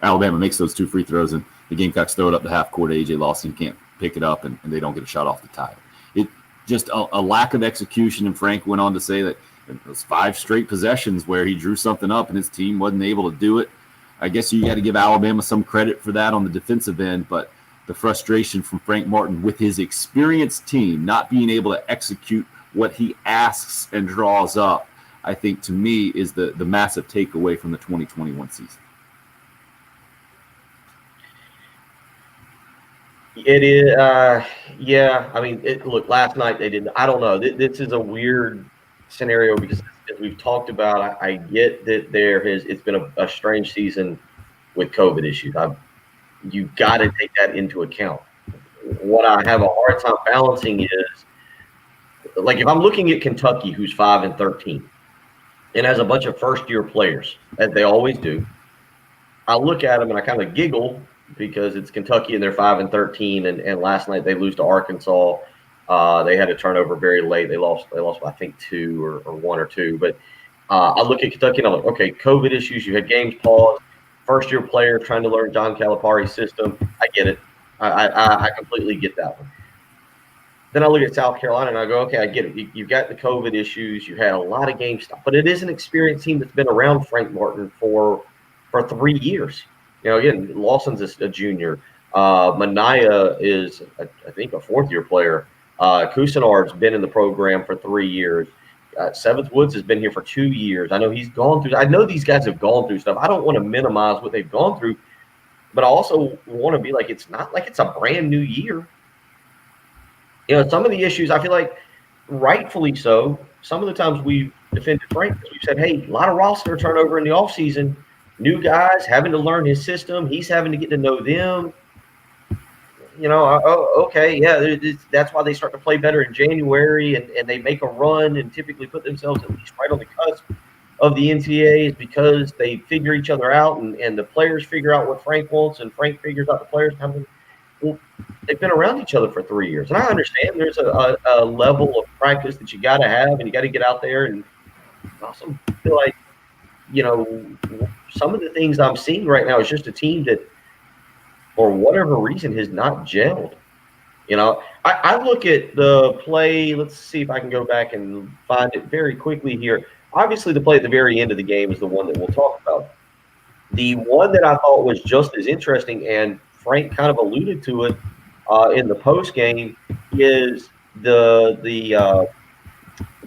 Alabama makes those 2 free throws, and the Gamecocks throw it up the half court. A.J. Lawson can't pick it up, and they don't get a shot off the tie. It just a lack of execution, and Frank went on to say that it was 5 straight possessions where he drew something up, and his team wasn't able to do it. I guess you got to give Alabama some credit for that on the defensive end, but the frustration from Frank Martin with his experienced team not being able to execute what he asks and draws up, I think to me is the massive takeaway from the 2021 season. It is, yeah. I mean, look, last night they didn't. I don't know. This is a weird scenario because as we've talked about, I get that it's been a strange season with COVID issues. You've got to take that into account. What I have a hard time balancing is, like, if I'm looking at Kentucky, who's 5-13, and has a bunch of first-year players, as they always do, I look at them and I kind of giggle because it's Kentucky and they're 5-13, and last night they lose to Arkansas. They had a turnover very late. They lost by, I think 2 or 1 or 2. But I look at Kentucky and I'm like, okay, COVID issues. You had games paused. First-year player trying to learn John Calipari's system. I get it. I completely get that one. then I look at South Carolina and I go, okay, I get it. You've got the COVID issues. You had a lot of game stuff, but it is an experienced team that's been around Frank Martin for 3 years. Again, Lawson's a junior. Mania is, I think, a fourth-year player. Cousinard's been in the program for 3 years. Seventh Woods has been here for 2 years. I know he's gone through. I know these guys have gone through stuff. I don't want to minimize what they've gone through, but I also want to be like, it's not like it's a brand new year. Some of the issues, I feel like rightfully so, some of the times we've defended Frank because we've said, hey, a lot of roster turnover in the offseason, new guys having to learn his system. He's having to get to know them. Okay, yeah, that's why they start to play better in January and they make a run and typically put themselves at least right on the cusp of the NCAA is because they figure each other out and the players figure out what Frank wants and Frank figures out the players. Well, they've been around each other for 3 years. And I understand there's a level of practice that you got to have and you got to get out there. And I also feel like, some of the things I'm seeing right now is just a team that, for whatever reason, has not gelled. I look at the play. Let's see if I can go back and find it very quickly here. Obviously, the play at the very end of the game is the one that we'll talk about. The one that I thought was just as interesting, and Frank kind of alluded to it in the post game, is the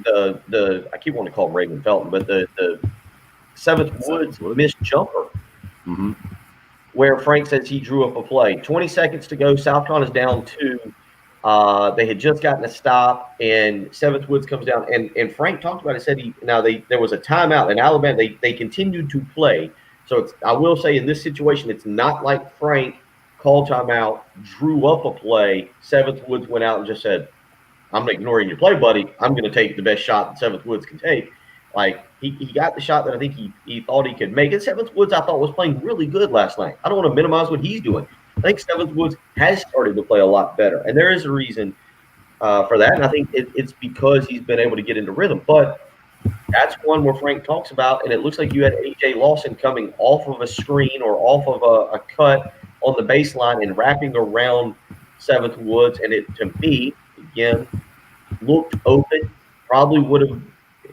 I keep wanting to call him Raven Felton, but the Seventh Woods missed jumper, where Frank says he drew up a play. 20 seconds to go. South Carolina's down 2. They had just gotten a stop, and Seventh Woods comes down. And Frank talked about it. Said there was a timeout in Alabama. They continued to play. So I will say in this situation, it's not like Frank called timeout, drew up a play. Seventh Woods went out and just said, "I'm ignoring your play, buddy. I'm going to take the best shot that Seventh Woods can take." Like he got the shot that I think he thought he could make. And Seventh Woods, I thought, was playing really good last night. I don't want to minimize what he's doing. I think Seventh Woods has started to play a lot better, and there is a reason for that. And I think it's because he's been able to get into rhythm. But that's one where Frank talks about, and it looks like you had A.J. Lawson coming off of a screen or off of a cut on the baseline and wrapping around Seventh Woods. And it, to me, again, looked open. Probably would have,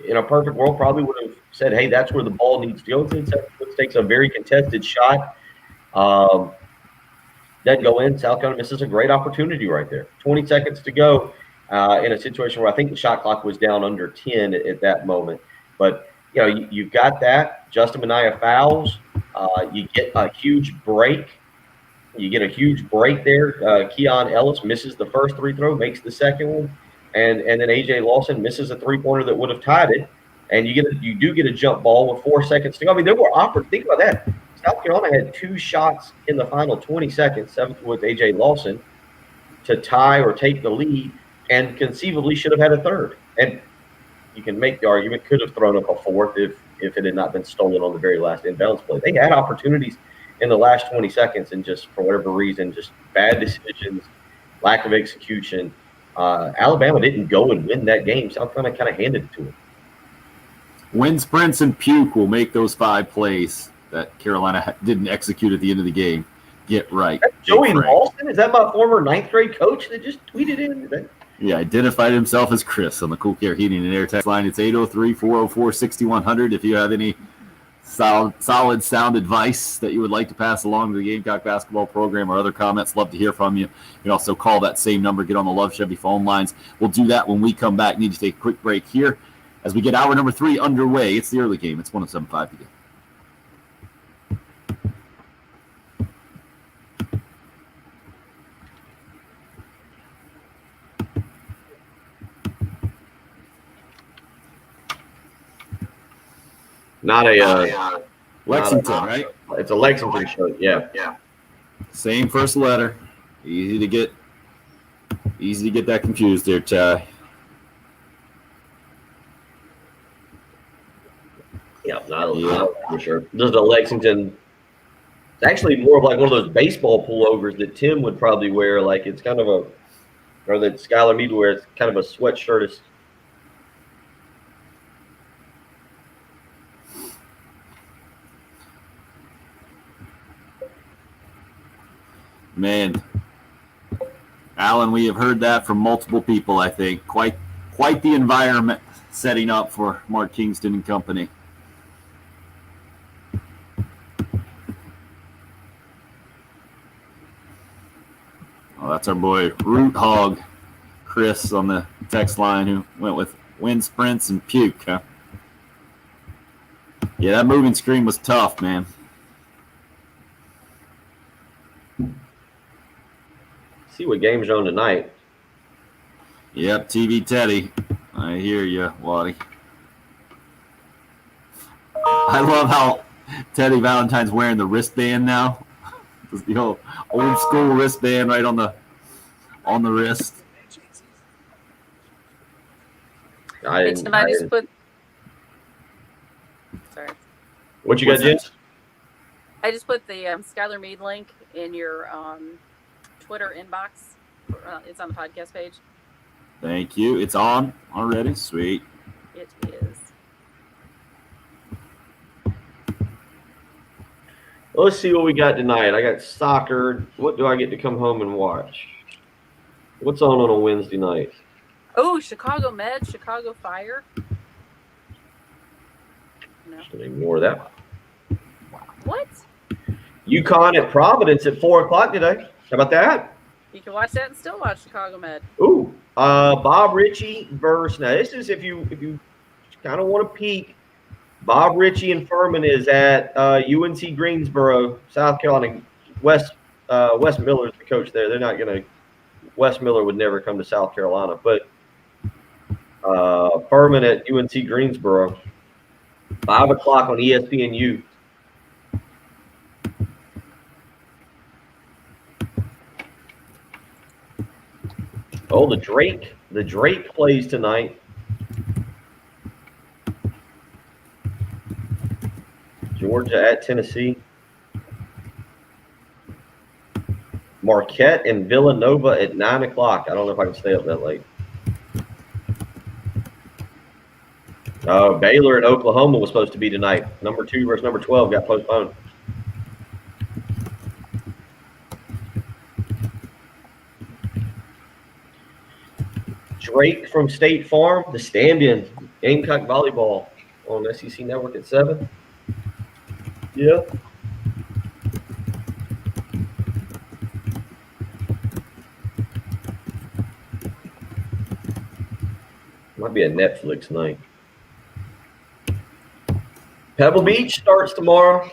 in a perfect world, probably would have said, hey, that's where the ball needs to go. Seventh Woods takes a very contested shot. Doesn't go in. South Carolina misses a great opportunity right there. 20 seconds to go in a situation where I think the shot clock was down under 10 at that moment. But, you've got that. Justin Mania fouls. You get a huge break. There. Keon Ellis misses the first free throw, makes the second one. And then A.J. Lawson misses a three-pointer that would have tied it. And you do get a jump ball with 4 seconds to go. I mean, there were think about that. South Carolina had 2 shots in the final 20 seconds, Seventh Woods, A.J. Lawson, to tie or take the lead, and conceivably should have had a third. And you can make the argument could have thrown up a fourth if it had not been stolen on the very last inbounds play. They had opportunities in the last 20 seconds, and just for whatever reason, just bad decisions, lack of execution. Alabama didn't go and win that game. South Carolina kind of handed it to them. Win sprints and puke will make those 5 plays that Carolina didn't execute at the end of the game get right. That's Joey Lawson? Is that my former 9th grade coach that just tweeted in? Yeah, identified himself as Chris on the Cool Care Heating and Air text line. It's 803-404-6100. If you have any solid sound advice that you would like to pass along to the Gamecock basketball program or other comments, love to hear from you. You can also call that same number, get on the Love Chevy phone lines. We'll do that when we come back. Need to take a quick break here as we get hour number 3 underway. It's the early game. It's 107.5 again. Not a Lexington, right? It's a Lexington shirt. Yeah. Same first letter. Easy to get that confused there, Ty. Yeah, not for sure. There's a Lexington. It's actually more of like one of those baseball pullovers that Tim would probably wear. Like it's kind of or that Skylar Meade wears. Kind of a sweatshirt. Man, Alan, we have heard that from multiple people, I think. Quite the environment setting up for Mark Kingston and company. Oh, that's our boy Root Hog Chris on the text line who went with wind sprints and puke, huh? Yeah, that moving screen was tough, man. See what games are on tonight. Yep, TV Teddy. I hear you, Waddy. I love how Teddy Valentine's wearing the wristband now. It's the old school wristband right on the wrist. Hey, Tim, I just put. Sorry. What you got, Jen? I just put the Skylar Meade link in your Twitter inbox. It's on the podcast page. Thank you. It's on already. Sweet. It is. Let's see what we got tonight. I got soccer. What do I get to come home and watch? What's on a Wednesday night? Oh, Chicago Med, Chicago Fire. No. Just gonna ignore that. What? UConn at Providence at 4:00 today. How about that? You can watch that and still watch Chicago Med. Ooh, Bob Ritchie versus. Now this is if you kind of want to peek. Bob Ritchie and Furman is at UNC Greensboro, South Carolina. Wes Miller is the coach there. They're not gonna. Wes Miller would never come to South Carolina, but Furman at UNC Greensboro, 5:00 on ESPNU. Oh, the Drake plays tonight. Georgia at Tennessee. Marquette and Villanova at 9:00. I don't know if I can stay up that late. Baylor and Oklahoma was supposed to be tonight. Number 2 versus number 12 got postponed. Drake from State Farm, the stand-in, Gamecock volleyball on SEC Network at 7. Yeah. Might be a Netflix night. Pebble Beach starts tomorrow.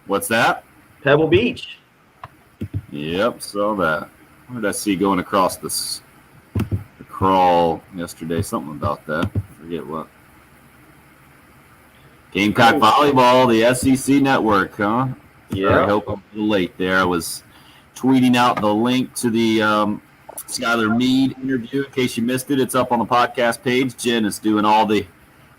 What's that? Pebble Beach. Yep, saw that. What did I see going across the crawl yesterday? Something about that. Forget what. Gamecock volleyball, the SEC network, huh? Yeah. I hope I'm a little late there. I was tweeting out the link to the Skylar Meade interview. In case you missed it, it's up on the podcast page. Jen is doing all the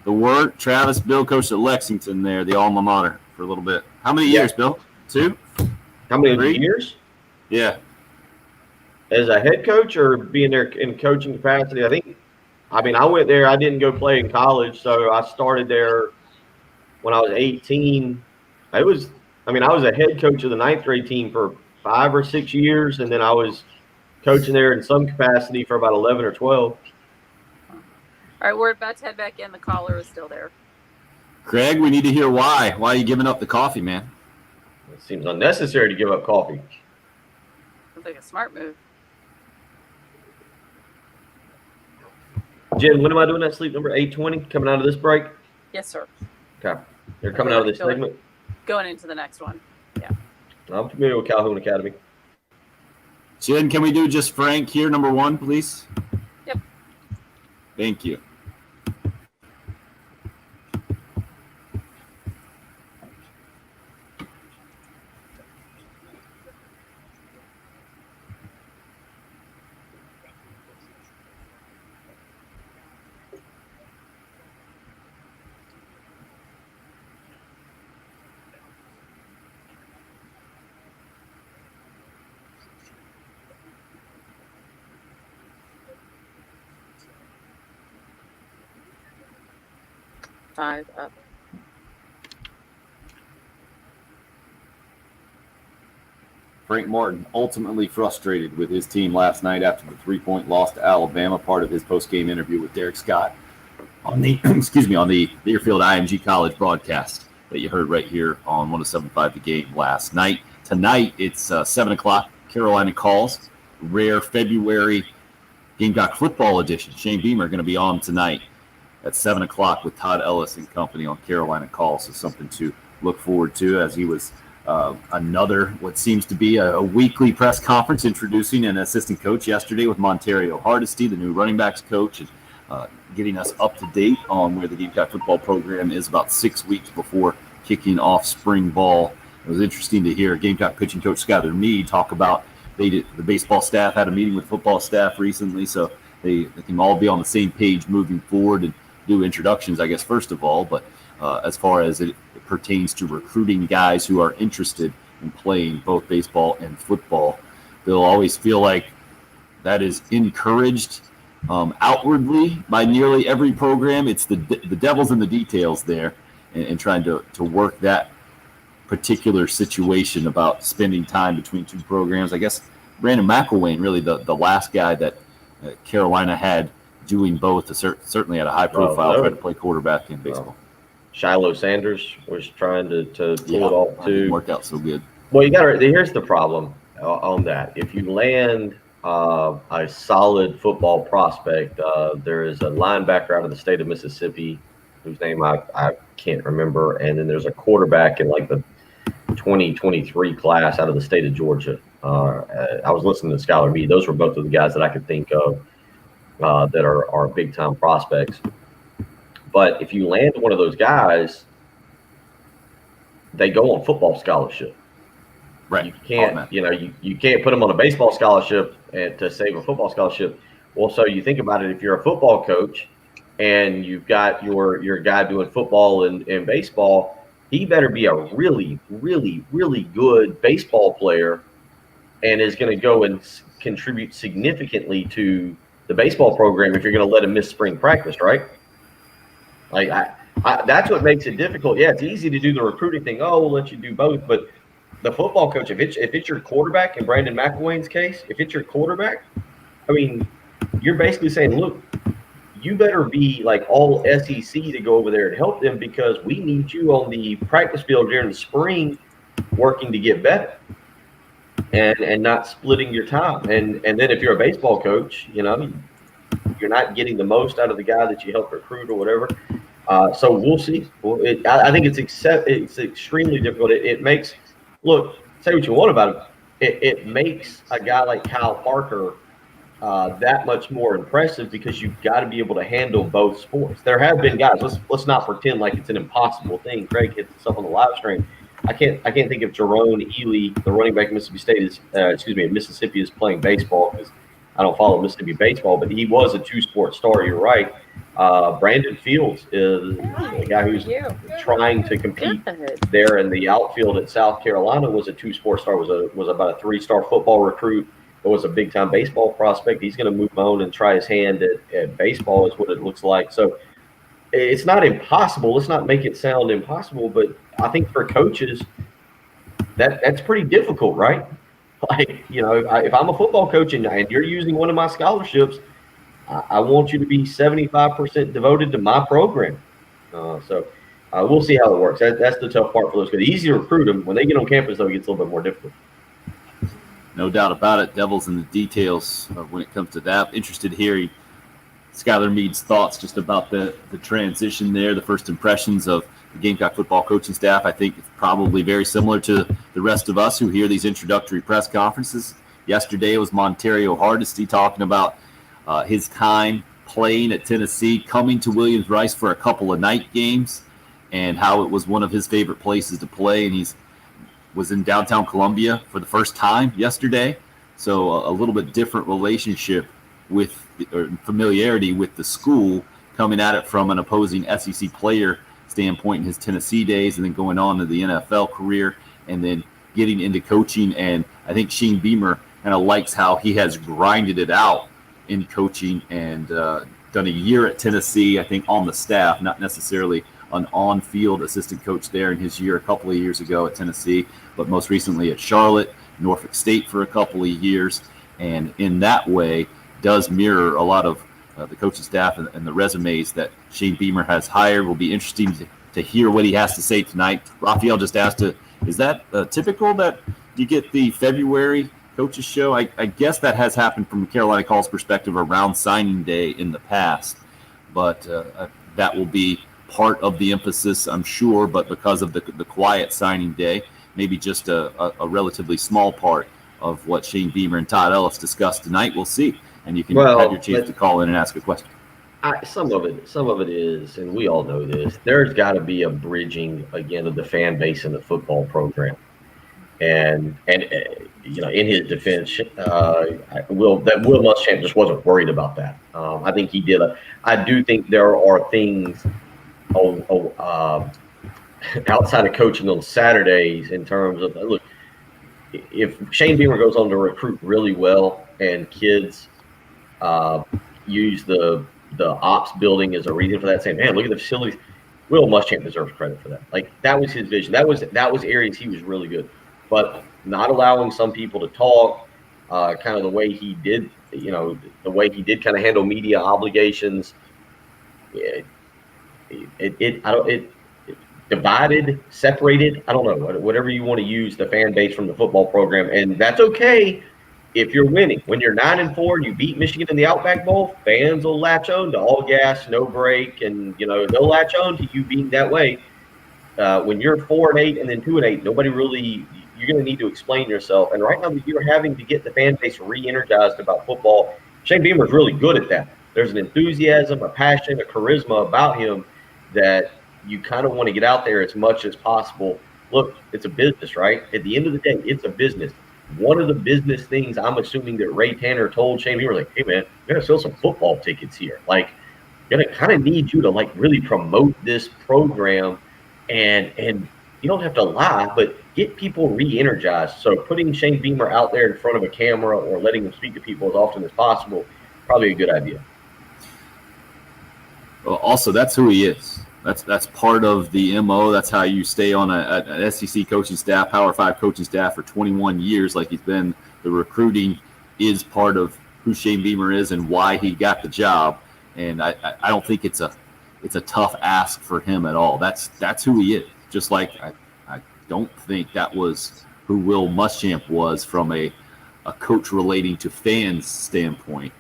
work. Travis, Bill coached at Lexington there, the alma mater, for a little bit. How many years, Bill? 2? How many 3? years? Yeah. As a head coach or being there in coaching capacity? I went there. I didn't go play in college, so I started there when I was 18. I was a head coach of the 9th grade team for 5 or 6 years, and then I was coaching there in some capacity for about 11 or 12. All right, we're about to head back in. The caller is still there. Craig, we need to hear why. Why are you giving up the coffee, man? It seems unnecessary to give up coffee. Sounds like a smart move. Jen, when am I doing that sleep number 820 coming out of this break? Yes, sir. Okay. They're coming out of this segment. Going into the next one. Yeah. I'm familiar with Calhoun Academy. Jen, can we do just Frank here, number 1, please? Yep. Thank you. Five up. Frank Martin ultimately frustrated with his team last night after the 3-point loss to Alabama, part of his post-game interview with Derek Scott on the on the Learfield IMG College broadcast that you heard right here on 107.5 The Game last night. Tonight, it's 7 o'clock. Carolina Calls, rare February Gamecock football edition. Shane Beamer going to be on tonight at 7 o'clock with Todd Ellis and company on Carolina Calls. So something to look forward to, as he was another what seems to be a weekly press conference introducing an assistant coach yesterday with Montario Hardesty, the new running backs coach, and getting us up to date on where the Gamecock football program is about 6 weeks before kicking off spring ball. It was interesting to hear Gamecock pitching coach Skylar Meade talk about the baseball staff had a meeting with football staff recently, so they can all be on the same page moving forward and do introductions, I guess, first of all. But as far as it pertains to recruiting guys who are interested in playing both baseball and football, they'll always feel like that is encouraged outwardly by nearly every program. It's the devil's in the details there, and trying to work that particular situation about spending time between two programs. I guess Brandon McElwain, really the last guy that Carolina had doing both, certainly at a high profile, trying to play quarterback in baseball. Shiloh Sanders was trying to pull it off too. Didn't work out so good. Well, here's the problem on that. If you land a solid football prospect, there is a linebacker out of the state of Mississippi whose name I can't remember, and then there's a quarterback in like the 2023 class out of the state of Georgia. I was listening to Skylar Meade. Those were both of the guys that I could think of that are big-time prospects. But if you land one of those guys, they go on football scholarship. Right. You can't, you can't put them on a baseball scholarship and to save a football scholarship. Well, so you think about it, if you're a football coach and you've got your guy doing football and baseball, he better be a really, really, really good baseball player and is going to go and contribute significantly to the baseball program if you're going to let him miss spring practice, right? Like that's what makes it difficult. Yeah, it's easy to do the recruiting thing. Oh, we'll let you do both. But the football coach, if it's your quarterback, in Brandon McElwain's case, if it's your quarterback, I mean, you're basically saying, look, you better be like all SEC to go over there and help them because we need you on the practice field during the spring working to get better and not splitting your time. And then if you're a baseball coach, you're not getting the most out of the guy that you help recruit or whatever. So we'll see. I think it's extremely difficult. It makes – look, say what you want about it. It makes a guy like Kyle Parker that much more impressive because you've got to be able to handle both sports. There have been guys. Let's not pretend like it's an impossible thing. Craig hit this up on the live stream. I can't think if Jerome Ely, the running back of Mississippi State, Mississippi is playing baseball because I don't follow Mississippi baseball, but he was a two-sport star. You're right. Brandon Fields is a guy who's trying to compete there in the outfield at South Carolina. Was a two-sport star. Was about a three-star football recruit. But was a big-time baseball prospect. He's going to move on and try his hand at baseball. Is what it looks like. So it's not impossible. Let's not make it sound impossible. But I think for coaches, that's pretty difficult, right? Like, if I'm a football coach and you're using one of my scholarships, I want you to be 75% devoted to my program. So we'll see how it works. That's the tough part for those guys. Easy to recruit them. When they get on campus, though, it gets a little bit more difficult. No doubt about it. Devil's in the details when it comes to that. Interested hearing Skylar Meade's thoughts just about the transition there, the first impressions of the Gamecock football coaching staff. I think it's probably very similar to the rest of us who hear these introductory press conferences. Yesterday was Montario Hardesty talking about his time playing at Tennessee, coming to Williams-Brice for a couple of night games, and how it was one of his favorite places to play. And was in downtown Columbia for the first time yesterday. So a little bit different relationship or familiarity with the school, coming at it from an opposing SEC player standpoint in his Tennessee days, and then going on to the NFL career, and then getting into coaching. And I think Shane Beamer kind of likes how he has grinded it out in coaching and done a year at Tennessee, I think, on the staff, not necessarily an on-field assistant coach there in his year a couple of years ago at Tennessee, but most recently at Charlotte, Norfolk State for a couple of years, and in that way does mirror a lot of the coaching staff and the resumes that Shane Beamer has hired. Will be interesting to hear what he has to say tonight. Raphael just asked, is that typical that you get the February coaches show? I guess that has happened from Carolina Call's perspective around signing day in the past, but that will be part of the emphasis, I'm sure, but because of the quiet signing day, maybe just a relatively small part of what Shane Beamer and Todd Ellis discussed tonight. We'll see, and you can have your chance to call in and ask a question. Some of it is, and we all know this, there's got to be a bridging again of the fan base in the football program. And you know, in his defense, Will Muschamp just wasn't worried about that. I think he did. I do think there are things outside of coaching on Saturdays in terms of, look, if Shane Beamer goes on to recruit really well and kids use the ops building as a reason for that, saying, man, look at the facilities, Will Muschamp deserves credit for that. Like, that was his vision. That was areas he was really good. But not allowing some people to talk, kind of the way he did, you know, the way he did kind of handle media obligations, it divided, separated, I don't know, whatever you want to use the fan base from the football program. And that's okay if you're winning. When you're 9-4 and you beat Michigan in the Outback Bowl, fans will latch on to all gas, no break, and, you know, they'll latch on to you being that way. When you're 4-8 and then 2-8, nobody really, you're going to need to explain yourself. And right now, you're having to get the fan base re-energized about football. Shane Beamer's really good at that. There's an enthusiasm, a passion, a charisma about him that you kind of want to get out there as much as possible. Look, it's a business, right? At the end of the day, it's a business. One of the business things I'm assuming that Ray Tanner told Shane Beamer, like, hey, man, you're going to sell some football tickets here. Like, going to kind of need you to, like, really promote this program. And you don't have to lie, but get people re-energized. So putting Shane Beamer out there in front of a camera or letting him speak to people as often as possible, probably a good idea. Well, also, that's who he is. That's part of the MO. That's how you stay on an SEC coaching staff, Power 5 coaching staff for 21 years, like he's been. The recruiting is part of who Shane Beamer is and why he got the job. And I don't think it's a tough ask for him at all. That's who he is. Just like I don't think that was who Will Muschamp was from a coach relating to fans standpoint.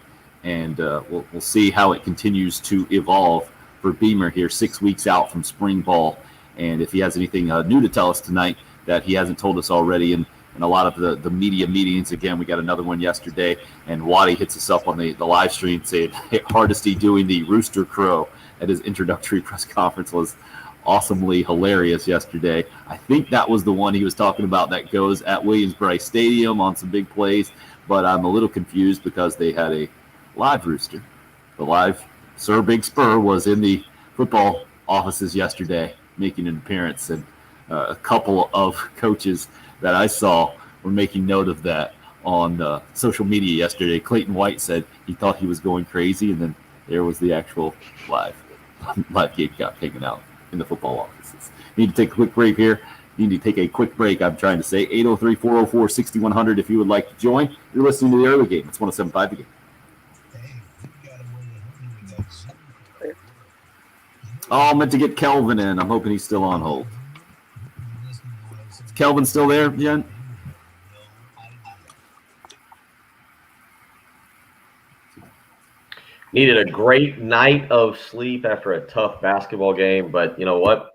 And we'll see how it continues to evolve for Beamer here 6 weeks out from spring ball. And if he has anything new to tell us tonight that he hasn't told us already in a lot of the media meetings. Again, we got another one yesterday, and Waddy hits us up on the live stream saying Hardesty doing the rooster crow at his introductory press conference was awesomely hilarious yesterday. I think that was the one he was talking about that goes at Williams-Brice Stadium on some big plays, but I'm a little confused because they had a live rooster. The live Sir Big Spur was in the football offices yesterday making an appearance, and a couple of coaches that I saw were making note of that on social media yesterday. Clayton White said he thought he was going crazy, and then there was the actual live Gamecock hanging out in the football offices. Need to take a quick break here. I'm trying to say 803-404-6100 if you would like to join. You're listening to the early game. It's 107.5 The Game. Oh, I meant to get Kelvin in. I'm hoping he's still on hold. Is Kelvin still there, Jen? Needed a great night of sleep after a tough basketball game, but you know what?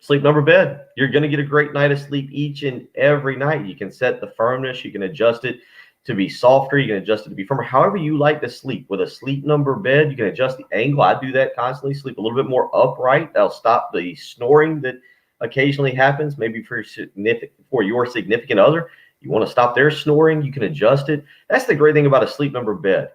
Sleep number bed. You're going to get a great night of sleep each and every night. You can set the firmness. You can adjust it to be softer. You can adjust it to be firmer. However you like to sleep. With a sleep number bed, you can adjust the angle. I do that constantly. Sleep a little bit more upright. That'll stop the snoring that occasionally happens. Maybe for your significant other, you want to stop their snoring, you can adjust it. That's the great thing about a sleep number bed.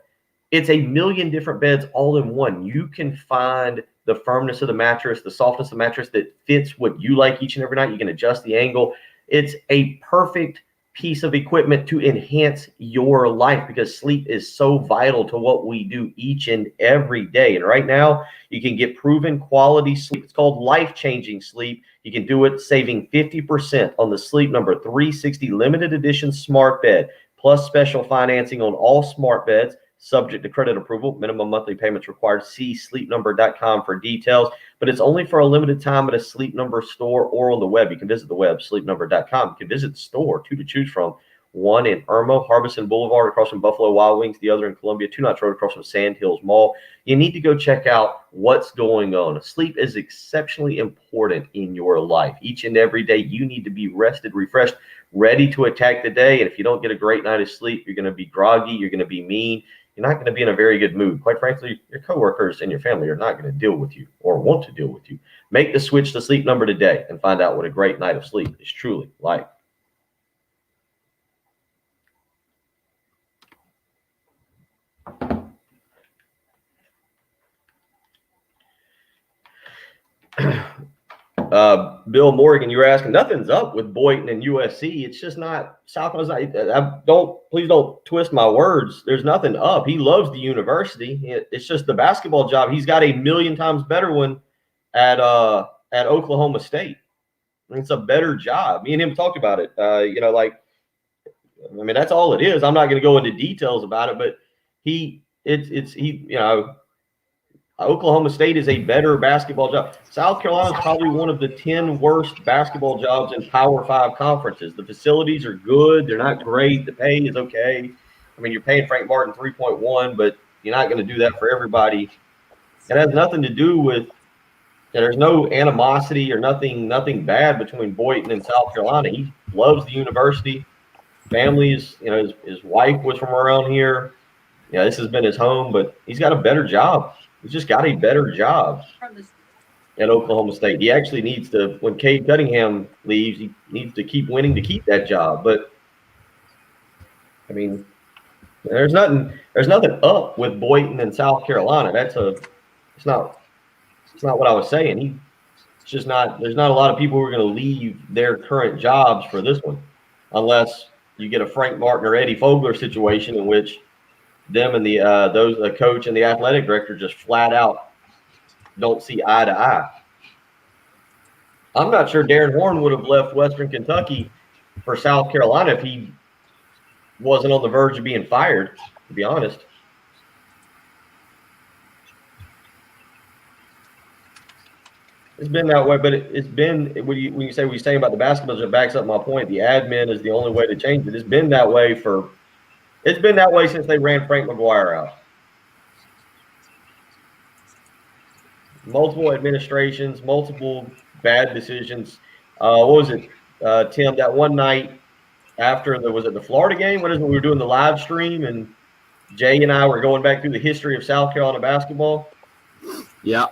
It's a million different beds all in one. You can find the firmness of the mattress, the softness of the mattress that fits what you like each and every night. You can adjust the angle. It's a perfect piece of equipment to enhance your life, because sleep is so vital to what we do each and every day. And right now, you can get proven quality sleep. It's called life-changing sleep. You can do it saving 50% on the Sleep Number 360 limited edition smart bed, plus special financing on all smart beds, subject to credit approval. Minimum monthly payments required. See sleepnumber.com for details. But it's only for a limited time at a Sleep Number store or on the web. You can visit the web, sleepnumber.com. You can visit the store, 2 to choose from. One in Irma, Harbison Boulevard, across from Buffalo Wild Wings. The other in Columbia, 2 Notch Road, across from Sand Hills Mall. You need to go check out what's going on. Sleep is exceptionally important in your life. Each and every day, you need to be rested, refreshed, ready to attack the day. And if you don't get a great night of sleep, you're going to be groggy. You're going to be mean. You're not going to be in a very good mood. Quite frankly, your coworkers and your family are not going to deal with you or want to deal with you. Make the switch to Sleep Number today and find out what a great night of sleep is truly like. Bill Morgan, you were asking, nothing's up with Boynton and USC. It's just not South Carolina. Please don't twist my words. There's nothing up. He loves the university. It's just the basketball job. He's got a million times better one at Oklahoma State. It's a better job. Me and him talked about it. That's all it is. I'm not going to go into details about it, but Oklahoma State is a better basketball job. South Carolina is probably one of the 10 worst basketball jobs in Power 5 conferences. The facilities are good. They're not great. The pay is okay. I mean, you're paying Frank Martin 3.1, but you're not going to do that for everybody. It has nothing to do with – there's no animosity or nothing bad between Boynton and South Carolina. He loves the university. Families, his wife was from around here. Yeah, this has been his home, but he's got a better job. He's just got a better job at Oklahoma State. He actually needs to, when Cade Cunningham leaves, he needs to keep winning to keep that job. But I mean, there's nothing up with Boynton and South Carolina. It's not what I was saying. It's just not. There's not a lot of people who are going to leave their current jobs for this one, unless you get a Frank Martin or Eddie Fogler situation in which them and the coach and the athletic director just flat out don't see eye to eye. I'm not sure Darren Horn would have left Western Kentucky for South Carolina if he wasn't on the verge of being fired, to be honest. It's been that way, but it's been when you say what you're saying about the basketball, it backs up my point. The admin is the only way to change it. It's been that way since they ran Frank McGuire out. Multiple administrations, multiple bad decisions. What was it, Tim? That one night after the Florida game? What is it? We were doing the live stream, and Jay and I were going back through the history of South Carolina basketball. Yeah.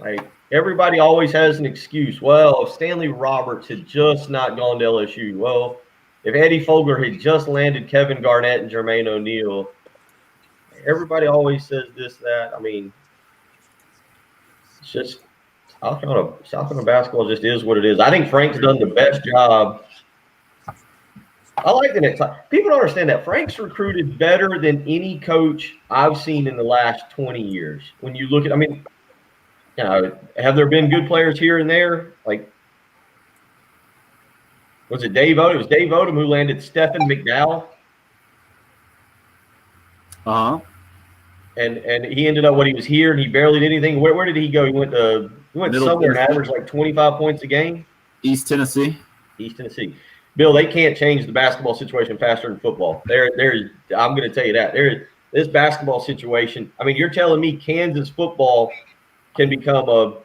Like, everybody always has an excuse. Well, if Stanley Roberts had just not gone to LSU, well, if Eddie Fogler had just landed Kevin Garnett and Jermaine O'Neal, everybody always says this, that. I mean, it's just South Carolina basketball just is what it is. I think Frank's done the best job. I like the next time. People don't understand that Frank's recruited better than any coach I've seen in the last 20 years. When you look at, have there been good players here and there? Like, was it Dave Odom? It was Dave Odom who landed Stephen McDowell. Uh-huh. And he ended up when he was here and he barely did anything. Where did he go? He went somewhere and averaged like 25 points a game. East Tennessee. Bill, they can't change the basketball situation faster than football. I'm going to tell you that. This basketball situation, I mean, you're telling me Kansas football can become a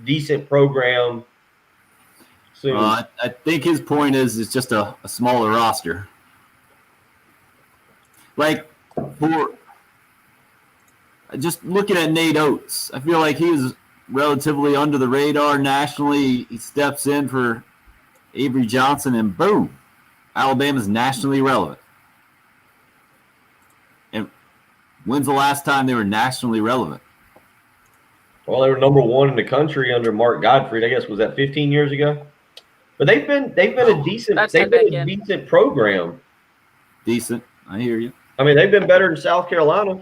decent program soon. I think his point is it's just a smaller roster. Like, for just looking at Nate Oates, I feel like he was relatively under the radar nationally. He steps in for Avery Johnson, and boom, Alabama's nationally relevant. And when's the last time they were nationally relevant? Well, they were number one in the country under Mark Gottfried. I guess, was that 15 years ago? But they've been a decent program. Decent. I hear you. I mean, they've been better than South Carolina.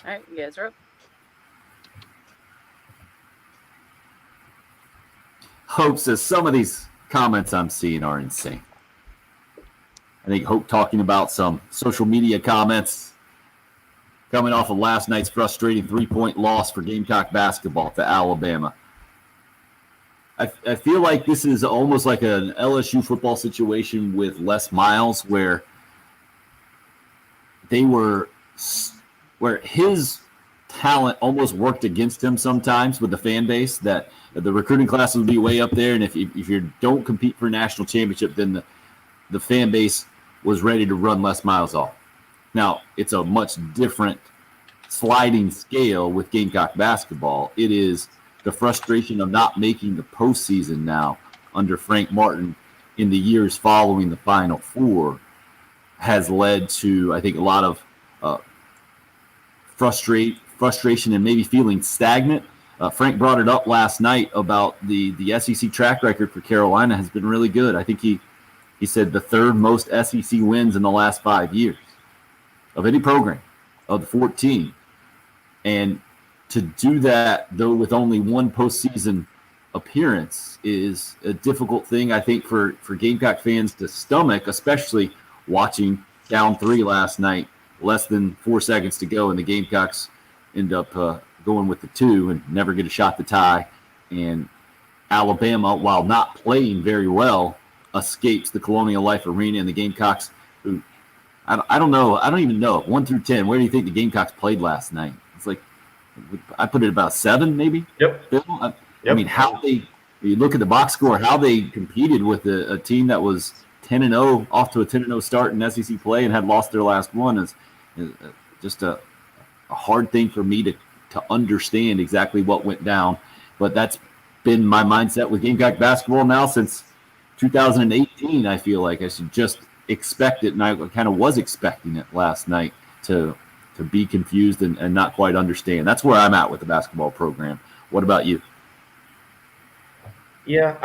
All right, you guys are up. Hope says some of these comments I'm seeing are insane. I think Hope talking about some social media comments coming off of last night's frustrating 3-point loss for Gamecock basketball to Alabama. I feel like this is almost like an LSU football situation with Les Miles, where his talent almost worked against him sometimes with the fan base, that the recruiting classes would be way up there, and if you don't compete for a national championship, then the fan base was ready to run Les Miles off. Now, it's a much different sliding scale with Gamecock basketball. It is the frustration of not making the postseason now under Frank Martin in the years following the Final Four has led to, I think, a lot of frustration and maybe feeling stagnant. Frank brought it up last night about the SEC track record for Carolina has been really good. I think he said the third most SEC wins in the last 5 years of any program of the 14. And to do that, though, with only one postseason appearance is a difficult thing, I think, for Gamecock fans to stomach, especially watching down 3 last night, less than 4 seconds to go, and the Gamecocks end up going with the 2 and never get a shot to tie. And Alabama, while not playing very well, escapes the Colonial Life Arena, and the Gamecocks, who I don't know, I don't even know, 1 through 10, where do you think the Gamecocks played last night? It's like, I put it about 7, maybe. Yep. I mean, you look at the box score, how they competed with a team that was 10-0, off to a 10-0 start in SEC play and had lost their last one is just a hard thing for me to understand exactly what went down. But that's been my mindset with Gamecock basketball now since 2018. I feel like I should just expect it, and I kind of was expecting it last night to be confused and not quite understand. That's where I'm at with the basketball program. What about you? Yeah,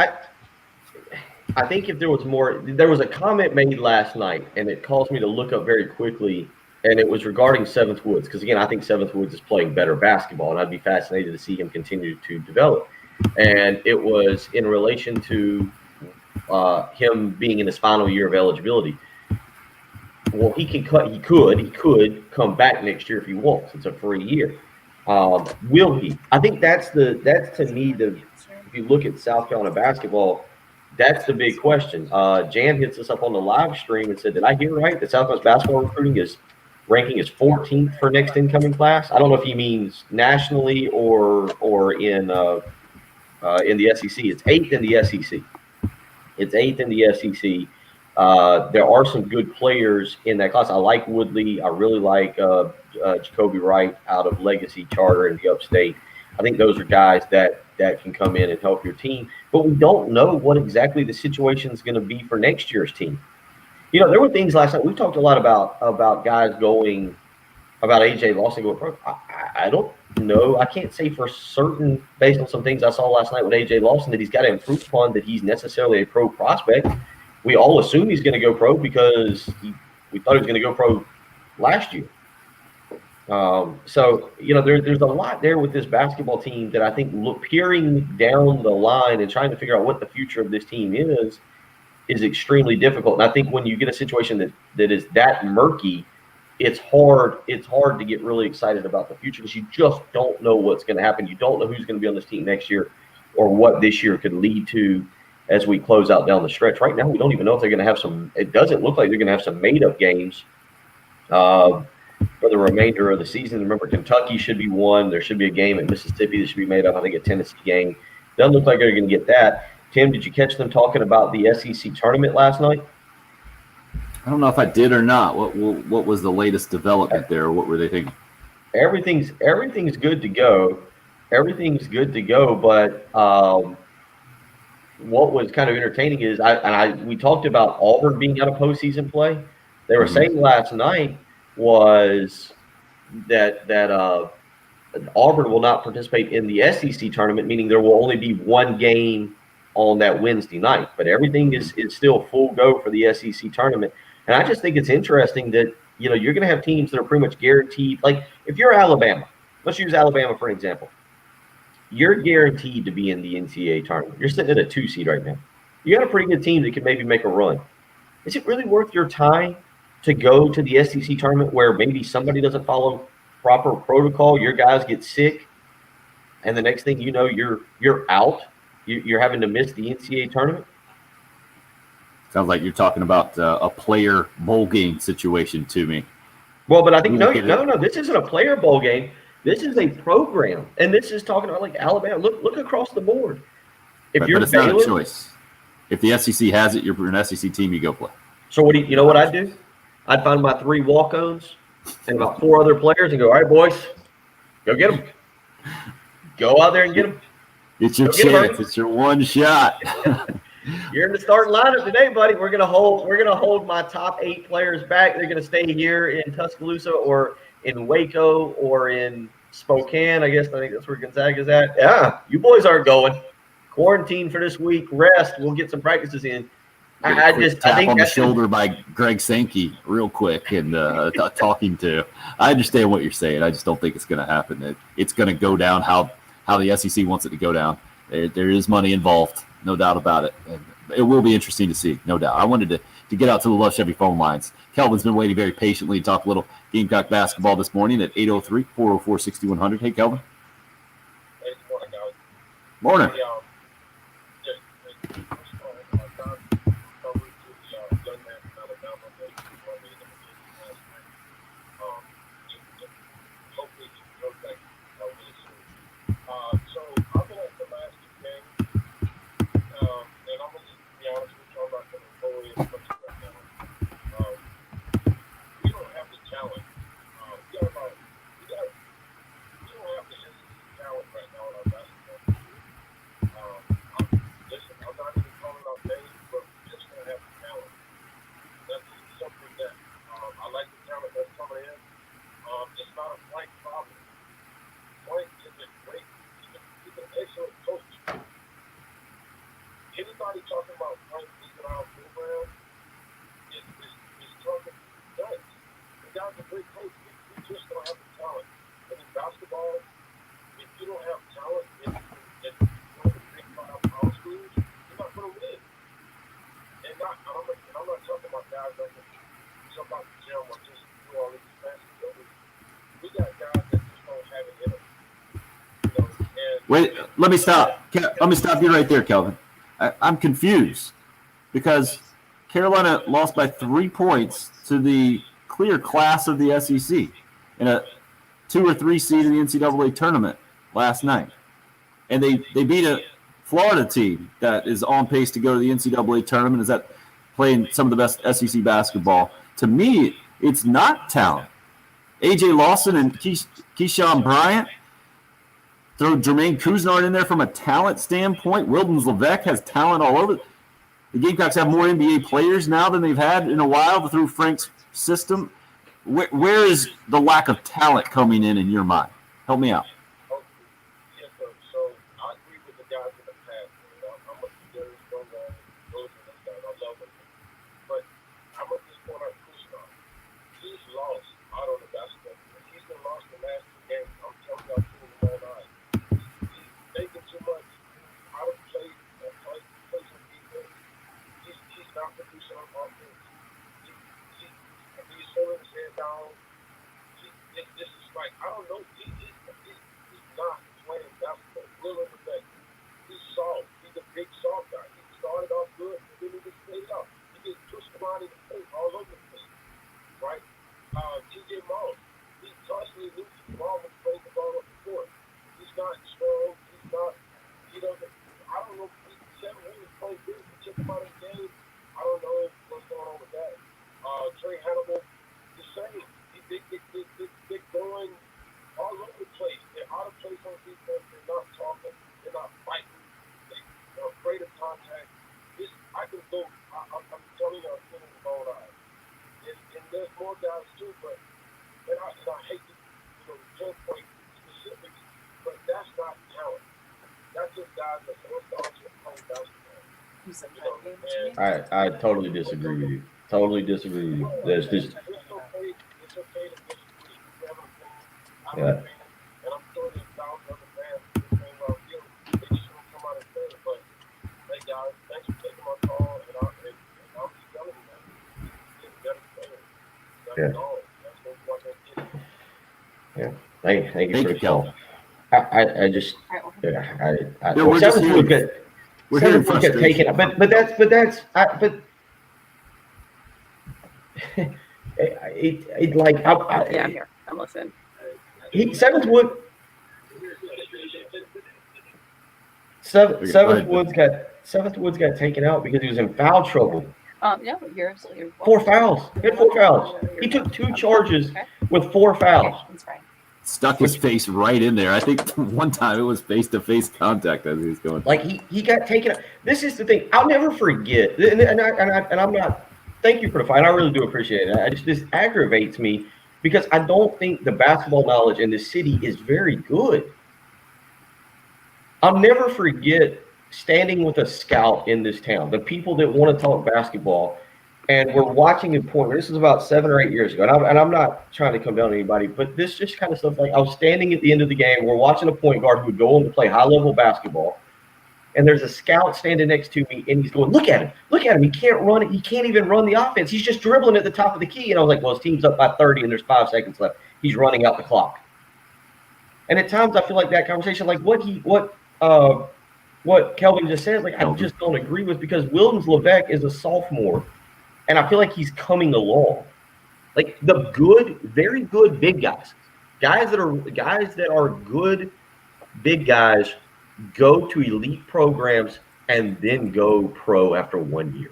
I think if there was a comment made last night, and it caused me to look up very quickly, and it was regarding Seventh Woods, because again, I think Seventh Woods is playing better basketball, and I'd be fascinated to see him continue to develop. And it was in relation to him being in his final year of eligibility. Well, he could come back next year if he wants. It's a free year. Will he? I think that's to me if you look at South Carolina basketball, that's the big question. Jan hits us up on the live stream and said, "Did I hear right? That Southwest basketball recruiting is ranking is 14th for next incoming class." I don't know if he means nationally or in the SEC. It's 8th in the SEC. It's 8th in the SEC. There are some good players in that class. I like Woodley. I really like Jacoby Wright out of Legacy Charter in the Upstate. I think those are guys that can come in and help your team. But we don't know what exactly the situation is going to be for next year's team. You know, there were things last night. We talked a lot about guys going, about A.J. Lawson going pro. I don't know. I can't say for certain, based on some things I saw last night with A.J. Lawson, that he's got to improve upon, that he's necessarily a pro prospect. We all assume he's going to go pro because we thought he was going to go pro last year. So, you know, there's a lot there with this basketball team that I think peering down the line and trying to figure out what the future of this team is extremely difficult. And I think when you get a situation that is that murky, it's hard to get really excited about the future because you just don't know what's going to happen. You don't know who's going to be on this team next year or what this year could lead to as we close out down the stretch. Right now, we don't even know if they're going to have some – it doesn't look like they're going to have some made-up games for the remainder of the season. Remember, Kentucky should be one. There should be a game at Mississippi that should be made up. I think a Tennessee game. Doesn't look like they're going to get that. Tim, did you catch them talking about the SEC tournament last night? I don't know if I did or not. What was the latest development there? What were they thinking? Everything's good to go. Everything's good to go, but what was kind of entertaining is we talked about Auburn being out of postseason play. They were saying last night was that Auburn will not participate in the SEC tournament, meaning there will only be one game on that Wednesday night. But everything is still full go for the SEC tournament. And I just think it's interesting that, you're going to have teams that are pretty much guaranteed. Like if you're Alabama, let's use Alabama for an example. You're guaranteed to be in the NCAA tournament. You're sitting at a 2 seed right now. You got a pretty good team that can maybe make a run. Is it really worth your time to go to the SEC tournament where maybe somebody doesn't follow proper protocol, your guys get sick, and the next thing you know, you're out. You're having to miss the NCAA tournament? Sounds like you're talking about a player bowl game situation to me. Well, but I think no. This isn't a player bowl game. This is a program, and this is talking about like Alabama. Look across the board. But it's not a choice. If the SEC has it, you're an SEC team. You go play. So what do you know? What I'd do? I'd find my 3 walk-ons and about 4 other players, and go, all right, boys, go get them. Go out there and get them. It's your chance. It's your one shot. You're in the starting lineup today, buddy. We're gonna hold my top 8 players back. They're gonna stay here in Tuscaloosa or in Waco or in Spokane. I think that's where Gonzaga's at. Yeah, you boys aren't going. Quarantine for this week. Rest. We'll get some practices in. I think on the shoulder by Greg Sankey real quick and talking to. I understand what you're saying. I just don't think it's going to happen. It's going to go down how the SEC wants it to go down. There is money involved, no doubt about it. And it will be interesting to see, no doubt. I wanted to get out to the Love Chevy phone lines. Kelvin's been waiting very patiently to talk a little Gamecock basketball this morning at 803-404-6100. Hey, Kelvin. Hey, good morning, guys. Morning. Anybody talking about playing league around program is talking nuts. The guy's a great coach. We just don't have the talent. And in basketball, if you don't have talent in one of the big 5 power schools, you're not going to win. And I'm not talking about guys that can jump out the gym or just do all these fancy things. We got guys that just don't have it in them. Wait, let me stop. Let me stop you right there, Kelvin. I'm confused because Carolina lost by 3 points to the clear class of the SEC in a 2 or 3 seed in the NCAA tournament last night. And they beat a Florida team that is on pace to go to the NCAA tournament, is that playing some of the best SEC basketball. To me, it's not talent. A.J. Lawson and Keyshawn Bryant, throw Jermaine Couisnard in there from a talent standpoint. Wildens Levesque has talent all over. The Gamecocks have more NBA players now than they've had in a while through Frank's system. Where is the lack of talent coming in your mind? Help me out. Yes, sir. So I agree with the guys in the past. I'm a serious program. Those are the guys. I love them. But I'm at this point on Couisnard. He's lost out on the basketball. He's been lost the last 2 games. I'm telling y'all, all night. Making too much out of play some defense. He's not producing on offense. He's holding his head down. This is like, I don't know. He's not playing basketball. Really respect. He's soft. He's a big soft guy. He started off good, and then he just played out. He gets pushed around in the face all over the place. Right? TJ Moss. He constantly loses the ball when he plays the ball up the court. He's not strong. He doesn't, I don't know, he's 7 years playing good. We took him out of the game. I don't know what's going on with that. Trey Hannibal, the same. They're going all over the place. They're out of place on defense. They're not talking. They're not fighting. They're afraid of contact. know guys too, but and I hate to pinpoint specifics, but that's not talent. That's just guys that want to play basketball. You said that game, what you mean? I totally disagree with you. Totally disagree with you. There's just It's okay to disagree. You have an opinion. I'm Yeah. a fan, and I'm sure there's thousands of other fans who think about you. They just don't come out and say it. But hey guys, thanks for taking my call, and I'm just telling you, man, get a better player. Yeah. That's all. That's what I'm getting. Yeah. Thank you Thank for you, the call. I just All right, well, yeah, Yeah, we're just Seventh hearing- would get We're hearing Seventh would get frustration. taken, but it like yeah, I'm here. I'm listening. Seventh Wood. Okay, go ahead. Seventh Woods got taken out because he was in foul trouble. Yeah, you're absolutely. 4 fouls. He had 4 fouls. He took 2 charges Okay. with 4 fouls. Okay, that's fine. Stuck his face right in there. I think one time it was face-to-face contact as he was going. Like he got taken out. This is the thing. I'll never forget. And I'm not. Thank you for the fight. I really do appreciate it. This aggravates me because I don't think the basketball knowledge in this city is very good. I'll never forget standing with a scout in this town. The people that want to talk basketball, and we're watching a point. This is about 7 or 8 years ago, and I'm not trying to come down on anybody, but this just kind of stuff. Like I was standing at the end of the game. We're watching a point guard who would go on to play high-level basketball. And there's a scout standing next to me, and he's going, look at him. He can't run it. He can't even run the offense. He's just dribbling at the top of the key. And I was like, well, his team's up by 30, and there's 5 seconds left. He's running out the clock. And at times I feel like that conversation, like what Kelvin just said, like I just don't agree with, because Wildens Levesque is a sophomore, and I feel like he's coming along. Like the good, very good big guys that are good big guys go to elite programs and then go pro after 1 year.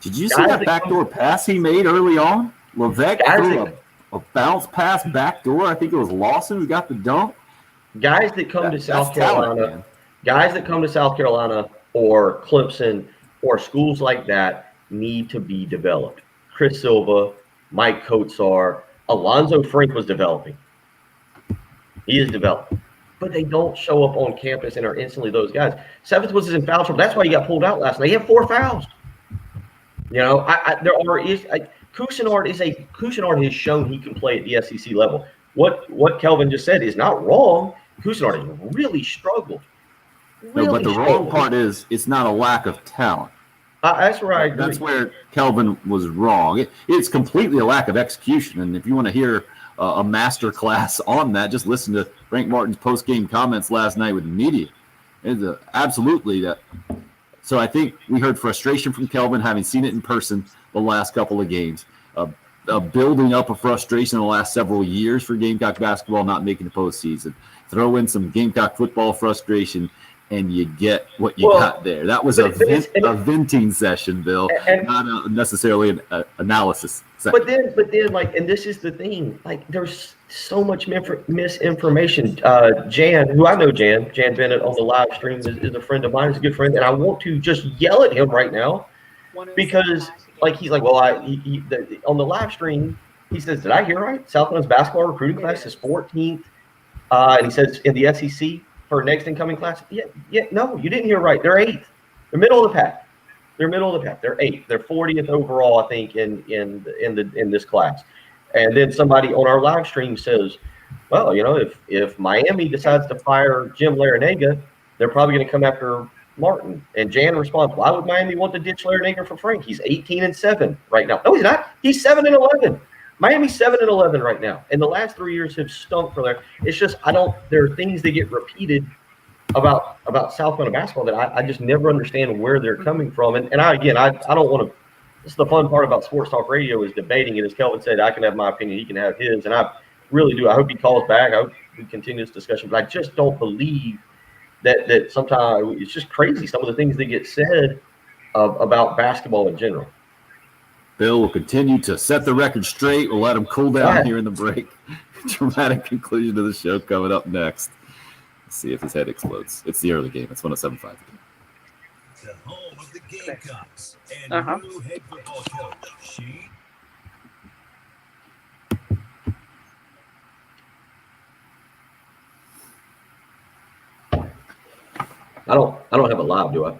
Did you see that backdoor pass he made early on? Levesque threw a bounce pass backdoor. I think it was Lawson who got the dunk. Guys that come to South Carolina, or Clemson or schools like that need to be developed. Chris Silva, Mike Kotsar, Alonzo Frank was developing. He is developing. But they don't show up on campus and are instantly those guys. Seventh was in foul trouble. That's why he got pulled out last night. He had 4 fouls. You know, Cousinard has shown he can play at the SEC level. What Kelvin just said is not wrong. Cousinard has really struggled. No, but the wrong part is it's not a lack of talent. That's where I agree. That's where Kelvin was wrong. It's completely a lack of execution. And if you want to hear a master class on that, just listen to Frank Martin's post-game comments last night with the media. It's absolutely that. So I think we heard frustration from Kelvin, having seen it in person the last couple of games. Building up a frustration in the last several years for Gamecock basketball not making the postseason. Throw in some Gamecock football frustration, and you get what you got there. That was a venting session, Bill, not necessarily an analysis session. But then, like, and this is the thing, like, there's so much misinformation. Jan, who I know, Jan Bennett on the live stream is a friend of mine. He's a good friend, and I want to just yell at him right now because, like, he's like, well, on the live stream, he says, did I hear right? Southland's basketball recruiting class is 14th, and he says in the SEC for next incoming class. No, you didn't hear right. They're 8th. They're middle of the pack. They're 8th. They're 40th overall, I think, in this class. And then somebody on our live stream says, well, you know, if Miami decides to fire Jim Larinaga, they're probably going to come after Martin. And Jan responds, why would Miami want to ditch Larinaga for Frank? He's 18-7 right now. No, he's not. He's 7-11. Miami's 7-11 right now. And the last 3 years have stunk for there. It's just there are things that get repeated about South Carolina basketball that I just never understand where they're coming from. And I don't want to. This is the fun part about Sports Talk Radio is debating. And as Kelvin said, I can have my opinion, he can have his, and I really do. I hope he calls back. I hope we continue this discussion. But I just don't believe that sometimes it's just crazy some of the things that get said about basketball in general. Bill will continue to set the record straight. We'll let him cool down here in the break. Dramatic conclusion to the show coming up next. Let's see if his head explodes. It's the early game. It's 107.5. The home of the Gamecocks and new head football coach, I don't have it live, do I?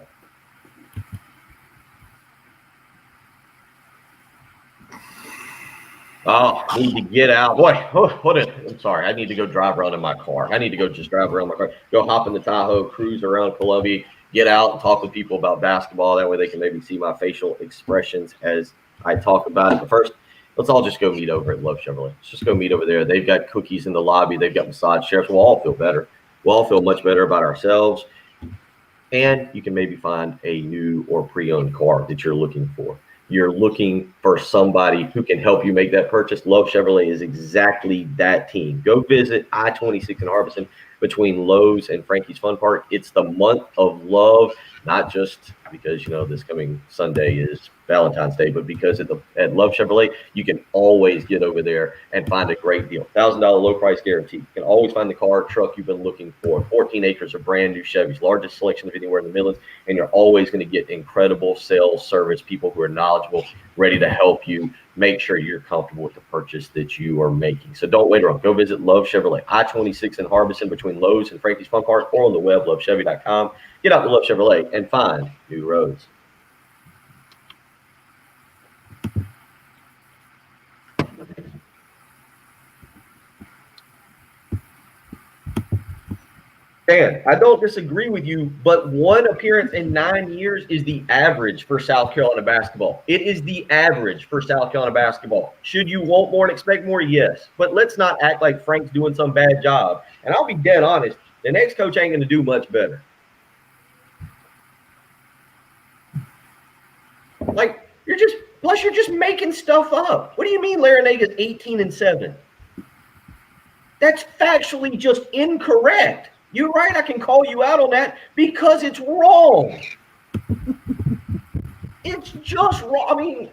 Oh, I need to get out. Boy, I'm sorry. I need to go drive around in my car. I need to go just drive around my car. Go hop in the Tahoe, cruise around Columbia, get out and talk with people about basketball. That way they can maybe see my facial expressions as I talk about it. But first, let's all just go meet over at Love Chevrolet. Let's just go meet over there. They've got cookies in the lobby. They've got massage chairs. We'll all feel better. We'll all feel much better about ourselves. And you can maybe find a new or pre-owned car that you're looking for. You're looking for somebody who can help you make that purchase. Love Chevrolet is exactly that team. Go visit I-26 in Harbison between Lowe's and Frankie's Fun Park. It's the month of love, not just because, this coming Sunday is Valentine's Day, but because at Love Chevrolet, you can always get over there and find a great deal. $1,000 low price guarantee. You can always find the car or truck you've been looking for. 14 acres of brand new Chevys, largest selection of anywhere in the Midlands, and you're always going to get incredible sales service, people who are knowledgeable, ready to help you make sure you're comfortable with the purchase that you are making. So don't wait around. Go visit Love Chevrolet, I-26 in Harbison between Lowe's and Frankie's Fun Park, or on the web, lovechevy.com. Get out to Love Chevrolet and find new roads. Dan, I don't disagree with you, but one appearance in 9 years is the average for South Carolina basketball. It is the average for South Carolina basketball. Should you want more and expect more? Yes. But let's not act like Frank's doing some bad job. And I'll be dead honest, the next coach ain't going to do much better. You're just making stuff up. What do you mean Larinaga's 18-7? That's factually just incorrect. You're right, I can call you out on that because it's wrong. It's just wrong. I mean,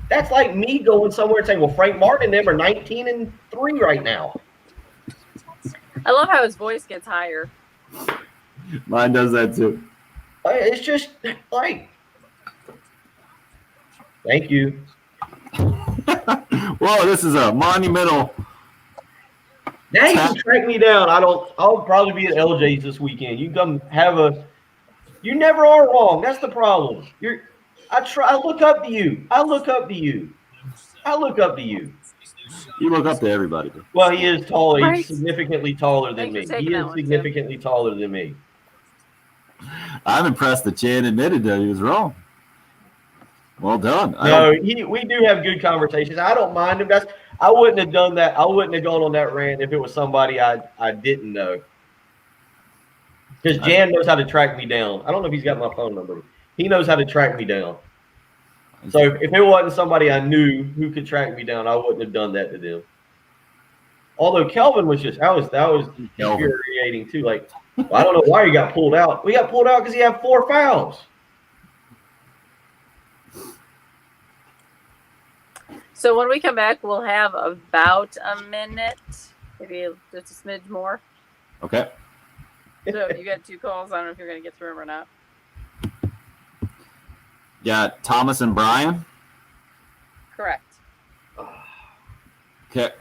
that's like me going somewhere and saying, well, Frank Martin and them are 19-3 right now. I love how his voice gets higher. Mine does that too. It's just like, thank you. Whoa, this is a monumental. Now you can track me down. I'll probably be at LJ's this weekend. You can come have you never are wrong. That's the problem. I look up to you. I look up to you. You look up to everybody. Well, he is tall. He's Right. significantly taller than Thanks me. for He taking that is one, Tim. significantly taller than me. I'm impressed that Chan admitted that he was wrong. Well done. No, we do have good conversations. I don't mind him. I wouldn't have done that. I wouldn't have gone on that rant if it was somebody I didn't know. Because Jan knows how to track me down. I don't know if he's got my phone number. He knows how to track me down. So if it wasn't somebody I knew who could track me down, I wouldn't have done that to them. Although Kelvin was just that was infuriating too. Like, well, I don't know why he got pulled out. We got pulled out because he had 4 fouls. So when we come back, we'll have about a minute, maybe just a smidge more. Okay. So you got 2 calls. I don't know if you're going to get through them or not. Got Thomas and Brian. Correct. Okay.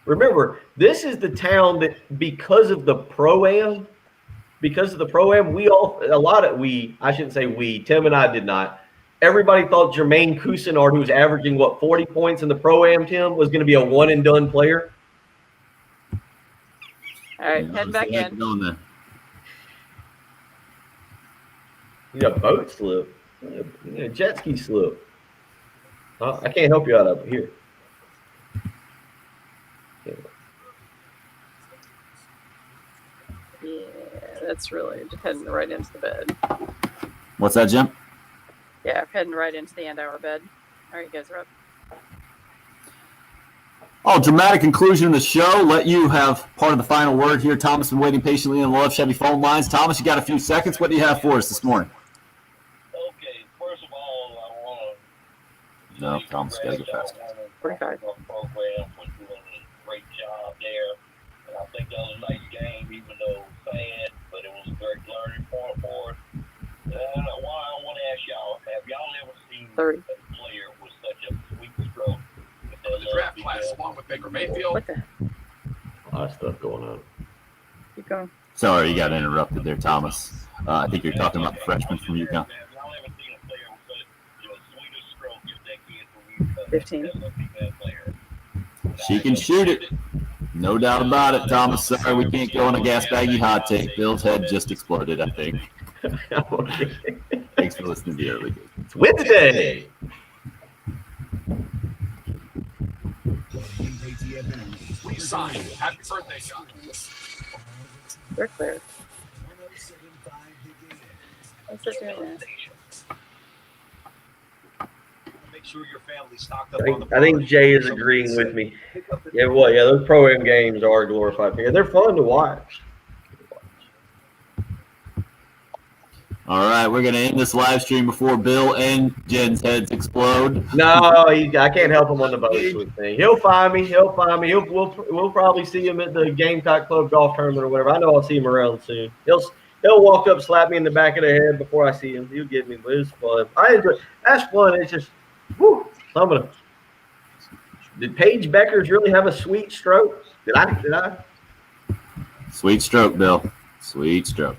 Remember, this is the town that because of the Pro-Am, I shouldn't say we, Tim and I did not. Everybody thought Jermaine Cousinard, who was averaging, 40 points in the Pro-Am, Tim, was going to be a one-and-done player. All right, head back in. Going You got a boat slip. You got a jet ski slip. I can't help you out up here. Yeah, that's really just heading right into the bed. What's that, Jim? Yeah, heading right into the end hour bed. All right, you guys are up. Oh, dramatic conclusion of the show. Let you have part of the final word here. Thomas been waiting patiently on the Love Chevy phone lines. Thomas, you got a few seconds. What do you have for us this morning? Okay, first of all, I want to. No, Thomas, got to go fast. 45. Program for doing a great job there. And I think that was a nice game, even though it was sad, but it was a great learning point for us. And I want to ask y'all, have y'all ever seen 30. a player with such a sweet stroke? The draft class along with Baker Mayfield. What the? lot of stuff going on. Keep going. Sorry, you got interrupted there, Thomas. I think you're talking about the freshman from UConn. 15. She can shoot it. No doubt about it, Thomas. Sorry, we can't go on a gas baggy hot take. Bill's head just exploded, I think. Thanks for listening to the early game. It's Wednesday. Happy birthday, Sean. They're clear. What's it doing there? Make sure your family's stocked up on the I think Jay is agreeing with me. Yeah, well, yeah, those pro-am games are glorified. They're fun to watch. All right, we're going to end this live stream before Bill and Jen's heads explode. No, I can't help him on the boat swing thing. He'll find me. We'll probably see him at the Gamecock Club golf tournament or whatever. I know I'll see him around soon. He'll walk up, slap me in the back of the head before I see him. He'll get me, but it's fun. I enjoy it. That's fun. It's just, whoo, some of them. Did Paige Beckers really have a sweet stroke? Did I? Sweet stroke, Bill. Sweet stroke.